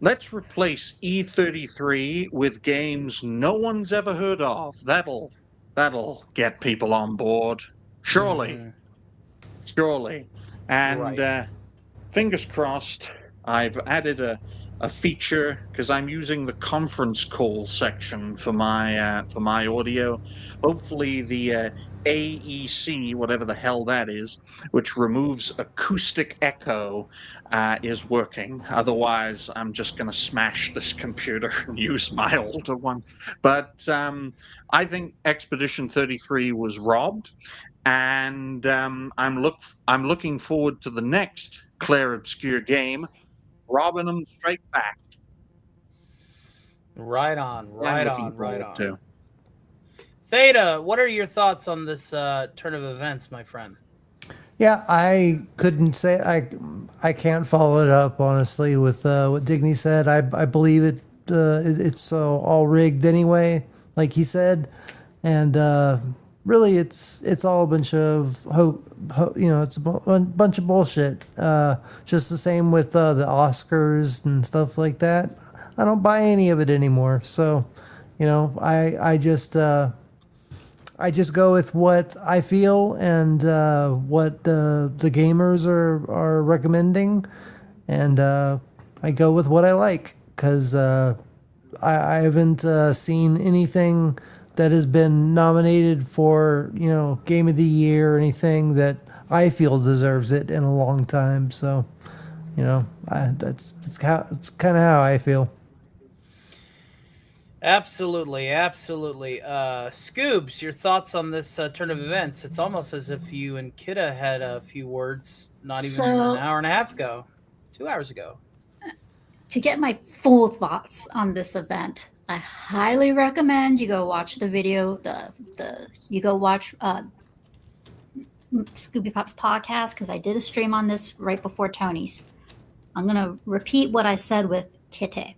let's replace E33 with games no one's ever heard of. That'll get people on board. Surely. And fingers crossed. I've added a feature because I'm using the conference call section for my audio. Hopefully the AEC, whatever the hell that is, which removes acoustic echo, is working. Otherwise, I'm just going to smash this computer and use my older one. But I think Expedition 33 was robbed, and I'm looking forward to the next Claire Obscure game, robbing them straight back. Right on. Too. Theta, what are your thoughts on this turn of events, my friend? Yeah, I couldn't say I can't follow it up honestly with what Digny said. I believe it's all rigged anyway, like he said, and really it's all a bunch of it's a bunch of bullshit. Just the same with the Oscars and stuff like that. I don't buy any of it anymore. So, I just go with what I feel and what the gamers are recommending, and I go with what I like because I haven't seen anything that has been nominated for Game of the Year or anything that I feel deserves it in a long time. So, it's kind of how I feel. Absolutely. Scoobs, your thoughts on this turn of events? It's almost as if you and Kidda had a few words not even an hour and a half ago, 2 hours ago. To get my full thoughts on this event, I highly recommend you go watch the video. You go watch Scooby Pop's podcast, because I did a stream on this right before Tony's. I'm gonna repeat what I said with Kite.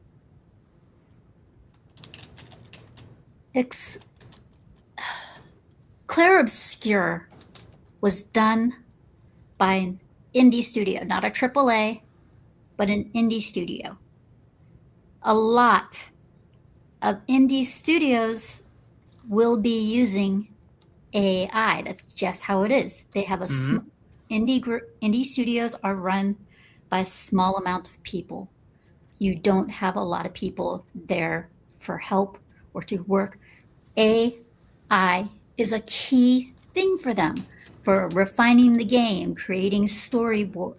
Claire Obscure was done by an indie studio, not a AAA, but an indie studio. A lot of indie studios will be using AI. That's just how it is. They have indie studios are run by a small amount of people. You don't have a lot of people there for help or to work. AI is a key thing for them, for refining the game, creating storyboard,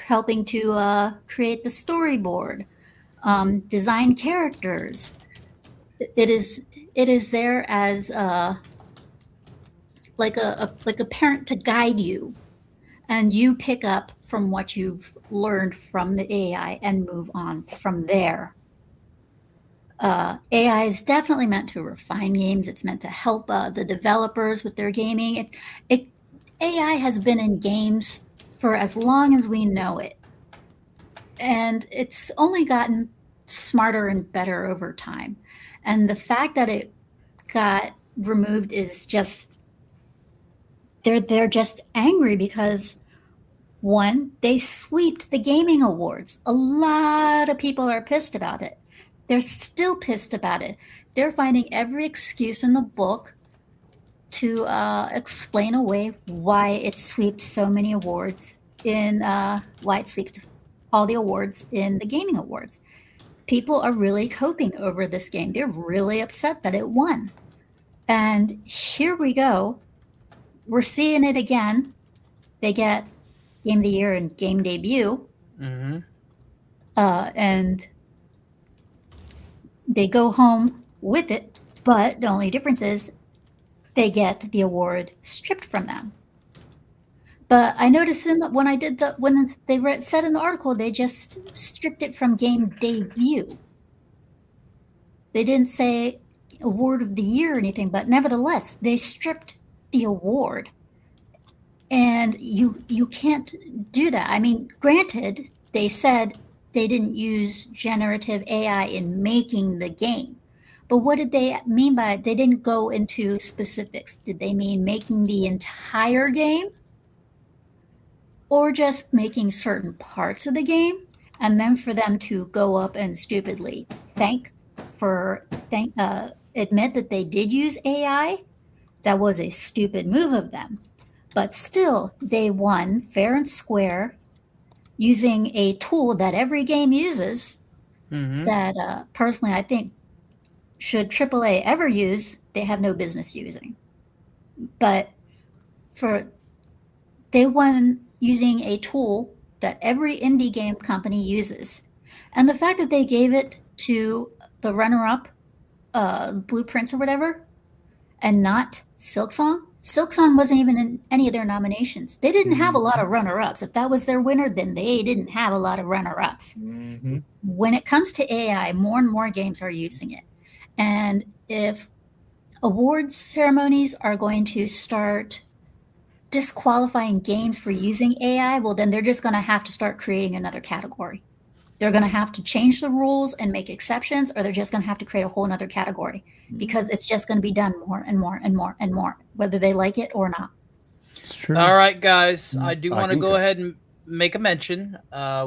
helping to create the storyboard, design characters. It is there as like a parent to guide you, and you pick up from what you've learned from the AI and move on from there. AI is definitely meant to refine games. It's meant to help the developers with their gaming. AI has been in games for as long as we know it, and it's only gotten smarter and better over time. And the fact that it got removed is just they're just angry because, one, they sweeped the gaming awards. A lot of people are pissed about it. They're still pissed about it. They're finding every excuse in the book to explain away why it swept so many awards why it swept all the awards in the gaming awards. People are really coping over this game. They're really upset that it won. And here we go. We're seeing it again. They get Game of the Year and Game Debut. Mm-hmm. And they go home with it, but the only difference is they get the award stripped from them. But I noticed when I did when they said in the article, they just stripped it from Game Debut. They didn't say Award of the Year or anything, but nevertheless, they stripped the award. And you can't do that. I mean, granted, they said they didn't use generative AI in making the game. But what did they mean by it? They didn't go into specifics. Did they mean making the entire game? Or just making certain parts of the game? And then for them to go up and stupidly admit that they did use AI? That was a stupid move of them. But still, they won fair and square using a tool that every game uses that personally I think should AAA ever use, they have no business using. But they won using a tool that every indie game company uses. And the fact that they gave it to the runner-up, Blueprints or whatever, and not Silksong. Silksong wasn't even in any of their nominations. They didn't have a lot of runner-ups. If that was their winner, then they didn't have a lot of runner-ups. Mm-hmm. When it comes to AI, more and more games are using it. And if awards ceremonies are going to start disqualifying games for using AI, well, then they're just going to have to start creating another category. They're going to have to change the rules and make exceptions, or they're just going to have to create a whole other category because it's just going to be done more and more and more and more, whether they like it or not. It's true. All right, guys. I do I want to think go so. ahead and make a mention.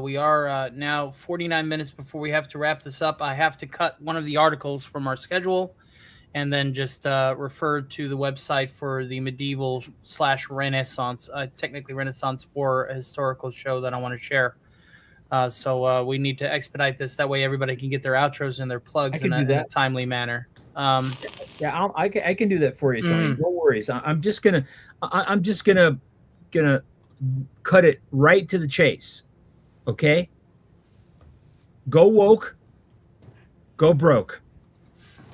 We are now 49 minutes before we have to wrap this up. I have to cut one of the articles from our schedule and then just refer to the website for the medieval/Renaissance, technically Renaissance or historical show that I want to share. So we need to expedite this. That way everybody can get their outros and their plugs in a timely manner. Yeah, I can do that for you, Tony. No worries. I'm just gonna cut it right to the chase. Okay. Go woke. Go broke.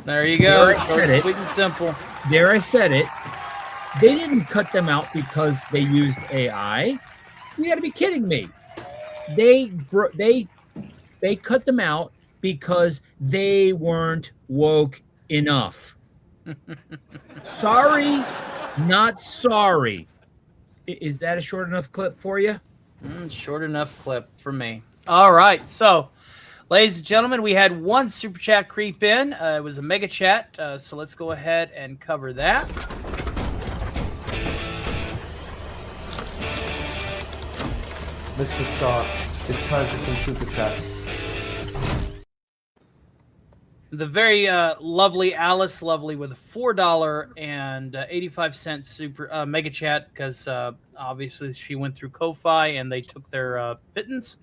There you go. There I said it. Sweet and simple. There I said it. They didn't cut them out because they used AI. You got to be kidding me. They cut them out because they weren't woke enough. Sorry, not sorry. Is that a short enough clip for you? Short enough clip for me. All right. So, ladies and gentlemen, we had one super chat creep in. It was a mega chat. So let's go ahead and cover that. Mr. Stark, it's time for some super chats. The very lovely Alice Lovely with a $4.85 super mega chat because obviously she went through Ko-Fi and they took their pittance.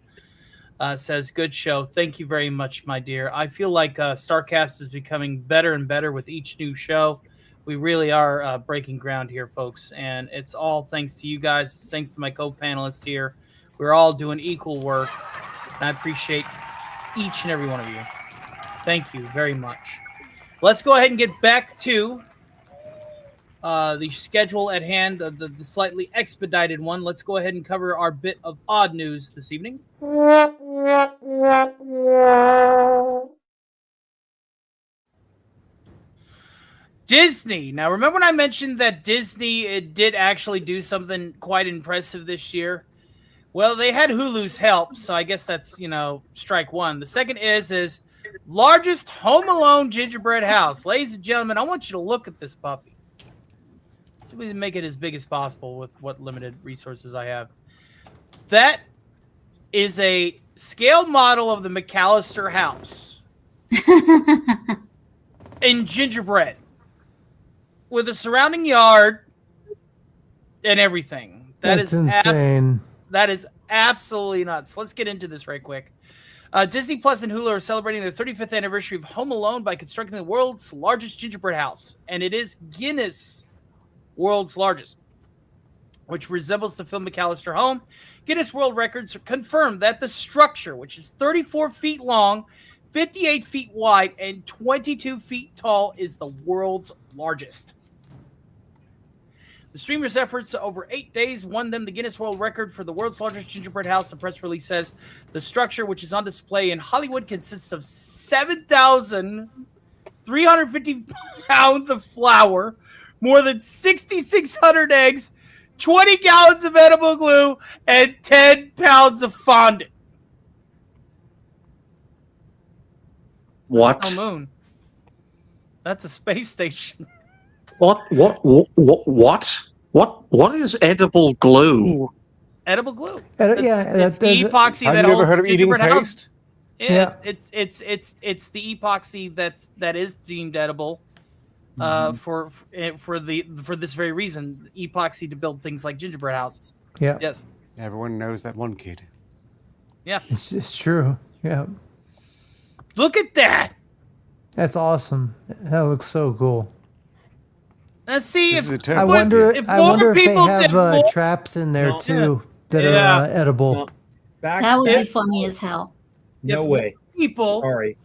Says, good show. Thank you very much, my dear. I feel like StarkCast is becoming better and better with each new show. We really are breaking ground here, folks. And it's all thanks to you guys. It's thanks to my co-panelists here. We're all doing equal work. And I appreciate each and every one of you. Thank you very much. Let's go ahead and get back to the schedule at hand, the slightly expedited one. Let's go ahead and cover our bit of odd news this evening. Disney. Now, remember when I mentioned that Disney did actually do something quite impressive this year? Well, they had Hulu's help, so I guess that's, strike one. The second is largest Home Alone gingerbread house. Ladies and gentlemen, I want you to look at this puppy. See if we can make it as big as possible with what limited resources I have. That is a scale model of the McAllister house in gingerbread with a surrounding yard and everything. That's insane. That is absolutely nuts. Let's get into this right quick. Disney Plus and Hulu are celebrating their 35th anniversary of Home Alone by constructing the world's largest gingerbread house, and it is Guinness world's largest, which resembles the film McAllister Home. Guinness World Records confirmed that the structure, which is 34 feet long, 58 feet wide, and 22 feet tall, is the world's largest. The streamer's efforts over 8 days won them the Guinness World Record for the world's largest gingerbread house. The press release says the structure, which is on display in Hollywood, consists of 7,350 pounds of flour, more than 6,600 eggs, 20 gallons of edible glue, and 10 pounds of fondant. What? That's no moon. That's a space station. What is edible glue? Edible glue. That's the epoxy Have that you ever holds heard of eating gingerbread house. paste? Yeah, it's the epoxy that is deemed edible for this very reason. Epoxy to build things like gingerbread houses. Yeah. Yes. Everyone knows that one kid. Yeah. It's true. Yeah. Look at that. That's awesome. That looks so cool. Let's see This is a if terrible I wonder. idea. if I more wonder if they people have did more- traps in there No. too that Yeah. are edible. No. Back That would be If- funny as hell. no if way. people Sorry.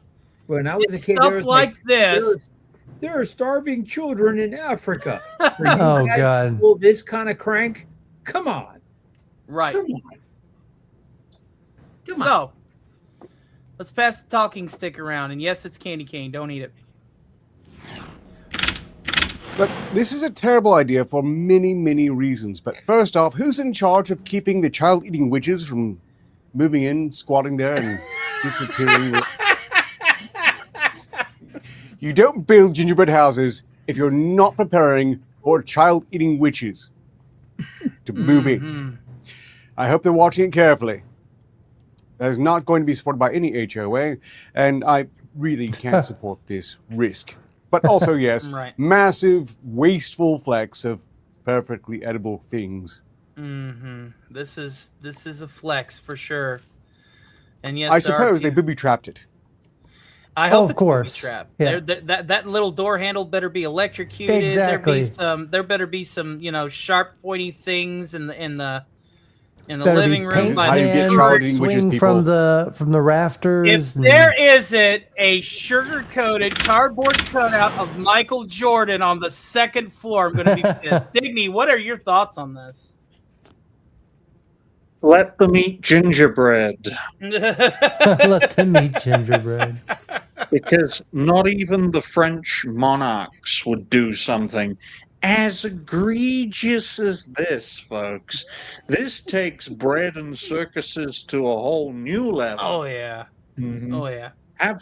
When I was did a kid, stuff there was like this. there are starving children in Africa. For you Oh, guys God. to pull this kind of crank? Come on. Right. Come on. Come on. So let's pass the talking stick around, and yes, it's candy cane. Don't eat it. But this is a terrible idea for many, many reasons. But first off, who's in charge of keeping the child-eating witches from moving in, squatting there, and disappearing? You don't build gingerbread houses if you're not preparing for child-eating witches to move in. I hope they're watching it carefully. That is not going to be supported by any HOA, and I really can't support this risk. But also, yes, Right. massive, wasteful flecks of perfectly edible things. This is a flex for sure. And yes, I there are suppose they people- booby-trapped it. I hope of it's a booby course. trap. Yeah. That little door handle better be electrocuted. Exactly. There better be some sharp pointy things in the Better living be room. paint How you get cans child-eating witches, swing people. from the rafters. If and- there isn't a sugar-coated cardboard cutout of Michael Jordan on the second floor, I'm going to be pissed. Digny, what are your thoughts on this? Let them eat gingerbread. Let them eat gingerbread. Because not even the French monarchs would do something as egregious as this, folks. This takes bread and circuses to a whole new level. Oh yeah. Oh yeah. Have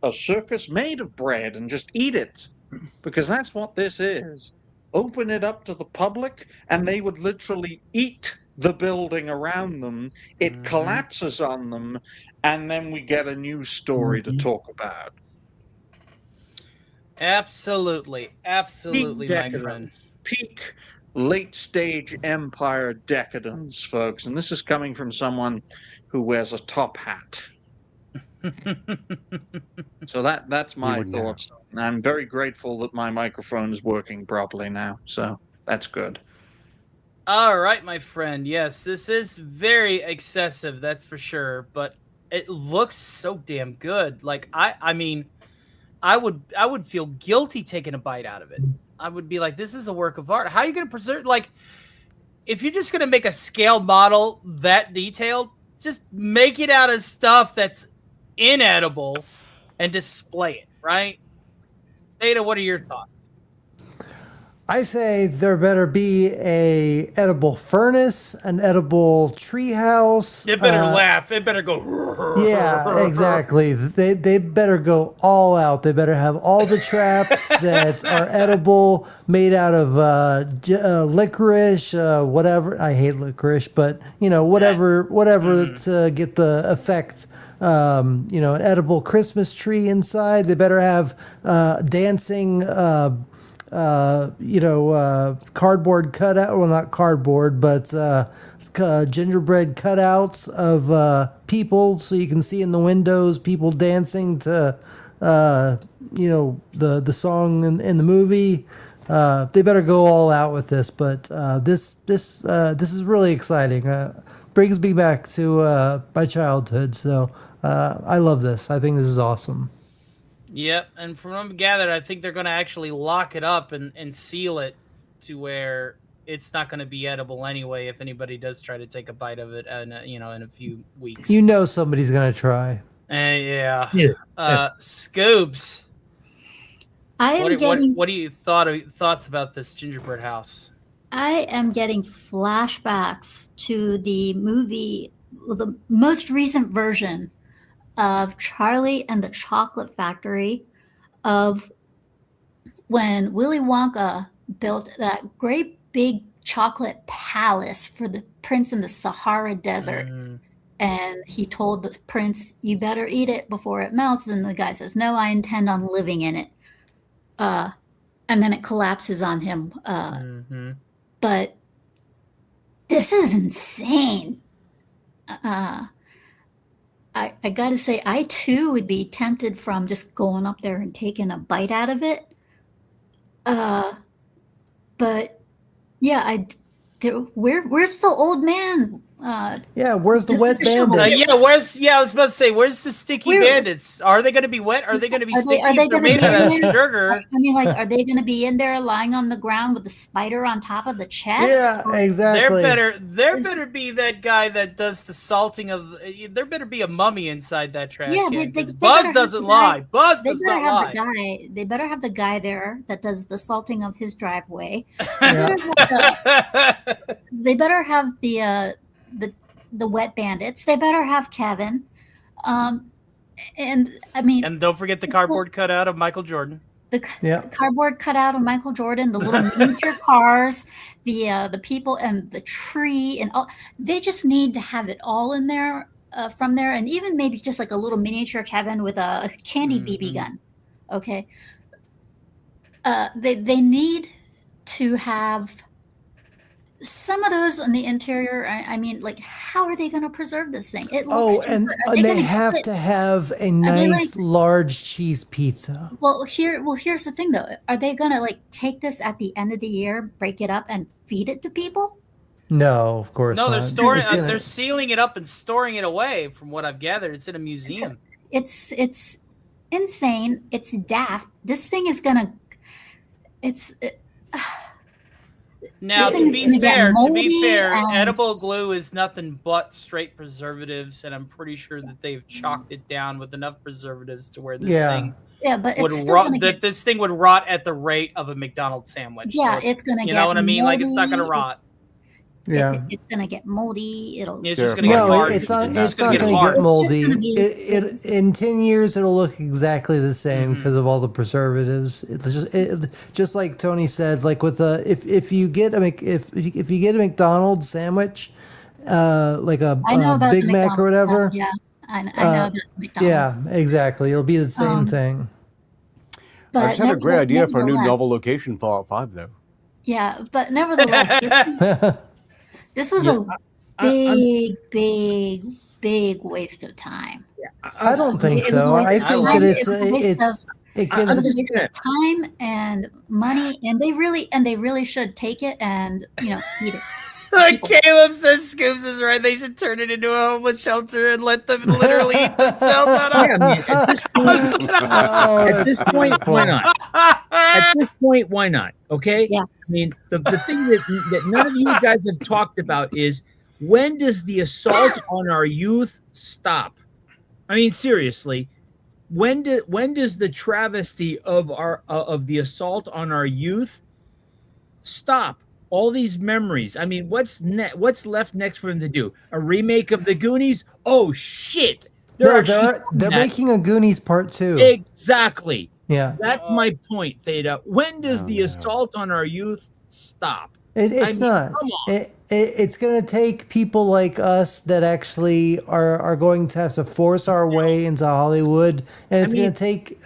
a circus made of bread and just eat it, because that's what this is. Open it up to the public and they would literally eat the building around them. It collapses on them, and then we get a new story to talk about. Absolutely, my decadence. friend. Peak late stage empire decadence, folks. And this is coming from someone who wears a top hat. So that's my would know. thoughts. And I'm very grateful that my microphone is working properly now. So that's good. All right, my friend. Yes, this is very excessive, that's for sure. But it looks so damn good. Like I mean, I would feel guilty taking a bite out of it. I would be like, this is a work of art. How are you going to preserve? Like, if you're just going to make a scale model that detailed, just make it out of stuff that's inedible and display it, right? Data, what are your thoughts? I say there better be a edible furnace, an edible treehouse. It better laugh. It better go. Yeah, exactly. They better go all out. They better have all the traps that are edible, made out of licorice, whatever. I hate licorice, but whatever to get the effect. An edible Christmas tree inside. They better have dancing cardboard cutout. Well, not cardboard, but gingerbread cutouts of people, so you can see in the windows people dancing to, the song in the movie. They better go all out with this, but this is really exciting. Brings me back to my childhood, so I love this. I think this is awesome. Yep, and from what I'm gathered, I think they're going to actually lock it up and seal it to where it's not going to be edible anyway. If anybody does try to take a bite of it, in a few weeks, Somebody's gonna try. Yeah. Scoobs. I am getting. What do you thoughts about this gingerbread house? I am getting flashbacks to the movie, the most recent version of Charlie and the Chocolate Factory, of when Willy Wonka built that great big chocolate palace for the prince in the Sahara Desert. And he told the prince, "You better eat it before it melts." And the guy says, "No, I intend on living in it." And then it collapses on him. But this is insane. I gotta say, I too would be tempted from just going up there and taking a bite out of it. But yeah, where's the old man? Where's the wet bandits? I was about to say, where's the sticky bandits? Are they going to be wet? Are they going to be sticky? Are they going to be made of sugar? I mean, are they going to be in there lying on the ground with a spider on top of the chest? Yeah, exactly. There better be that guy that does the salting of. There better be a mummy inside that trash can. Buzz doesn't lie. Buzz does not lie. They better have the guy there that does the salting of his driveway. They better have the wet bandits. They better have Kevin. And don't forget the cardboard cutout of Michael Jordan. The cardboard cutout of Michael Jordan, the little miniature cars, the people, and the tree, and all. They just need to have it all in there from there, and even maybe just like a little miniature Kevin with a candy BB gun. Okay. They need to have some of those on the interior. I mean, like, how are they going to preserve this thing? It looks they have to have a nice large cheese pizza. Well, here's the thing though. Are they going to take this at the end of the year, break it up, and feed it to people? No, of course not. They're storing. They're sealing it up and storing it away. From what I've gathered, it's in a museum. It's insane. It's daft. This thing is gonna. Now, to be fair, edible glue is nothing but straight preservatives, and I'm pretty sure that they've chalked it down with enough preservatives to where this thing this thing would rot at the rate of a McDonald's sandwich. Yeah, so it's gonna get you know what I mean? Moldy. It's not gonna rot. It's gonna get moldy. It's just gonna get hard. It's not gonna get moldy. In 10 years, it'll look exactly the same because of all the preservatives. It's just like Tony said. Like with if you get a McDonald's sandwich, like a Big Mac or whatever. Yeah, I know about McDonald's. Yeah, exactly. It'll be the same thing. I just had a great idea for a new novel location Fallout 5, though. Yeah, but nevertheless, this was a big waste of time. I don't think so. I think that it gives a waste of time and money, and they really should take it and eat it. Like Caleb says, Scoops is right. They should turn it into a homeless shelter and let them literally eat themselves out of it. At this point, why not? At this point, why not? Okay? Yeah. I mean, the thing that none of you guys have talked about is, when does the assault on our youth stop? I mean, seriously, when does the travesty of the assault on our youth stop? All these memories. I mean, what's left next for them to do? A remake of the Goonies? Oh shit! They're making a Goonies Part 2. Exactly. Yeah. That's my point, Theta. When does the assault on our youth stop? It's not. Come on. It's going to take people like us that actually are going to have to force our way into Hollywood, and it's going to take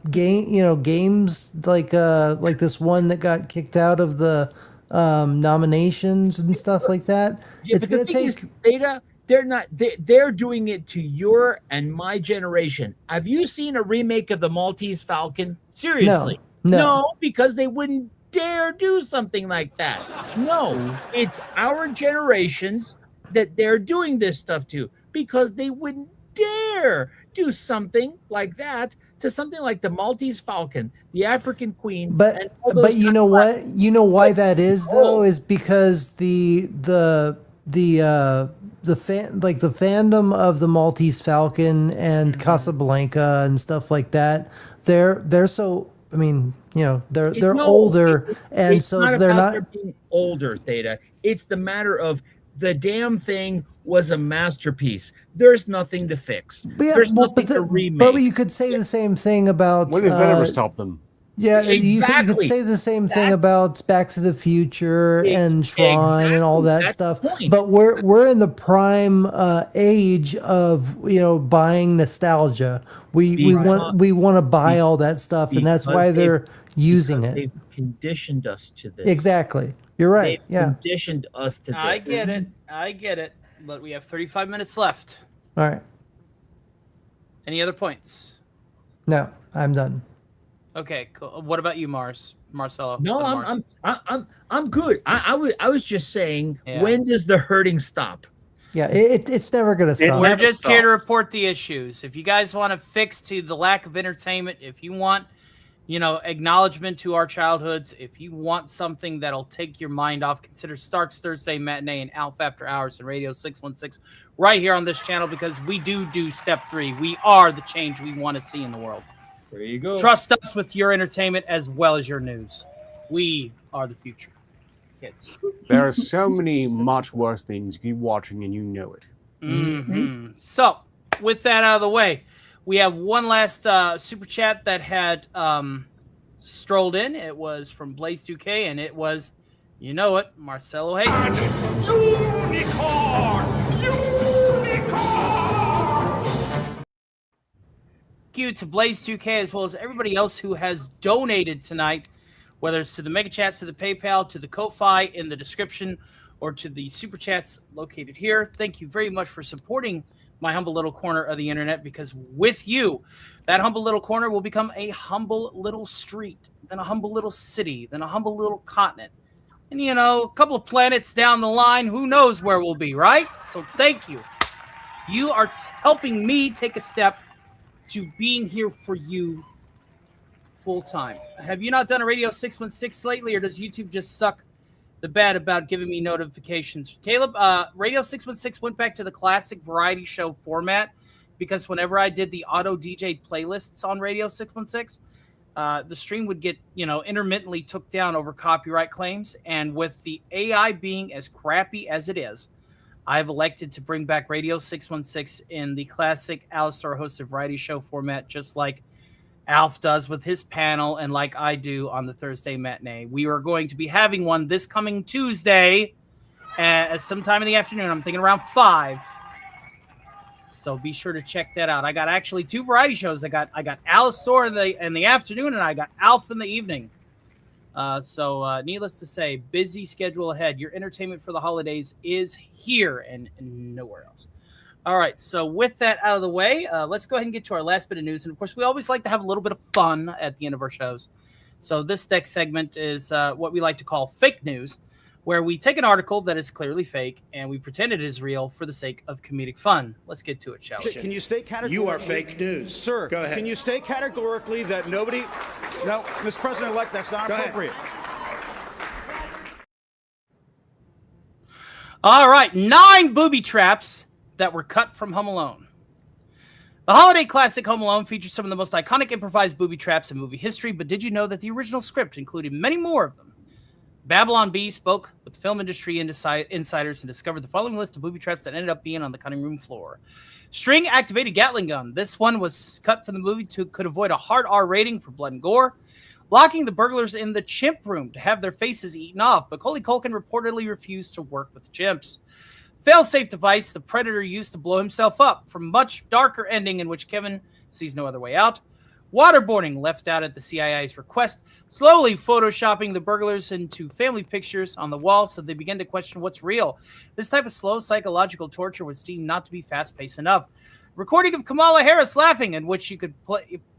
games like this one that got kicked out of the nominations and stuff like that. Yeah, It's going to take. Theta. They're not. They're doing it to your and my generation. Have you seen a remake of the Maltese Falcon? Seriously, No. because they wouldn't dare do something like that. No, it's our generations that they're doing this stuff to because they wouldn't dare do something like that to something like the Maltese Falcon, the African Queen. But all those you know what? You know why that is though is because the fandom of the Maltese Falcon and Casablanca and stuff like that. They're so. I mean, they're older, and so they're not. They're being older, Theta. It's the matter of the damn thing was a masterpiece. There's nothing to fix. There's nothing to remake. But you could say the same thing about. When does that ever stop them? Yeah, exactly. you could say the same thing about Back to the Future and Tron and all that stuff. But we're in the prime age of buying nostalgia. We want to buy all that stuff, and that's why they're using it. They've conditioned us to this. Exactly, you're right. They've conditioned us to this. I get it. But we have 35 minutes left. All right. Any other points? No, I'm done. Okay, cool. What about you, Marcelo? No, I'm good. I was just saying, Yeah. when does the hurting stop? Yeah, it's never gonna stop. We're just here to report the issues. If you guys want to fix to the lack of entertainment, if you want, acknowledgement to our childhoods, if you want something that'll take your mind off, consider Stark's Thursday Matinee and Alpha After Hours and Radio 616 right here on this channel, because we do step 3. We are the change we want to see in the world. There you go. Trust us with your entertainment as well as your news. We are the future, kids. There are so many much worse things. You keep watching and you know it. Mm-hmm. So, with that out of the way, we have one last super chat that had strolled in. It was from Blaze2K, and it was, you know it, Marcelo hates it. Unicorn! Thank you to Blaze2K as well as everybody else who has donated tonight, whether it's to the Mega Chats, to the PayPal, to the Ko-Fi in the description, or to the Super Chats located here. Thank you very much for supporting my humble little corner of the internet, because with you, that humble little corner will become a humble little street, then a humble little city, then a humble little continent. And, a couple of planets down the line, who knows where we'll be, right? So thank you. You are helping me take a step to being here for you full time. Have you not done a Radio 616 lately, or does YouTube just suck the bad about giving me notifications? Caleb, Radio 616 went back to the classic variety show format, because whenever I did the auto DJ playlists on Radio 616, the stream would get, intermittently took down over copyright claims. And with the AI being as crappy as it is, I've elected to bring back Radio 616 in the classic Alistar hosted variety show format, just like Alf does with his panel and like I do on the Thursday matinee. We are going to be having one this coming Tuesday at sometime in the afternoon. I'm thinking around 5. So be sure to check that out. I got actually 2 variety shows. I got Alistar in the afternoon, and I got Alf in the evening. So needless to say, busy schedule ahead. Your entertainment for the holidays is here and nowhere else. All right, so with that out of the way, let's go ahead and get to our last bit of news. And, of course, we always like to have a little bit of fun at the end of our shows. So this next segment is what we like to call fake news, where we take an article that is clearly fake and we pretend it is real for the sake of comedic fun. Let's get to it, shall we? Can you state categorically? You are fake news. Sir, go ahead. Can you state categorically that nobody... No, Mr. President-elect, that's not appropriate. All right, 9 booby traps that were cut from Home Alone. The holiday classic Home Alone features some of the most iconic improvised booby traps in movie history, but did you know that the original script included many more of them? Babylon Bee spoke with film industry insiders and discovered the following list of booby traps that ended up being on the cutting room floor. String-activated Gatling gun. This one was cut from the movie to could avoid a hard R rating for blood and gore. locking the burglars in the chimp room to have their faces eaten off. Macaulay Culkin reportedly refused to work with the chimps. Fail-safe device the Predator used to blow himself up. From much darker ending in which Kevin sees no other way out. Waterboarding left out at the CIA's request, slowly photoshopping the burglars into family pictures on the wall so they begin to question what's real. This type of slow psychological torture was deemed not to be fast-paced enough. Recording of Kamala Harris laughing, in which she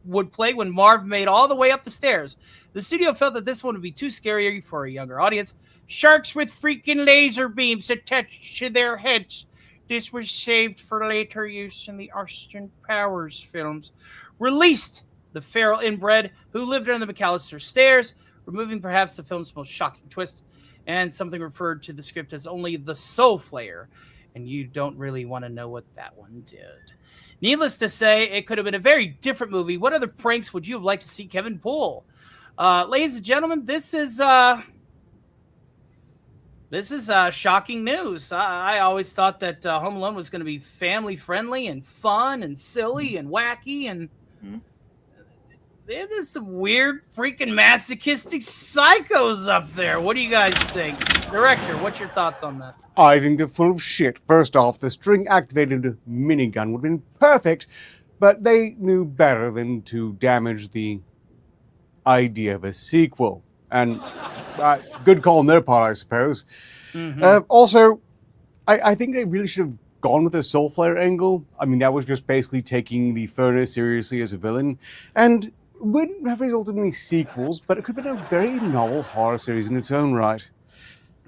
would play when Marv made all the way up the stairs. The studio felt that this one would be too scary for a younger audience. Sharks with freaking laser beams attached to their heads. This was saved for later use in the Austin Powers films. Released the feral inbred who lived under the McAllister stairs, removing perhaps the film's most shocking twist, and something referred to the script as only the Soul Flayer, and you don't really want to know what that one did. Needless to say, it could have been a very different movie. What other pranks would you have liked to see Kevin pull? Ladies and gentlemen, this is shocking news. I always thought that Home Alone was going to be family-friendly and fun and silly and wacky, and there's some weird, freaking masochistic psychos up there. What do you guys think? Director, what's your thoughts on this? I think they're full of shit. First off, the string-activated minigun would have been perfect, but they knew better than to damage the idea of a sequel. And good call on their part, I suppose. Also, I think they really should have gone with the Soul Flare angle. I mean, that was just basically taking the furnace seriously as a villain. And wouldn't have resulted in any sequels, but it could have been a very novel horror series in its own right.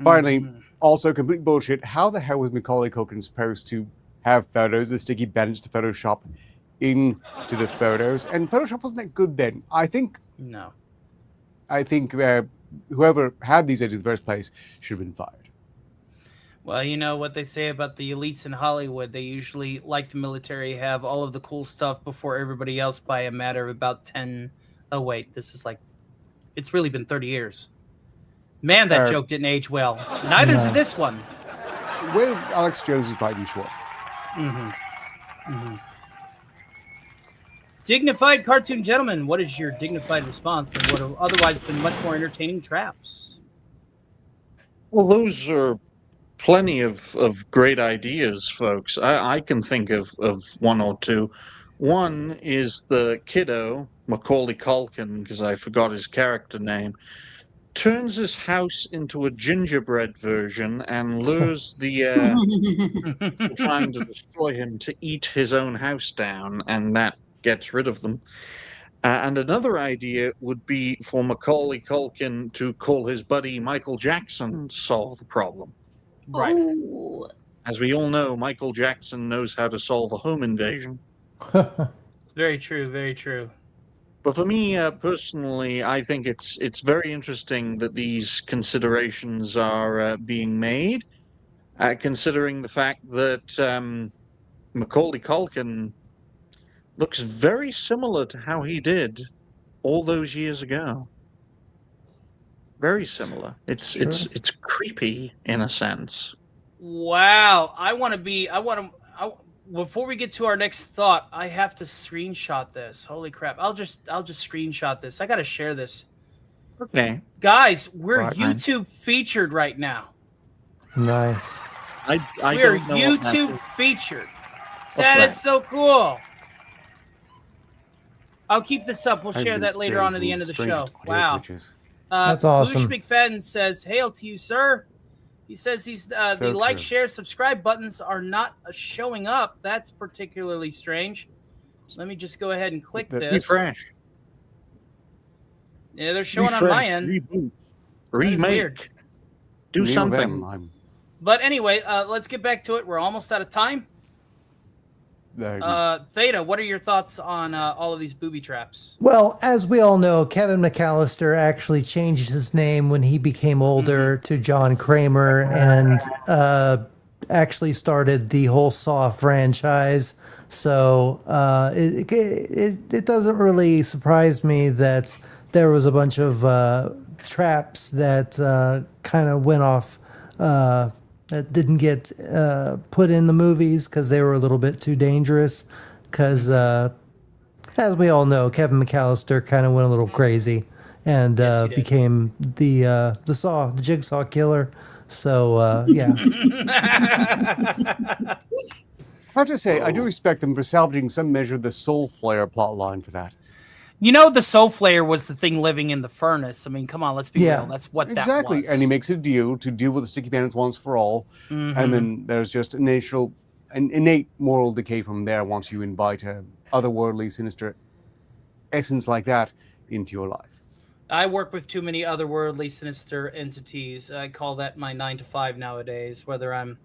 Finally, also complete bullshit. How the hell was Macaulay Culkin supposed to have photos, the sticky bandage to Photoshop into the photos? And Photoshop wasn't that good then. I think whoever had these ideas in the first place should have been fired. Well, you know what they say about the elites in Hollywood. They usually, like the military, have all of the cool stuff before everybody else by a matter of about 10. Oh, wait, this is like, it's really been 30 years. Man, that joke didn't age well. Neither did this one. Well, Alex Jones is right in short. Dignified Cartoon Gentleman, what is your dignified response to what have otherwise been much more entertaining traps? Well, those are plenty of great ideas, folks. I can think of one or two. One is the kiddo, Macaulay Culkin, because I forgot his character name, turns his house into a gingerbread version and lures the people trying to destroy him to eat his own house down, and that gets rid of them. And another idea would be for Macaulay Culkin to call his buddy Michael Jackson to solve the problem. Right. Oh. As we all know, Michael Jackson knows how to solve a home invasion. Very true, very true. But for me, personally, I think it's very interesting that these considerations are being made, considering the fact that Macaulay Culkin looks very similar to how he did all those years ago. Very similar. It's creepy in a sense. Wow. Before we get to our next thought, I have to screenshot this. Holy crap. I'll just screenshot this. I got to share this. Okay. Guys, we're Right, YouTube featured right now. Nice. I We're don't know what that YouTube is. featured. What's That is that? so cool. I'll keep this up. We'll I've share been that later on at the end of the show. experiencing strange Wow. glitches. That's awesome. Bush McFadden says, "Hail to you, sir." He says the So like, true. share, subscribe buttons are not showing up. That's particularly strange. So let me just go ahead and click this. Refresh. Yeah, they're showing on my end. Reboot. weird. Remake. Do Me or something. them, I'm- But anyway, let's get back to it. We're almost out of time. Theta, what are your thoughts on all of these booby traps? Well, as we all know, Kevin McAllister actually changed his name when he became older to John Kramer and actually started the whole Saw franchise. So it doesn't really surprise me that there was a bunch of traps that kind of went off that didn't get put in the movies because they were a little bit too dangerous. Because as we all know, Kevin McAllister kind of went a little crazy and Yes, he did. became the jigsaw killer. So yeah, I have to say, I do respect them for salvaging some measure of the Soul Flare plotline for that. You know, the Soul Flare was the thing living in the furnace. I mean, come on, let's be Yeah. real. That's what Exactly. that was. And he makes a deal to deal with the Sticky Bandits once for all. And then there's just an innate moral decay from there once you invite a otherworldly, sinister essence like that into your life. I work with too many otherworldly, sinister entities. I call that my 9 to 5 nowadays, whether I'm,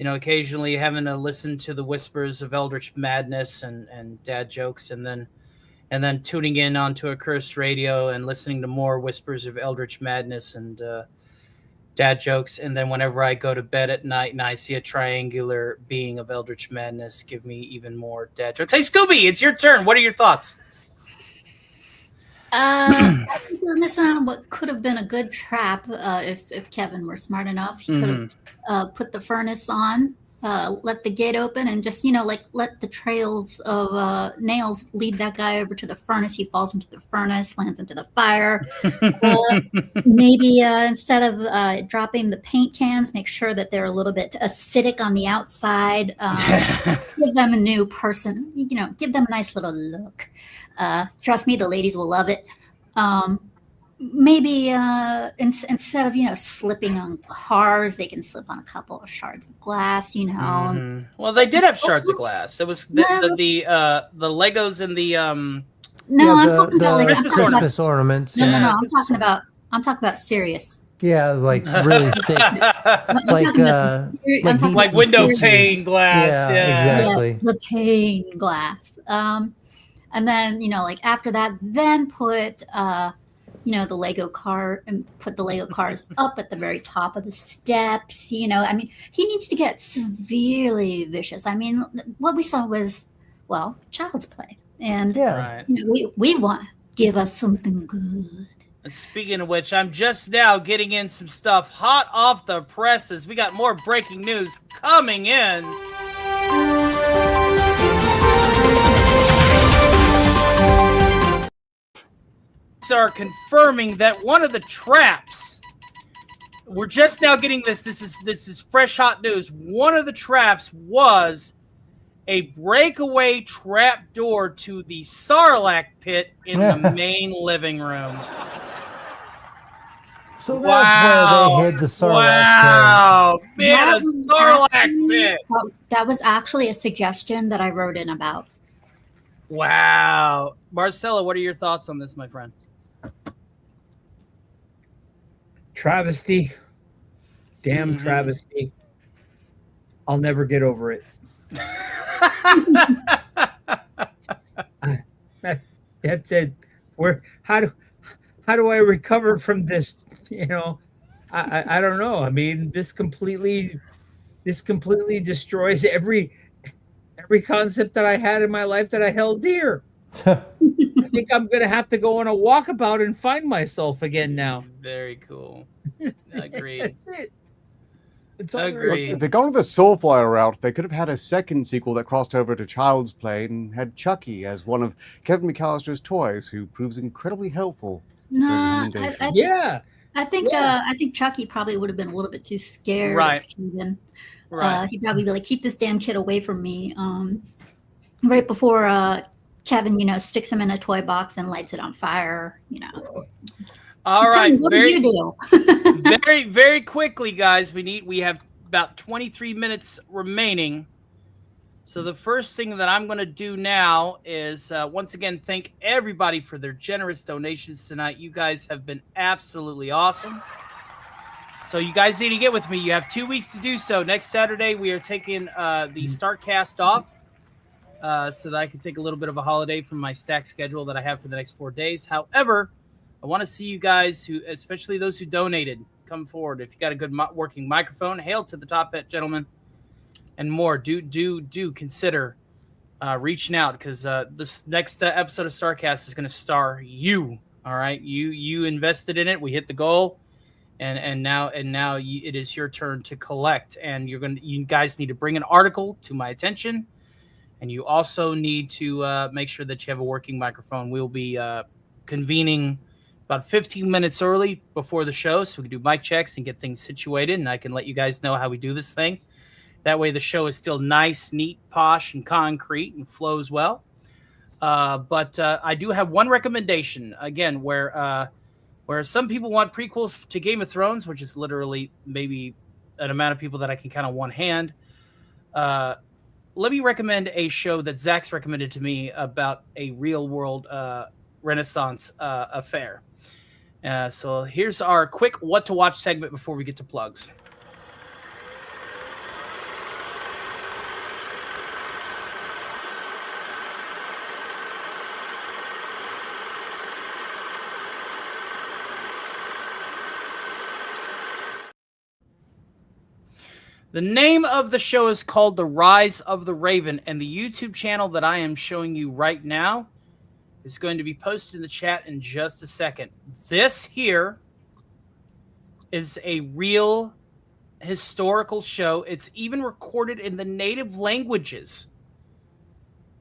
occasionally having to listen to the whispers of eldritch madness and dad jokes, and then tuning in onto a cursed radio and listening to more whispers of eldritch madness and dad jokes. And then whenever I go to bed at night and I see a triangular being of eldritch madness, give me even more dad jokes. Hey, Scooby, it's your turn. What are your thoughts? I think we're missing out on what could have been a good trap if Kevin were smart enough. He could have put the furnace on, let the gate open, and just let the trails of nails lead that guy over to the furnace. He falls into the furnace, lands into the fire. Maybe instead of dropping the paint cans, make sure that they're a little bit acidic on the outside. Give them a new person. Give them a nice little look. Trust me, the ladies will love it. Maybe instead of slipping on cars, they can slip on a couple of shards of glass. Well, they did have shards of glass. It was the Legos and the No, I'm the talking about Christmas ornaments. No, yeah. I'm talking about serious. Yeah, like really thick, like like window pane glass. Yeah. Exactly. Yes, the pane glass. And then after that, then put the Lego car and put the Lego cars up at the very top of the steps. He needs to get severely vicious. I mean, what we saw was child's play, and Right. we want give us something good. Speaking of which, I'm just now getting in some stuff hot off the presses. We got more breaking news coming in. Are confirming that one of the traps, we're just now getting this is fresh hot news. One of the traps was a breakaway trap door to the Sarlacc pit in the main living room. So that's where they hid the Sarlacc pit. Man, a Sarlacc pit. That was actually a suggestion that I wrote in about. Wow. Marcella, what are your thoughts on this, my friend? Travesty. Damn travesty. I'll never get over it. That's it. How do I recover from this? I don't know. I mean, this completely destroys every concept that I had in my life that I held dear. I think I'm gonna have to go on a walkabout and find myself again now. Very cool. Agreed. That's it. It's all Agreed. If they'd gone with the Soulfire route, they could have had a second sequel that crossed over to Child's Play and had Chucky as one of Kevin McAllister's toys, who proves incredibly helpful. No, I think Chucky probably would have been a little bit too scared. Right. Of Kevin. Right. He'd probably be like, "Keep this damn kid away from me." Right before Kevin, sticks him in a toy box and lights it on fire. All right. What did you do? very, very quickly, guys. We have about 23 minutes remaining. So the first thing that I'm going to do now is once again thank everybody for their generous donations tonight. You guys have been absolutely awesome. So you guys need to get with me. You have 2 weeks to do so. Next Saturday, we are taking the StarkCast off so that I can take a little bit of a holiday from my stack schedule that I have for the next 4 days. However, I want to see you guys, especially those who donated, come forward. If you got a good working microphone, hail to the top, gentlemen, and more. Do consider reaching out, because this next episode of StarkCast is going to star you. All right, you invested in it. We hit the goal, and now it is your turn to collect. And you guys need to bring an article to my attention, And you also need to make sure that you have a working microphone. We'll be convening about 15 minutes early before the show so we can do mic checks and get things situated, and I can let you guys know how we do this thing. That way the show is still nice, neat, posh, and concrete and flows well. But I do have one recommendation, again, where some people want prequels to Game of Thrones, which is literally maybe an amount of people that I can count on one hand. Let me recommend a show that Zach's recommended to me about a real-world Renaissance affair. So here's our quick What to Watch segment before we get to plugs. The name of the show is called The Rise of the Raven, and the YouTube channel that I am showing you right now is going to be posted in the chat in just a second. This here is a real historical show. It's even recorded in the native languages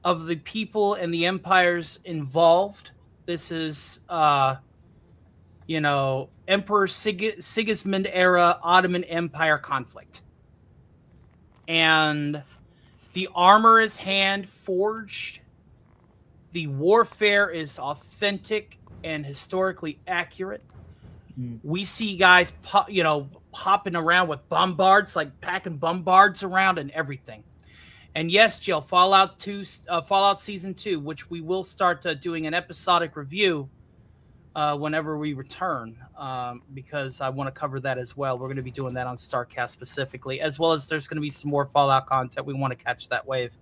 of the people and the empires involved. This is, Emperor Sigismund era Ottoman Empire conflict. And the armor is hand forged. The warfare is authentic and historically accurate. We see guys, hopping around with bombards, like packing bombards around and everything. And yes, Jill, Fallout Season 2, which we will start doing an episodic review whenever we return, because I want to cover that as well. We're going to be doing that on StarkCast specifically, as well as there's going to be some more Fallout content. We want to catch that wave.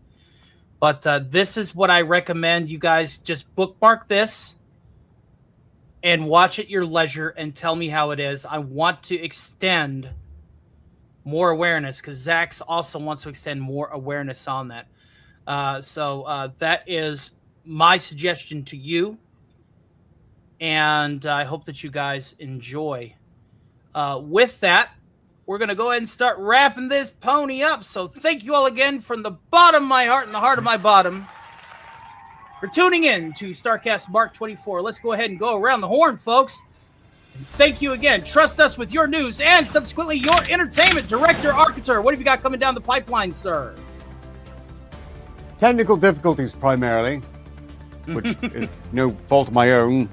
But this is what I recommend. You guys just bookmark this and watch at your leisure and tell me how it is. I want to extend more awareness because Zach's also wants to extend more awareness on that. So that is my suggestion to you. And I hope that you guys enjoy. With that, we're going to go ahead and start wrapping this pony up. So thank you all again from the bottom of my heart and the heart of my bottom for tuning in to StarkCast Mk24. Let's go ahead and go around the horn, folks. And thank you again. Trust us with your news and subsequently your entertainment. Director Arcater, what have you got coming down the pipeline, sir? Technical difficulties primarily, which is no fault of my own.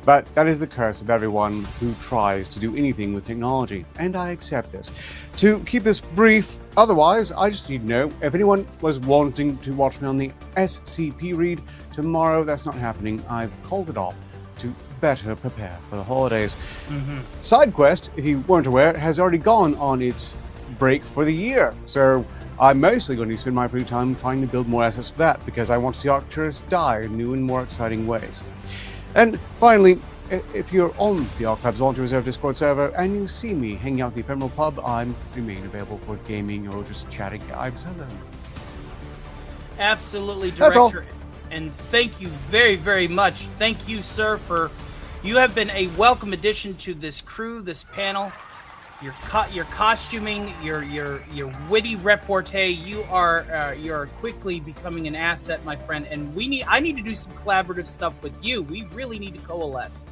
But that is the curse of everyone who tries to do anything with technology, and I accept this. To keep this brief, otherwise, I just need to know if anyone was wanting to watch me on the SCP read tomorrow. That's not happening. I've called it off to better prepare for the holidays. SideQuest, if you weren't aware, has already gone on its break for the year. So I'm mostly going to spend my free time trying to build more assets for that, because I want to see Arcturus die in new and more exciting ways. And finally, if you're on the Archives Volunteer Reserve Discord server and you see me hanging out at the Ephemeral Pub, I remain available for gaming or just chatting. I'm so lonely. Absolutely, That's all. Director. And thank you very, very much. Thank you, sir, you have been a welcome addition to this crew, this panel. Your costuming, your witty repartee, you are quickly becoming an asset, my friend. And I need to do some collaborative stuff with you. We really need to coalesce.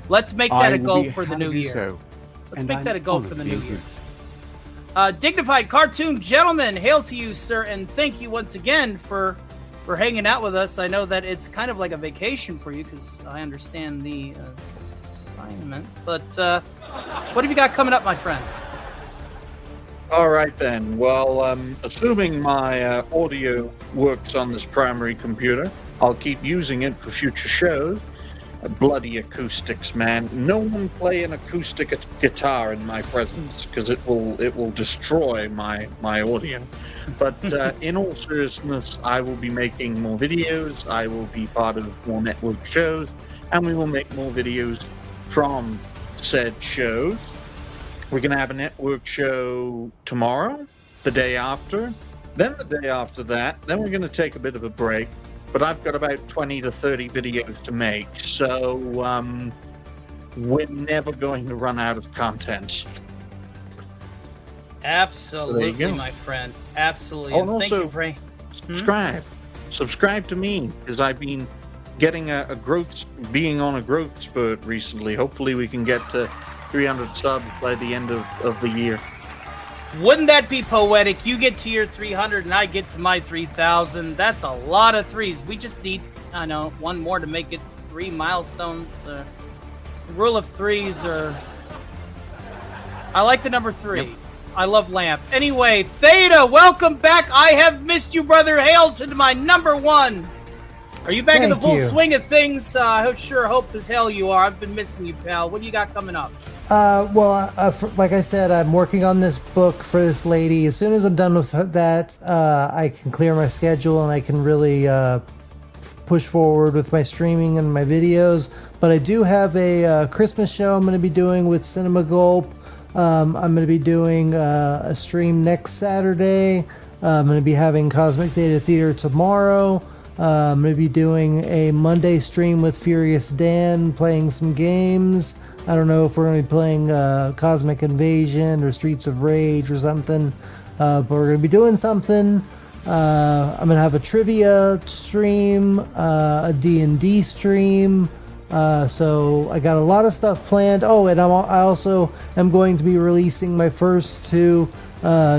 Let's make that a goal for the new year. Let's make that a goal for the new year. Dignified cartoon gentleman, hail to you, sir, and thank you once again for hanging out with us. I know that it's kind of like a vacation for you because I understand the assignment, but what have you got coming up, my friend? All right then. Well, assuming my audio works on this primary computer, I'll keep using it for future shows. Bloody acoustics, man! No one play an acoustic guitar in my presence because it will destroy my audio. But in all seriousness, I will be making more videos. I will be part of more network shows, and we will make more videos from said shows. We're going to have a network show tomorrow, the day after, then the day after that. Then we're going to take a bit of a break. But I've got about 20 to 30 videos to make, so we're never going to run out of content. Absolutely, my friend. Absolutely. Oh, and thank also, you, Ray. Subscribe. subscribe to me, because I've been getting being on a growth spurt recently. Hopefully we can get to 300 subs by the end of the year. Wouldn't that be poetic? You get to your 300 and I get to my 3,000. That's a lot of threes. We just need, I know, one more to make it 3 milestones. Rule of threes, or I like the number 3. Yep. I love Lamp. Anyway, Theta, welcome back. I have missed you, brother. Hail to my number 1. Are you back in the full swing of things? I sure hope as hell you are. I've been missing you, pal. What do you got coming up? Like I said, I'm working on this book for this lady. As soon as I'm done with that, I can clear my schedule and I can really push forward with my streaming and my videos. But I do have a Christmas show I'm going to be doing with Cinema Gulp. I'm going to be doing a stream next Saturday. I'm going to be having Cosmic Theta Theater tomorrow. I'm going to be doing a Monday stream with Furious Dan, playing some games. I don't know if we're going to be playing Cosmic Invasion or Streets of Rage or something, but we're going to be doing something. I'm going to have a trivia stream, a D&D stream. So I got a lot of stuff planned. Oh, and I also am going to be releasing my first 2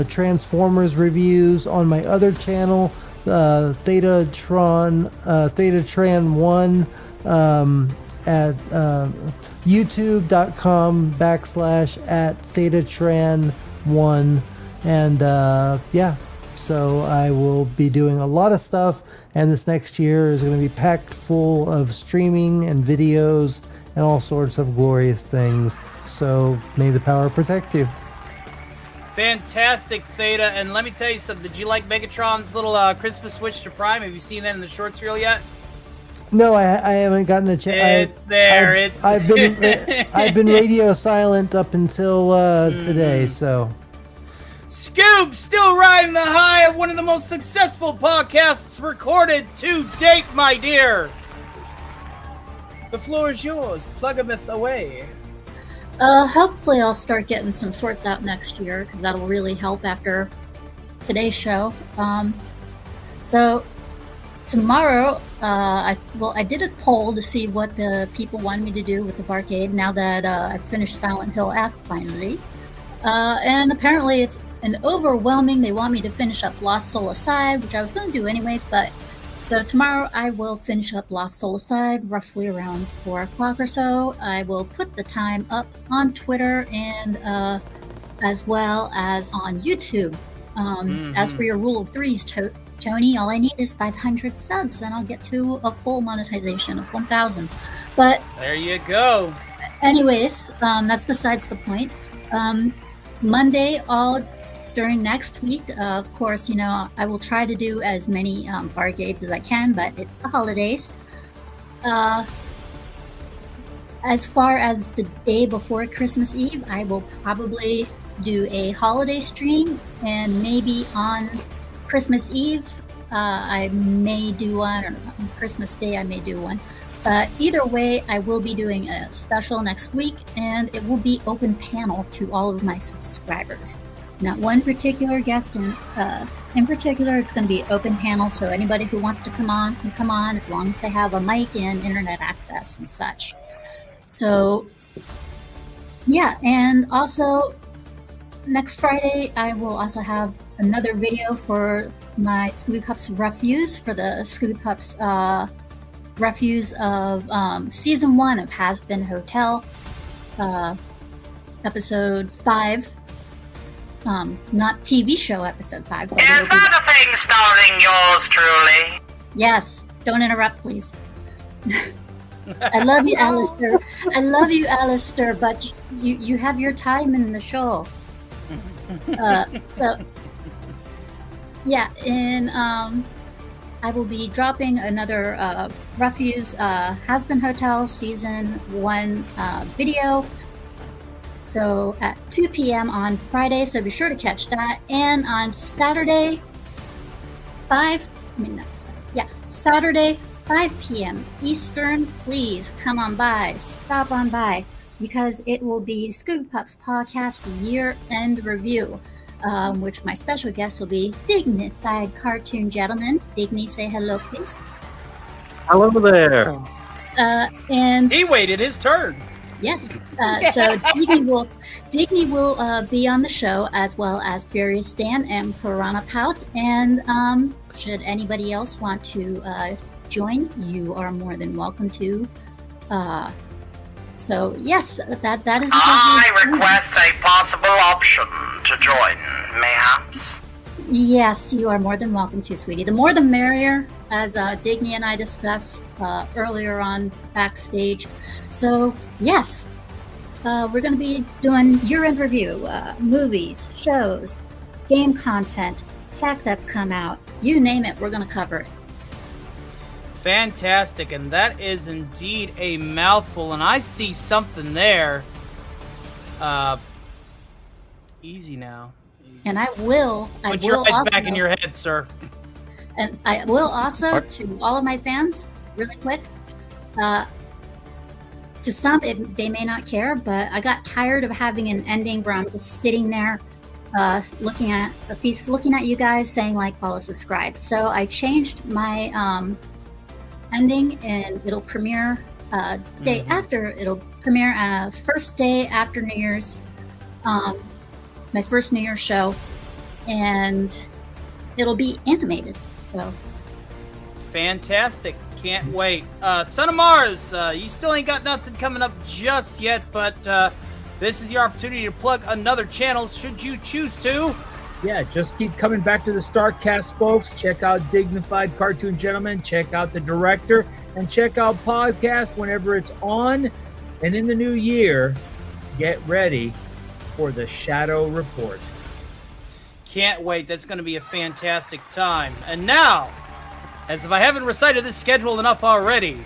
Transformers reviews on my other channel, Thetatran1, at youtube.com/@Thetatran1. And yeah, so I will be doing a lot of stuff, and this next year is going to be packed full of streaming and videos and all sorts of glorious things. So may the power protect you. Fantastic, Theta. And let me tell you something. Did you like Megatron's little Christmas switch to Prime? Have you seen that in the shorts reel yet? No, I haven't gotten a chance. It's there. I've been radio silent up until today. So, Scoob still riding the high of one of the most successful podcasts recorded to date, my dear. The floor is yours. Plugamith away. Hopefully I'll start getting some shorts out next year, because that'll really help after today's show. So tomorrow, I did a poll to see what the people wanted me to do with the Barcade now that I finished Silent Hill F finally. And apparently it's an overwhelming, they want me to finish up Lost Soul Aside, which I was going to do anyways, but so tomorrow I will finish up Lost Soul Aside roughly around 4 o'clock or so. I will put the time up on Twitter and as well as on YouTube. As for your rule of threes, Tony, all I need is 500 subs and I'll get to a full monetization of 1,000. But there you go. Anyways, that's besides the point. Monday, during next week, of course, I will try to do as many barcades as I can, but it's the holidays. As far as the day before Christmas Eve, I will probably do a holiday stream, and maybe on Christmas Eve, I may do one, or on Christmas Day, I may do one. But either way, I will be doing a special next week, and it will be open panel to all of my subscribers. Not one particular guest in particular. It's going to be open panel, so anybody who wants to come on can come on, as long as they have a mic and internet access and such. So, yeah, and also next Friday I will also have another video for my Scooby Pups Refuse, for the Scooby Pups Refuse of Season 1 of Has Been Hotel, Episode 5. Not TV show episode 5. Is that a thing starring yours truly? Yes. Don't interrupt, please. I love you, Alistair. I love you, Alistair, but you have your time in the show. So, yeah, and I will be dropping another Refuse Has Been Hotel Season 1 video. So at 2 p.m. on Friday, so be sure to catch that. And on Saturday, Saturday, 5 p.m. Eastern, please come on by, stop on by, because it will be Scooby Pups Podcast Year-End Review. which my special guest will be Dignified Cartoon Gentleman. Digny, say hello, please. Hello there. And he waited his turn. yes, so Digny will be on the show, as well as Furious Dan and Piranha Pout. And should anybody else want to join, you are more than welcome to. So yes, that is. I request a possible option to join, mayhaps. Yes, you are more than welcome to, sweetie. The more the merrier, as Digny and I discussed earlier on backstage. So yes, we're going to be doing year-end review, movies, shows, game content, tech that's come out. You name it, we're going to cover it. Fantastic, and that is indeed a mouthful, and I see something there. Easy now. And I will Put your eyes also, back in your head, sir. And I will also, to all of my fans, really quick, to some, they may not care, but I got tired of having an ending where I'm just sitting there looking at you guys saying like, follow, subscribe. So I changed my ending, and it'll premiere day after. It'll premiere first day after New Year's, my first New Year's show, and it'll be animated. So fantastic. Can't wait. Son of Mars, you still ain't got nothing coming up just yet, but this is your opportunity to plug another channel should you choose to. Yeah, just keep coming back to the StarkCast, folks. Check out Dignified Cartoon Gentleman. Check out the director, and check out podcast whenever it's on. And in the new year, get ready for the Shadow Report. Can't wait. That's going to be a fantastic time. And now, as if I haven't recited this schedule enough already,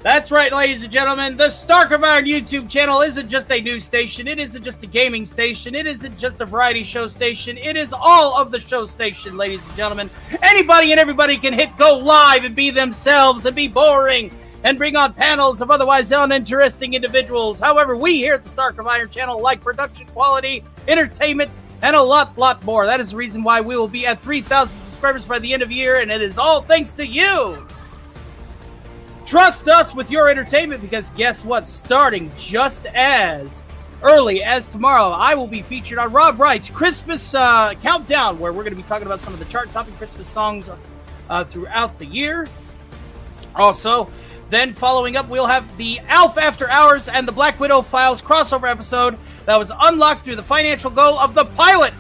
that's right, ladies and gentlemen, the Stark of Iron YouTube channel isn't just a news station. It isn't just a gaming station. It isn't just a variety show station. It is all of the show station, ladies and gentlemen. Anybody and everybody can hit go live and be themselves and be boring and bring on panels of otherwise uninteresting individuals. However, we here at the Stark of Iron channel like production quality, entertainment, and a lot more. That is the reason why we will be at 3,000 subscribers by the end of the year, and it is all thanks to you. Trust us with your entertainment, because guess what? Starting just as early as tomorrow, I will be featured on Rob Wright's Christmas Countdown, where we're going to be talking about some of the chart-topping Christmas songs throughout the year. Also, then following up, we'll have the Alf After Hours and the Black Widow Files crossover episode that was unlocked through the financial goal of the pilot.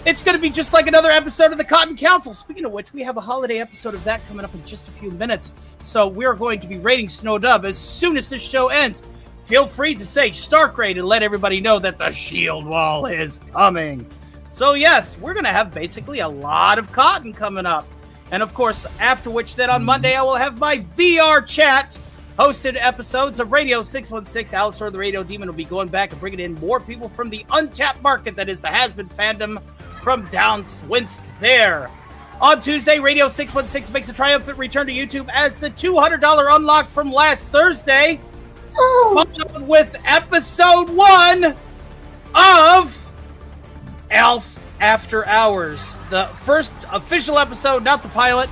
It's going to be just like another episode of the Cotton Council. Speaking of which, we have a holiday episode of that coming up in just a few minutes. So we're going to be rating Snow Dub as soon as this show ends. Feel free to say Stark Raid and let everybody know that the Shield Wall is coming. So yes, we're going to have basically a lot of Cotton coming up. And of course, after which then on Monday, I will have my VR chat hosted episodes of Radio 616. Alistair the Radio Demon will be going back and bringing in more people from the untapped market that is the Has-Been fandom from downwinst there. On Tuesday, Radio 616 makes a triumphant return to YouTube as the $200 unlock from last Thursday, followed with episode 1 of Alf After Hours. The first official episode, not the pilot.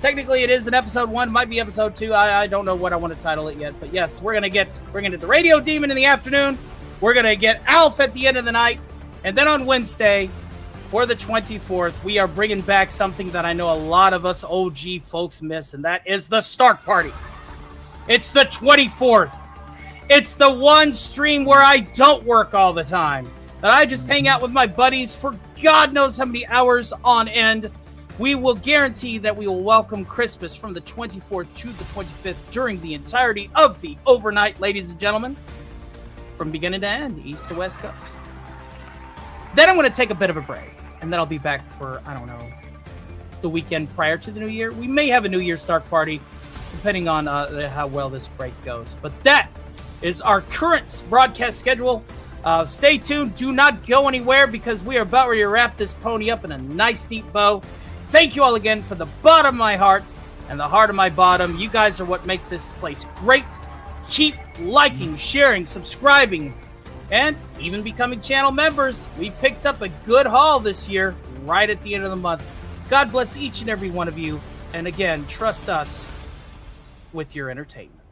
Technically, it is an episode 1, might be episode 2. I don't know what I want to title it yet. But yes, we're going to the Radio Demon in the afternoon. We're going to get Alf at the end of the night. And then on Wednesday, for the 24th, we are bringing back something that I know a lot of us OG folks miss, and that is the Stark Party. It's the 24th. It's the one stream where I don't work all the time, that I just hang out with my buddies for God knows how many hours on end. We will guarantee that we will welcome Christmas from the 24th to the 25th during the entirety of the overnight, ladies and gentlemen, from beginning to end, east to west coast. Then I'm going to take a bit of a break, and then I'll be back for, I don't know, the weekend prior to the new year. We may have a New Year's Stark Party, depending on how well this break goes. But that is our current broadcast schedule. Stay tuned. Do not go anywhere, because we are about ready to wrap this pony up in a nice, neat bow. Thank you all again from the bottom of my heart and the heart of my bottom. You guys are what makes this place great. Keep liking, sharing, subscribing, and even becoming channel members. We picked up a good haul this year, right at the end of the month. God bless each and every one of you, and again, trust us with your entertainment.